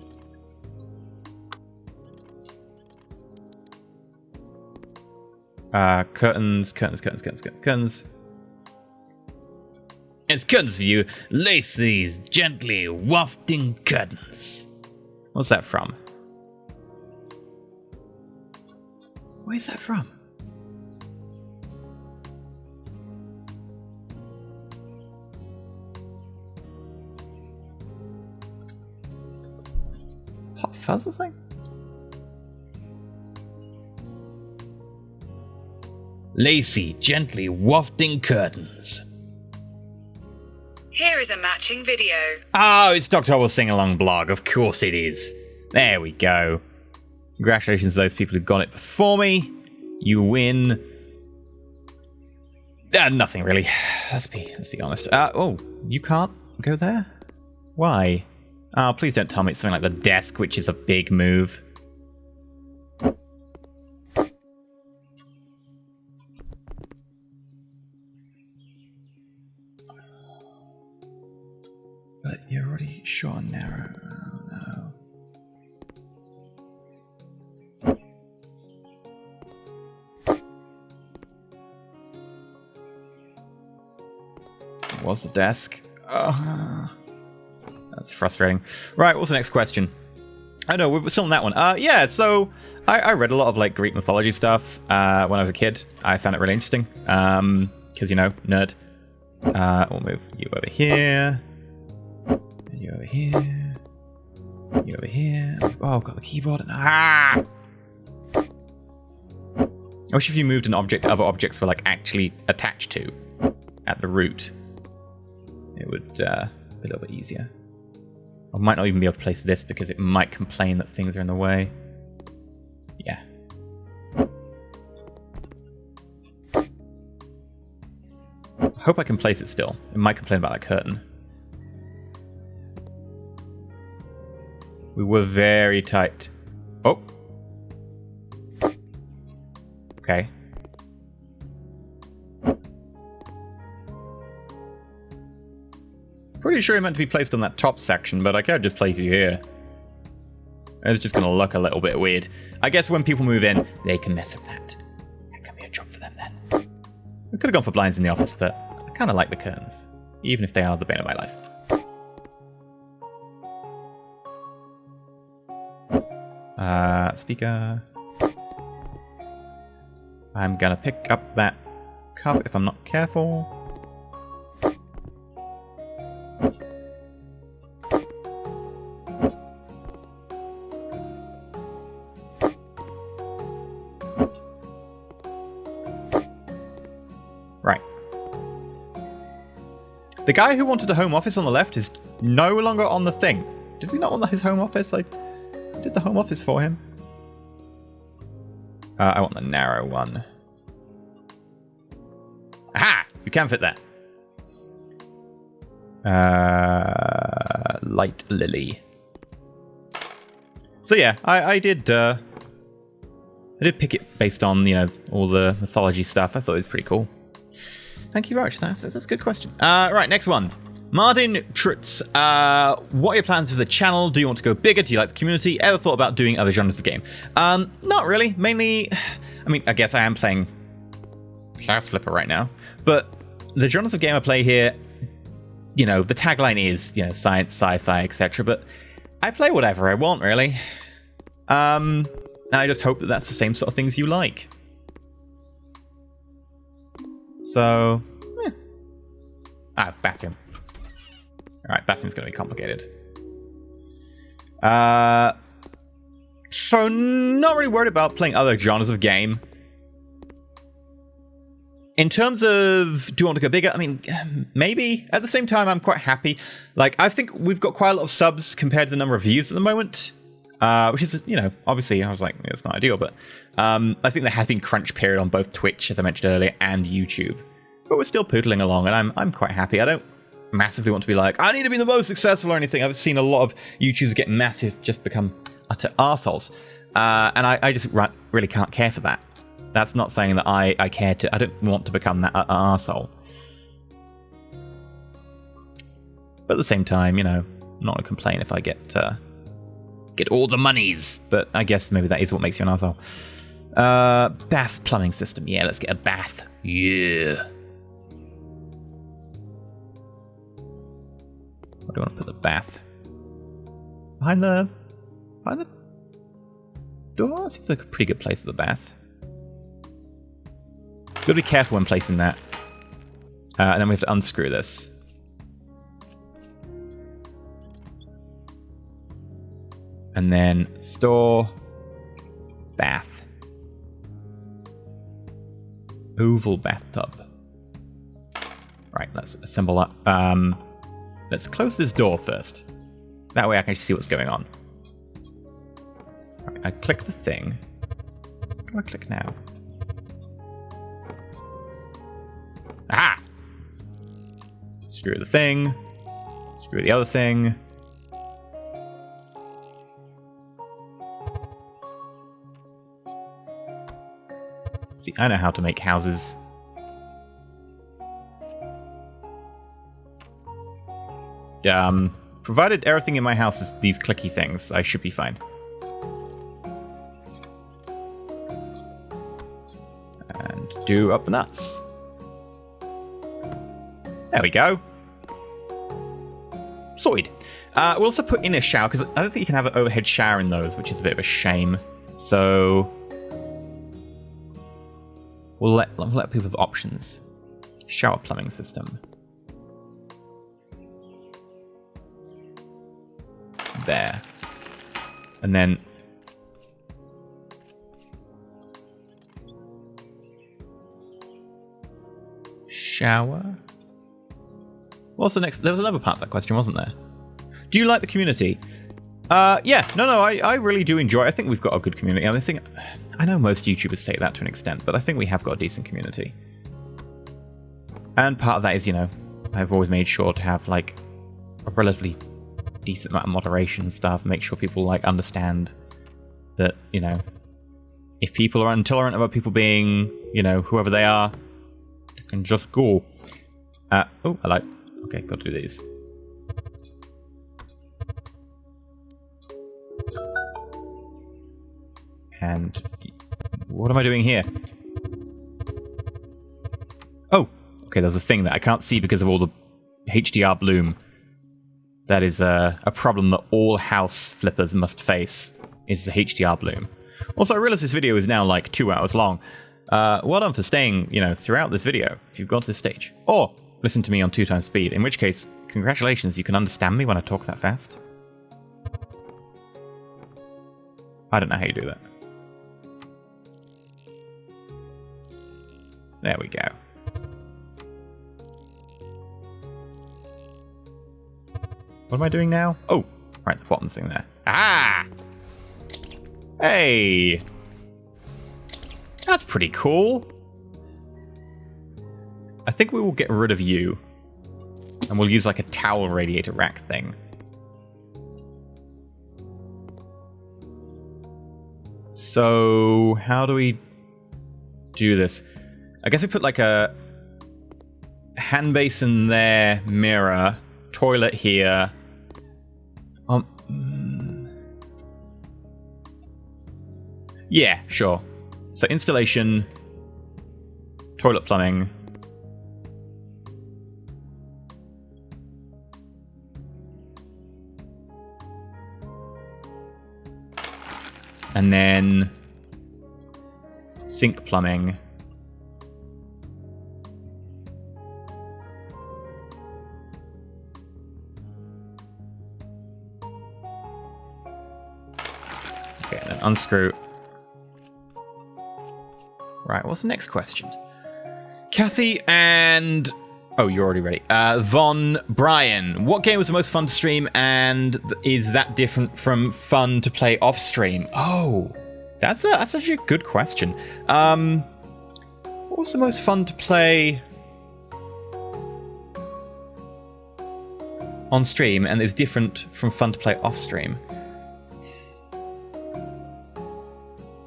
Curtains. It's curtains for you. Lace these gently wafting curtains. What's that from? Where's that from? Hot Fuzz or something? Lacy, gently wafting curtains. Here is a matching video. Oh, it's Dr. Horrible's sing-along blog. Of course it is. There we go. Congratulations to those people who've got it before me. You win. Nothing really. Let's be honest. Oh, you can't go there? Why? Oh, please don't tell me it's something like the desk, which is a big move. But you're already short and narrow. Oh, no. Was the desk? That's frustrating. Right, what's the next question? Oh no, we're still on that one. Yeah, so I read a lot of like Greek mythology stuff when I was a kid. I found it really interesting. Because, you know, nerd. We'll move you over here. And you over here. You over here. Oh, I've got the keyboard. I wish if you moved an object, other objects were like actually attached to at the root. It would be a little bit easier. I might not even be able to place this because it might complain that things are in the way. Yeah. I hope I can place it still. It might complain about that curtain. We were very tight. Oh. Okay. Pretty sure you're meant to be placed on that top section, but I can't just place you here. It's just going to look a little bit weird. I guess when people move in, they can mess with that. That can be a job for them then. We could have gone for blinds in the office, but I kind of like the curtains, even if they are the bane of my life. Speaker. I'm going to pick up that cup if I'm not careful. Right. The guy who wanted a home office on the left is no longer on the thing. Did he not want his home office? I did the home office for him. I want the narrow one. Aha! You can fit that. Light lily. So yeah, I did pick it based on, you know, all the mythology stuff. I thought it was pretty cool. Thank you very much. That's a good question. Right, next one. Martin Trutz, what are your plans for the channel? Do you want to go bigger? Do you like the community? Ever thought about doing other genres of game? Not really. Mainly, I mean, I guess I am playing Class Flipper right now, but the genres of game I play here, you know, the tagline is, you know, science, sci-fi, etc. But I play whatever I want, really. And I just hope that that's the same sort of things you like. So, bathroom. Alright, bathroom's going to be complicated. So, not really worried about playing other genres of game. In terms of, do you want to go bigger? I mean, maybe. At the same time, I'm quite happy. Like, I think we've got quite a lot of subs compared to the number of views at the moment. Which is, you know, obviously, I was like, it's not ideal, but I think there has been crunch period on both Twitch, as I mentioned earlier, and YouTube. But we're still poodling along, and I'm quite happy. I don't massively want to be like, I need to be the most successful or anything. I've seen a lot of YouTubers get massive, just become utter arseholes. And I just really can't care for that. That's not saying that I care to... I don't want to become that arsehole. But at the same time, you know, I'm not going to complain if I get all the monies. But I guess maybe that is what makes you an arsehole. Bath plumbing system. Yeah, let's get a bath. Yeah. Where do I want to put the bath? Behind the door? That seems like a pretty good place for the bath. Gotta be careful when placing that. And then we have to unscrew this. And then store bath. Oval bathtub. Right, let's assemble that. Let's close this door first. That way I can see what's going on. Right, I click the thing. What do I click now? Aha! Screw the thing. Screw the other thing. See, I know how to make houses. Provided everything in my house is these clicky things, I should be fine. And do up the nuts. There we go. Sorted. We'll also put in a shower, because I don't think you can have an overhead shower in those, which is a bit of a shame. So we'll let people have options. Shower plumbing system. There. And then shower. What's the next? There was another part of that question, wasn't there? Do you like the community? Yeah, no, I really do enjoy it. I think we've got a good community. I know most YouTubers say that to an extent, but I think we have got a decent community. And part of that is, you know, I've always made sure to have like a relatively decent amount of moderation and stuff, make sure people like understand that, you know, if people are intolerant about people being, you know, whoever they are, they can just go. Oh, hello. Okay, got to do these. And what am I doing here? Oh, okay, there's a thing that I can't see because of all the HDR bloom. That is a problem that all house flippers must face, is the HDR bloom. Also, I realize this video is now like 2 hours long. Well done for staying, you know, throughout this video, if you've got to this stage. Or listen to me on 2 times speed, in which case, congratulations, you can understand me when I talk that fast. I don't know how you do that. There we go. What am I doing now? Oh, right, the bottom thing there. Ah! Hey! That's pretty cool. I think we will get rid of you. And we'll use like a towel radiator rack thing. So, how do we do this? I guess we put like a hand basin there, mirror, toilet here. Yeah, sure. So installation, toilet plumbing, And then sink plumbing. Okay, and then unscrew. Right, what's the next question? Kathy and... Oh, you're already ready. Von Brian, what game was the most fun to stream, and is that different from fun to play off stream? Oh, that's actually a good question. What was the most fun to play on stream, and is different from fun to play off stream?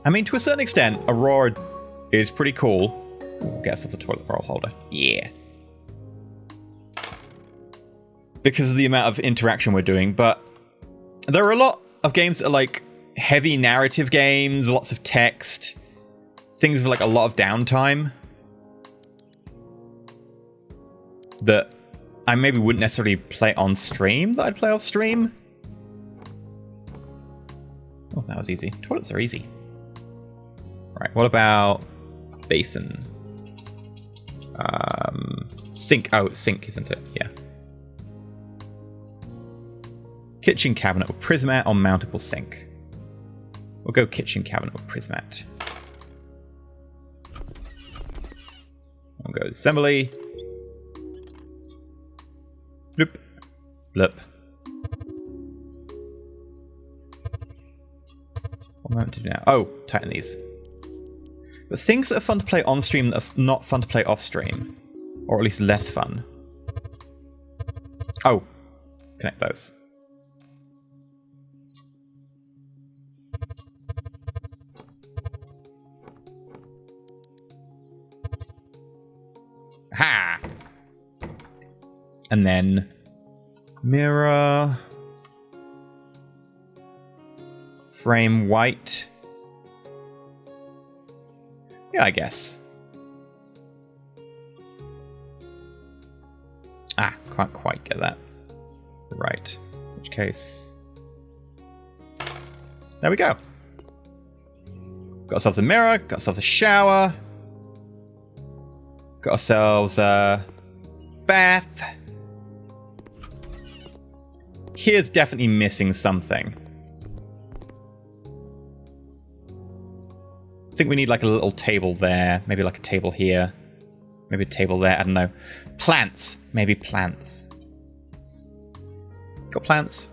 I mean, to a certain extent, Aurora is pretty cool. Ooh, get us off the toilet roll holder. Yeah. Because of the amount of interaction we're doing, but there are a lot of games that are like heavy narrative games, lots of text, things with like a lot of downtime that I maybe wouldn't necessarily play on stream that I'd play off stream. Oh, that was easy. Toilets are easy. Right, what about basin? Sink. Oh, it's sink, isn't it? Yeah. Kitchen cabinet with prismat on mountable sink. We'll go kitchen cabinet with prismat. We'll go assembly. Bloop. Bloop. What am I meant to do now? Oh, tighten these. But things that are fun to play on stream that are not fun to play off stream. Or at least less fun. Oh. Connect those. Ha! And then mirror, frame white. Yeah, I guess. Ah, can't quite get that right. In which case, there we go. Got ourselves a mirror, got ourselves a shower. Got ourselves a bath. Here's definitely missing something. I think we need like a little table there. Maybe like a table here. Maybe a table there. I don't know. Plants. Maybe plants. Got plants.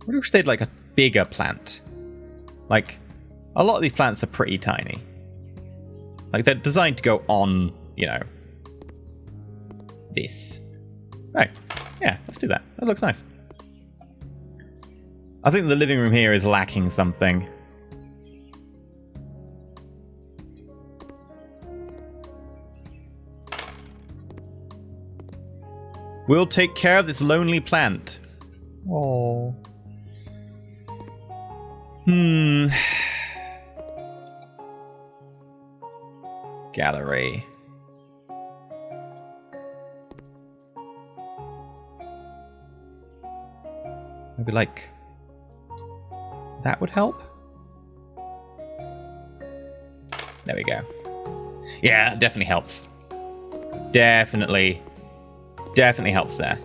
I wish they'd like a bigger plant. Like, a lot of these plants are pretty tiny. Like, they're designed to go on, you know, this. Right. Yeah, let's do that. That looks nice. I think the living room here is lacking something. We'll take care of this lonely plant. Oh. Gallery. Maybe like that would help. There we go. Yeah, that definitely helps. Definitely helps there.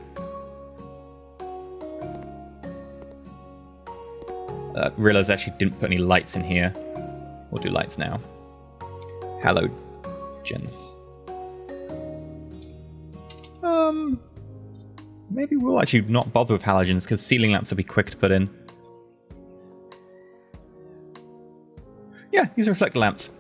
Realized I actually didn't put any lights in here. We'll do lights now. Halogens. Maybe we'll actually not bother with halogens because ceiling lamps will be quick to put in. Yeah, use reflector lamps.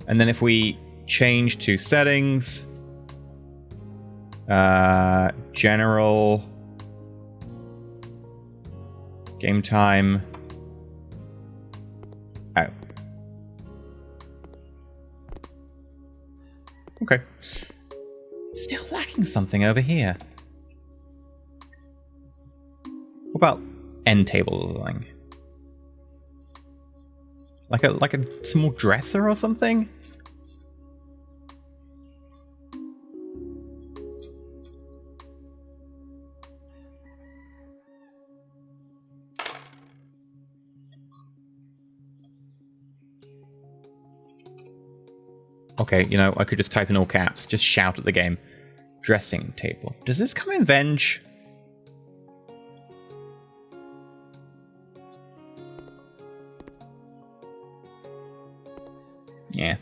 And then if we change to settings, general, game time. Oh. Okay. Still lacking something over here. What about end table or something. Like a small dresser or something? Okay, you know, I could just type in all caps, just shout at the game. Dressing table. Does this come in Venge? Yeah.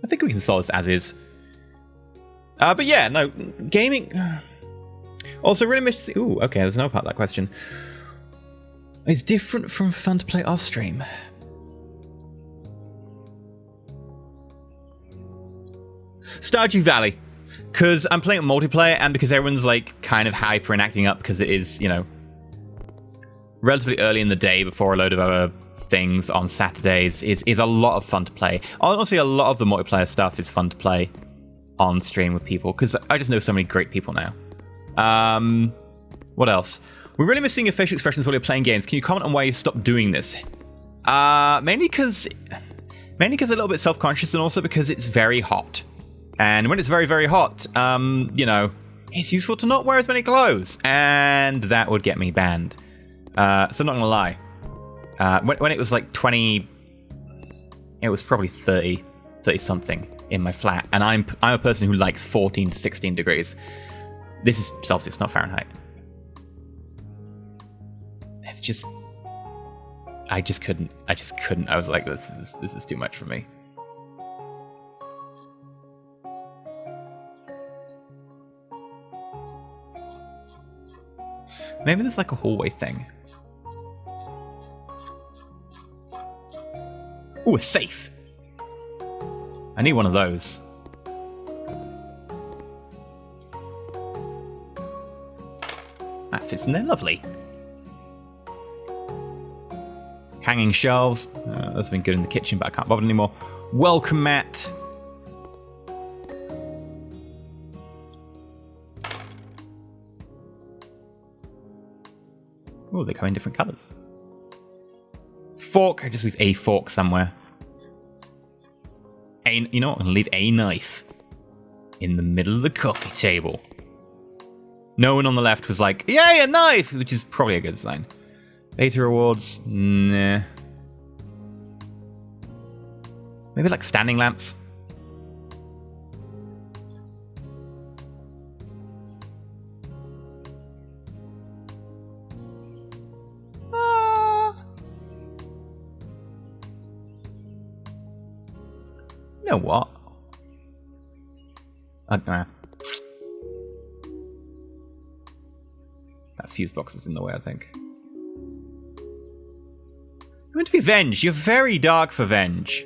I think we can solve this as is. But yeah, no, gaming... Also, really miss... Ooh, okay, there's another part of that question. It's different from fun to play off-stream. Stardew Valley. Because I'm playing multiplayer and because everyone's like kind of hyper and acting up because it is, you know, relatively early in the day before a load of other things on Saturdays is a lot of fun to play. Honestly, a lot of the multiplayer stuff is fun to play on stream with people because I just know so many great people now. What else? We're really missing your facial expressions while you're playing games. Can you comment on why you stopped doing this? Mainly because a little bit self-conscious and also because it's very hot. And when it's very, very hot, you know, it's useful to not wear as many clothes. And that would get me banned. So I'm not going to lie. When it was like 20, it was probably 30 something in my flat. And I'm a person who likes 14 to 16 degrees. This is Celsius, not Fahrenheit. It's just, I just couldn't. I was like, this is too much for me. Maybe there's like a hallway thing. Ooh, a safe. I need one of those. That fits in there lovely. Hanging shelves. Those have been good in the kitchen, but I can't bother anymore. Welcome mat. Oh, they come in different colours. Fork. I just leave a fork somewhere. You know what? I'm going to leave a knife in the middle of the coffee table. No one on the left was like, yay, a knife! Which is probably a good sign. Beta rewards. Nah. Maybe like standing lamps. You know what? I don't know. That fuse box is in the way, I think. You're meant to be Venge. You're very dark for Venge.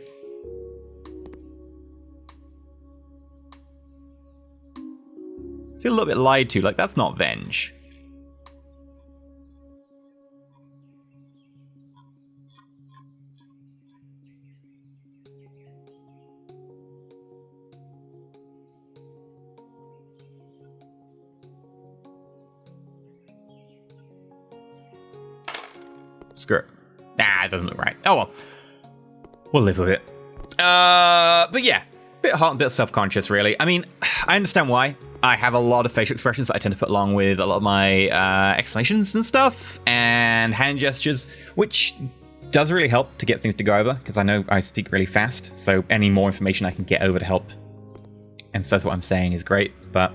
I feel a little bit lied to. Like, that's not Venge. Screw it. Nah, it doesn't look right. Oh well. We'll live with it. But yeah, a bit hot and a bit self-conscious, really. I mean, I understand why. I have a lot of facial expressions that I tend to put along with a lot of my explanations and stuff, and hand gestures, which does really help to get things to go over, because I know I speak really fast, so any more information I can get over to help emphasize what I'm saying is great. But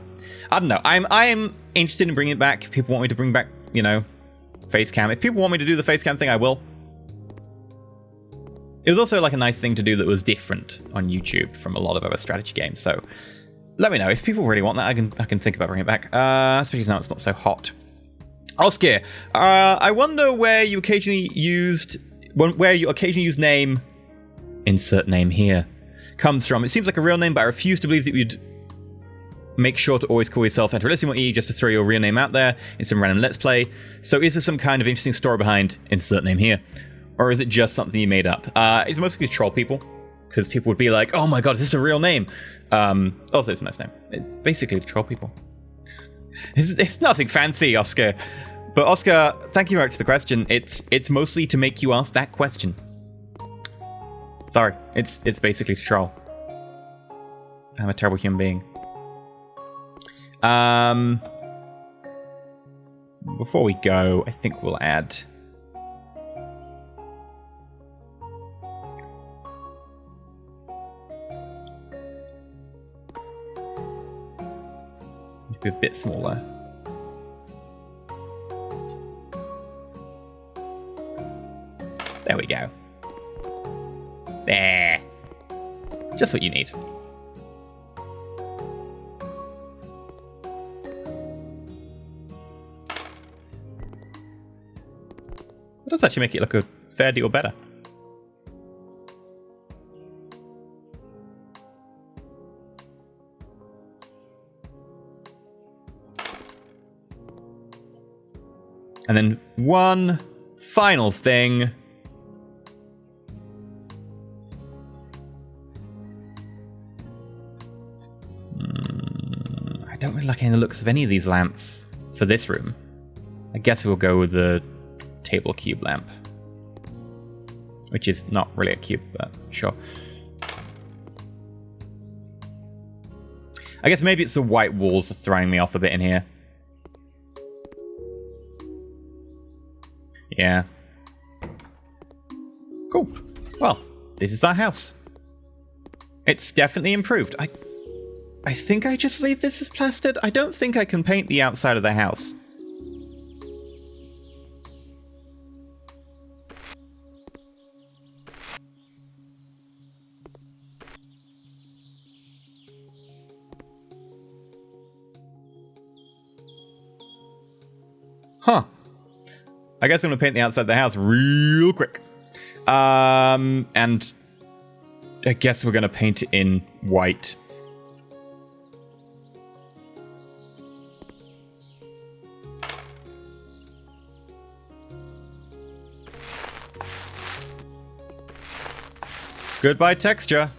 I don't know. I am interested in bringing it back. If people want me to bring back, you know, face cam. If people want me to do the face cam thing, I will. It was also like a nice thing to do that was different on YouTube from a lot of other strategy games. So let me know if people really want that. I can think about bringing it back. Especially now it's not so hot. Oscar, I wonder where you occasionally use name, insert name here, comes from. It seems like a real name, but I refuse to believe that you'd make sure to always call yourself EnterElysium E just to throw your real name out there in some random Let's Play. So is there some kind of interesting story behind insert name here? Or is it just something you made up? It's mostly to troll people, because people would be like, oh my god, is this a real name? Also, it's a nice name. Basically to troll people. It's nothing fancy, Oscar. But Oscar, thank you very much for the question. It's mostly to make you ask that question. Sorry, it's basically to troll. I'm a terrible human being. Before we go, I think we'll add... maybe a bit smaller. There we go. There. Just what you need. It does actually make it look a fair deal better. And then one final thing. I don't really like any of the looks of any of these lamps for this room. I guess we'll go with the table cube lamp, which is not really a cube, but sure. I guess maybe it's the white walls are throwing me off a bit in here. Yeah. Cool. Well, this is our house. It's definitely improved. I think I just leave this as plastered. I don't think I can paint the outside of the house. Huh. I guess I'm going to paint the outside of the house real quick. And I guess we're going to paint it in white. Goodbye, texture.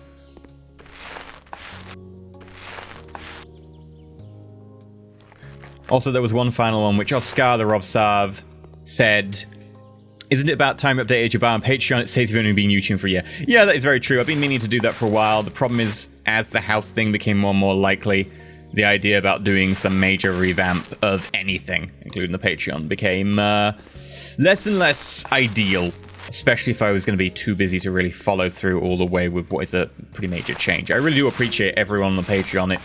Also, there was one final one, which Oscar the Robsav said, "Isn't it about time you updated your bar on Patreon? It says you've only been YouTubing for a year." Yeah, that is very true. I've been meaning to do that for a while. The problem is, as the house thing became more and more likely, the idea about doing some major revamp of anything, including the Patreon, became less and less ideal. Especially if I was going to be too busy to really follow through all the way with what is a pretty major change. I really do appreciate everyone on the Patreon. It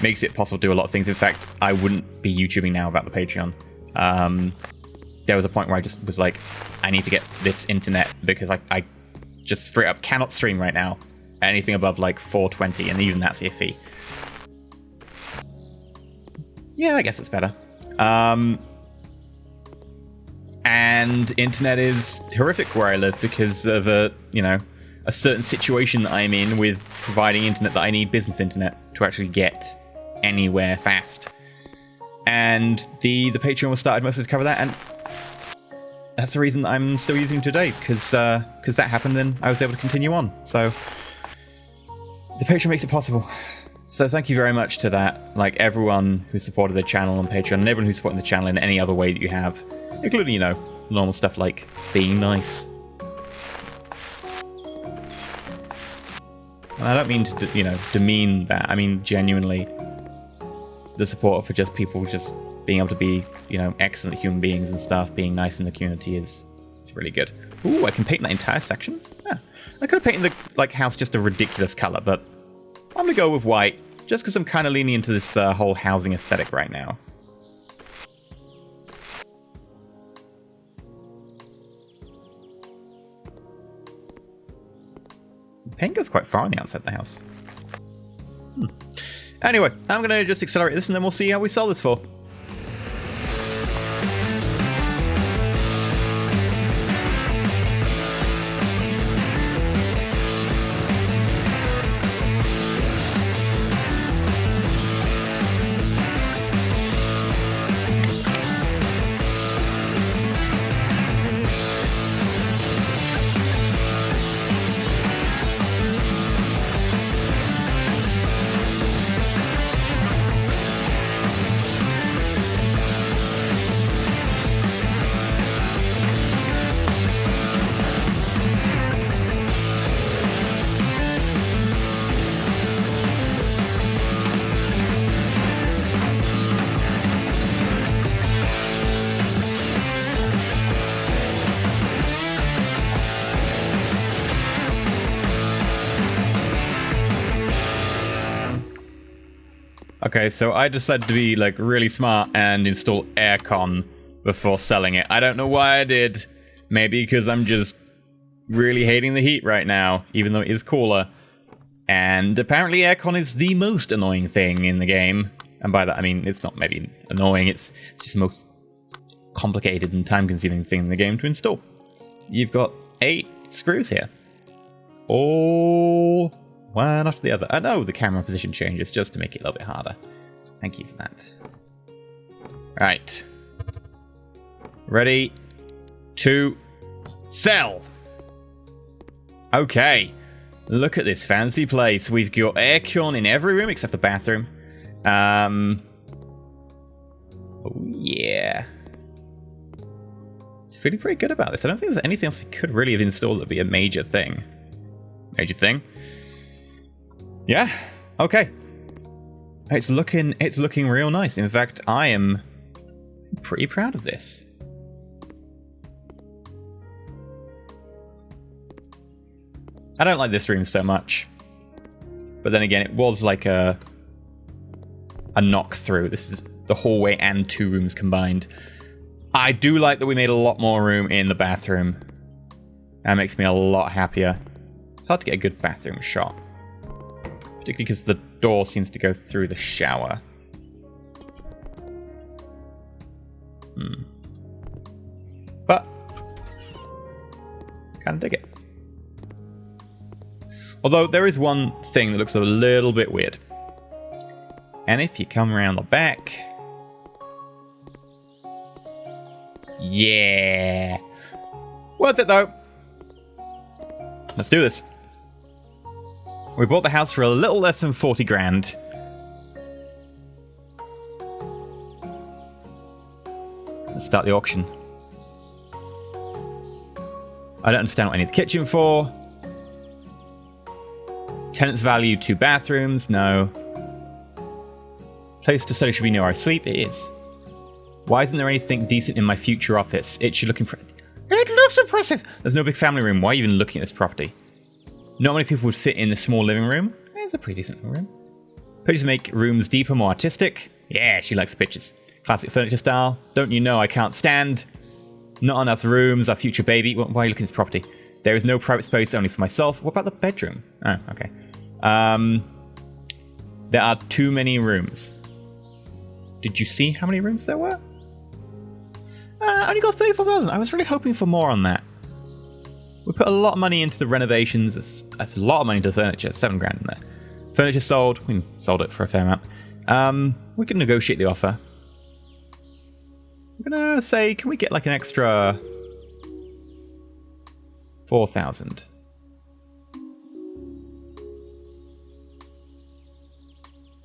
makes it possible to do a lot of things. In fact, I wouldn't be YouTubing now without the Patreon. There was a point where I just was like, I need to get this internet because I just straight up cannot stream right now. Anything above like 420, and even that's iffy. Yeah, I guess it's better. And internet is horrific where I live because of a certain situation that I'm in with providing internet that I need business internet to actually get anywhere fast. And the Patreon was started mostly to cover that, and that's the reason that I'm still using it today, because that happened and I was able to continue on. So the Patreon makes it possible. So thank you very much to that, like everyone who supported the channel on Patreon and everyone who's supporting the channel in any other way that you have, including, normal stuff like being nice. And I don't mean to, demean that. I mean, genuinely, the support for just people just being able to be, excellent human beings and stuff, being nice in the community is really good. Ooh, I can paint that entire section? Yeah. I could have painted the house just a ridiculous color, but I'm going to go with white, just because I'm kind of leaning into this whole housing aesthetic right now. The paint goes quite far on the outside of the house. Anyway, I'm going to just accelerate this and then we'll see how we sell this for. Okay, so I decided to be like really smart and install aircon before selling it. I don't know why I did. Maybe because I'm just really hating the heat right now, even though it is cooler. And apparently aircon is the most annoying thing in the game. And by that I mean it's not maybe annoying, it's just the most complicated and time-consuming thing in the game to install. You've got 8 screws here. All one after the other. I know the camera position changes just to make it a little bit harder. Thank you for that. Right. Ready to sell. Okay. Look at this fancy place. We've got aircon in every room except the bathroom. Oh yeah. It's feeling pretty good about this. I don't think there's anything else we could really have installed that would be a major thing. Major thing. Yeah. Okay. It's looking real nice. In fact, I am pretty proud of this. I don't like this room so much. But then again, it was like a knock through. This is the hallway and 2 rooms combined. I do like that we made a lot more room in the bathroom. That makes me a lot happier. It's hard to get a good bathroom shot. Particularly because the door seems to go through the shower. But kind of dig it. Although there is one thing that looks a little bit weird. And if you come around the back... Yeah. Worth it though. Let's do this. We bought the house for a little less than 40 grand. Let's start the auction. I don't understand what I need the kitchen for. Tenant's value 2 bathrooms. No. Place to study should be near I sleep. It is. Why isn't there anything decent in my future office? It should look impressive. It looks impressive! There's no big family room. Why are you even looking at this property? Not many people would fit in the small living room. It's a pretty decent room. Pictures make rooms deeper, more artistic. Yeah, she likes pictures. Classic furniture style. Don't you know I can't stand? Not enough rooms, our future baby. Why are you looking at this property? There is no private space, only for myself. What about the bedroom? Oh, okay. There are too many rooms. Did you see how many rooms there were? Only got 34,000. I was really hoping for more on that. We put a lot of money into the renovations. That's a lot of money into the furniture. 7 grand in there. Furniture sold. We sold it for a fair amount. We can negotiate the offer. I'm gonna say, can we get like an extra 4,000?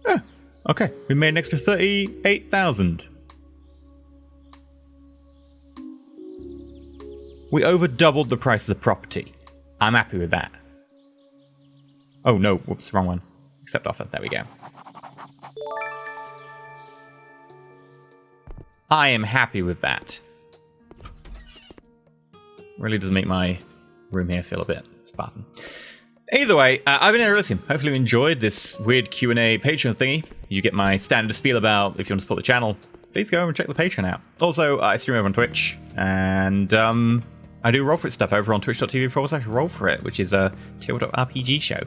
Yeah. Okay. We made an extra 38,000. We over doubled the price of the property. I'm happy with that. Oh no, whoops, wrong one. Accept offer, there we go. I am happy with that. Really does make my room here feel a bit Spartan. Either way, I've been Elysium. Hopefully you enjoyed this weird Q&A Patreon thingy. You get my standard spiel about if you want to support the channel. Please go and check the Patreon out. Also, I stream over on Twitch, and I do Roll For It stuff over on twitch.tv/Roll For It, which is a tabletop RPG show.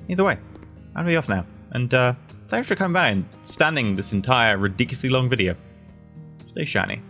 Either way, I'm gonna be off now. And thanks for coming by and standing this entire ridiculously long video. Stay shiny.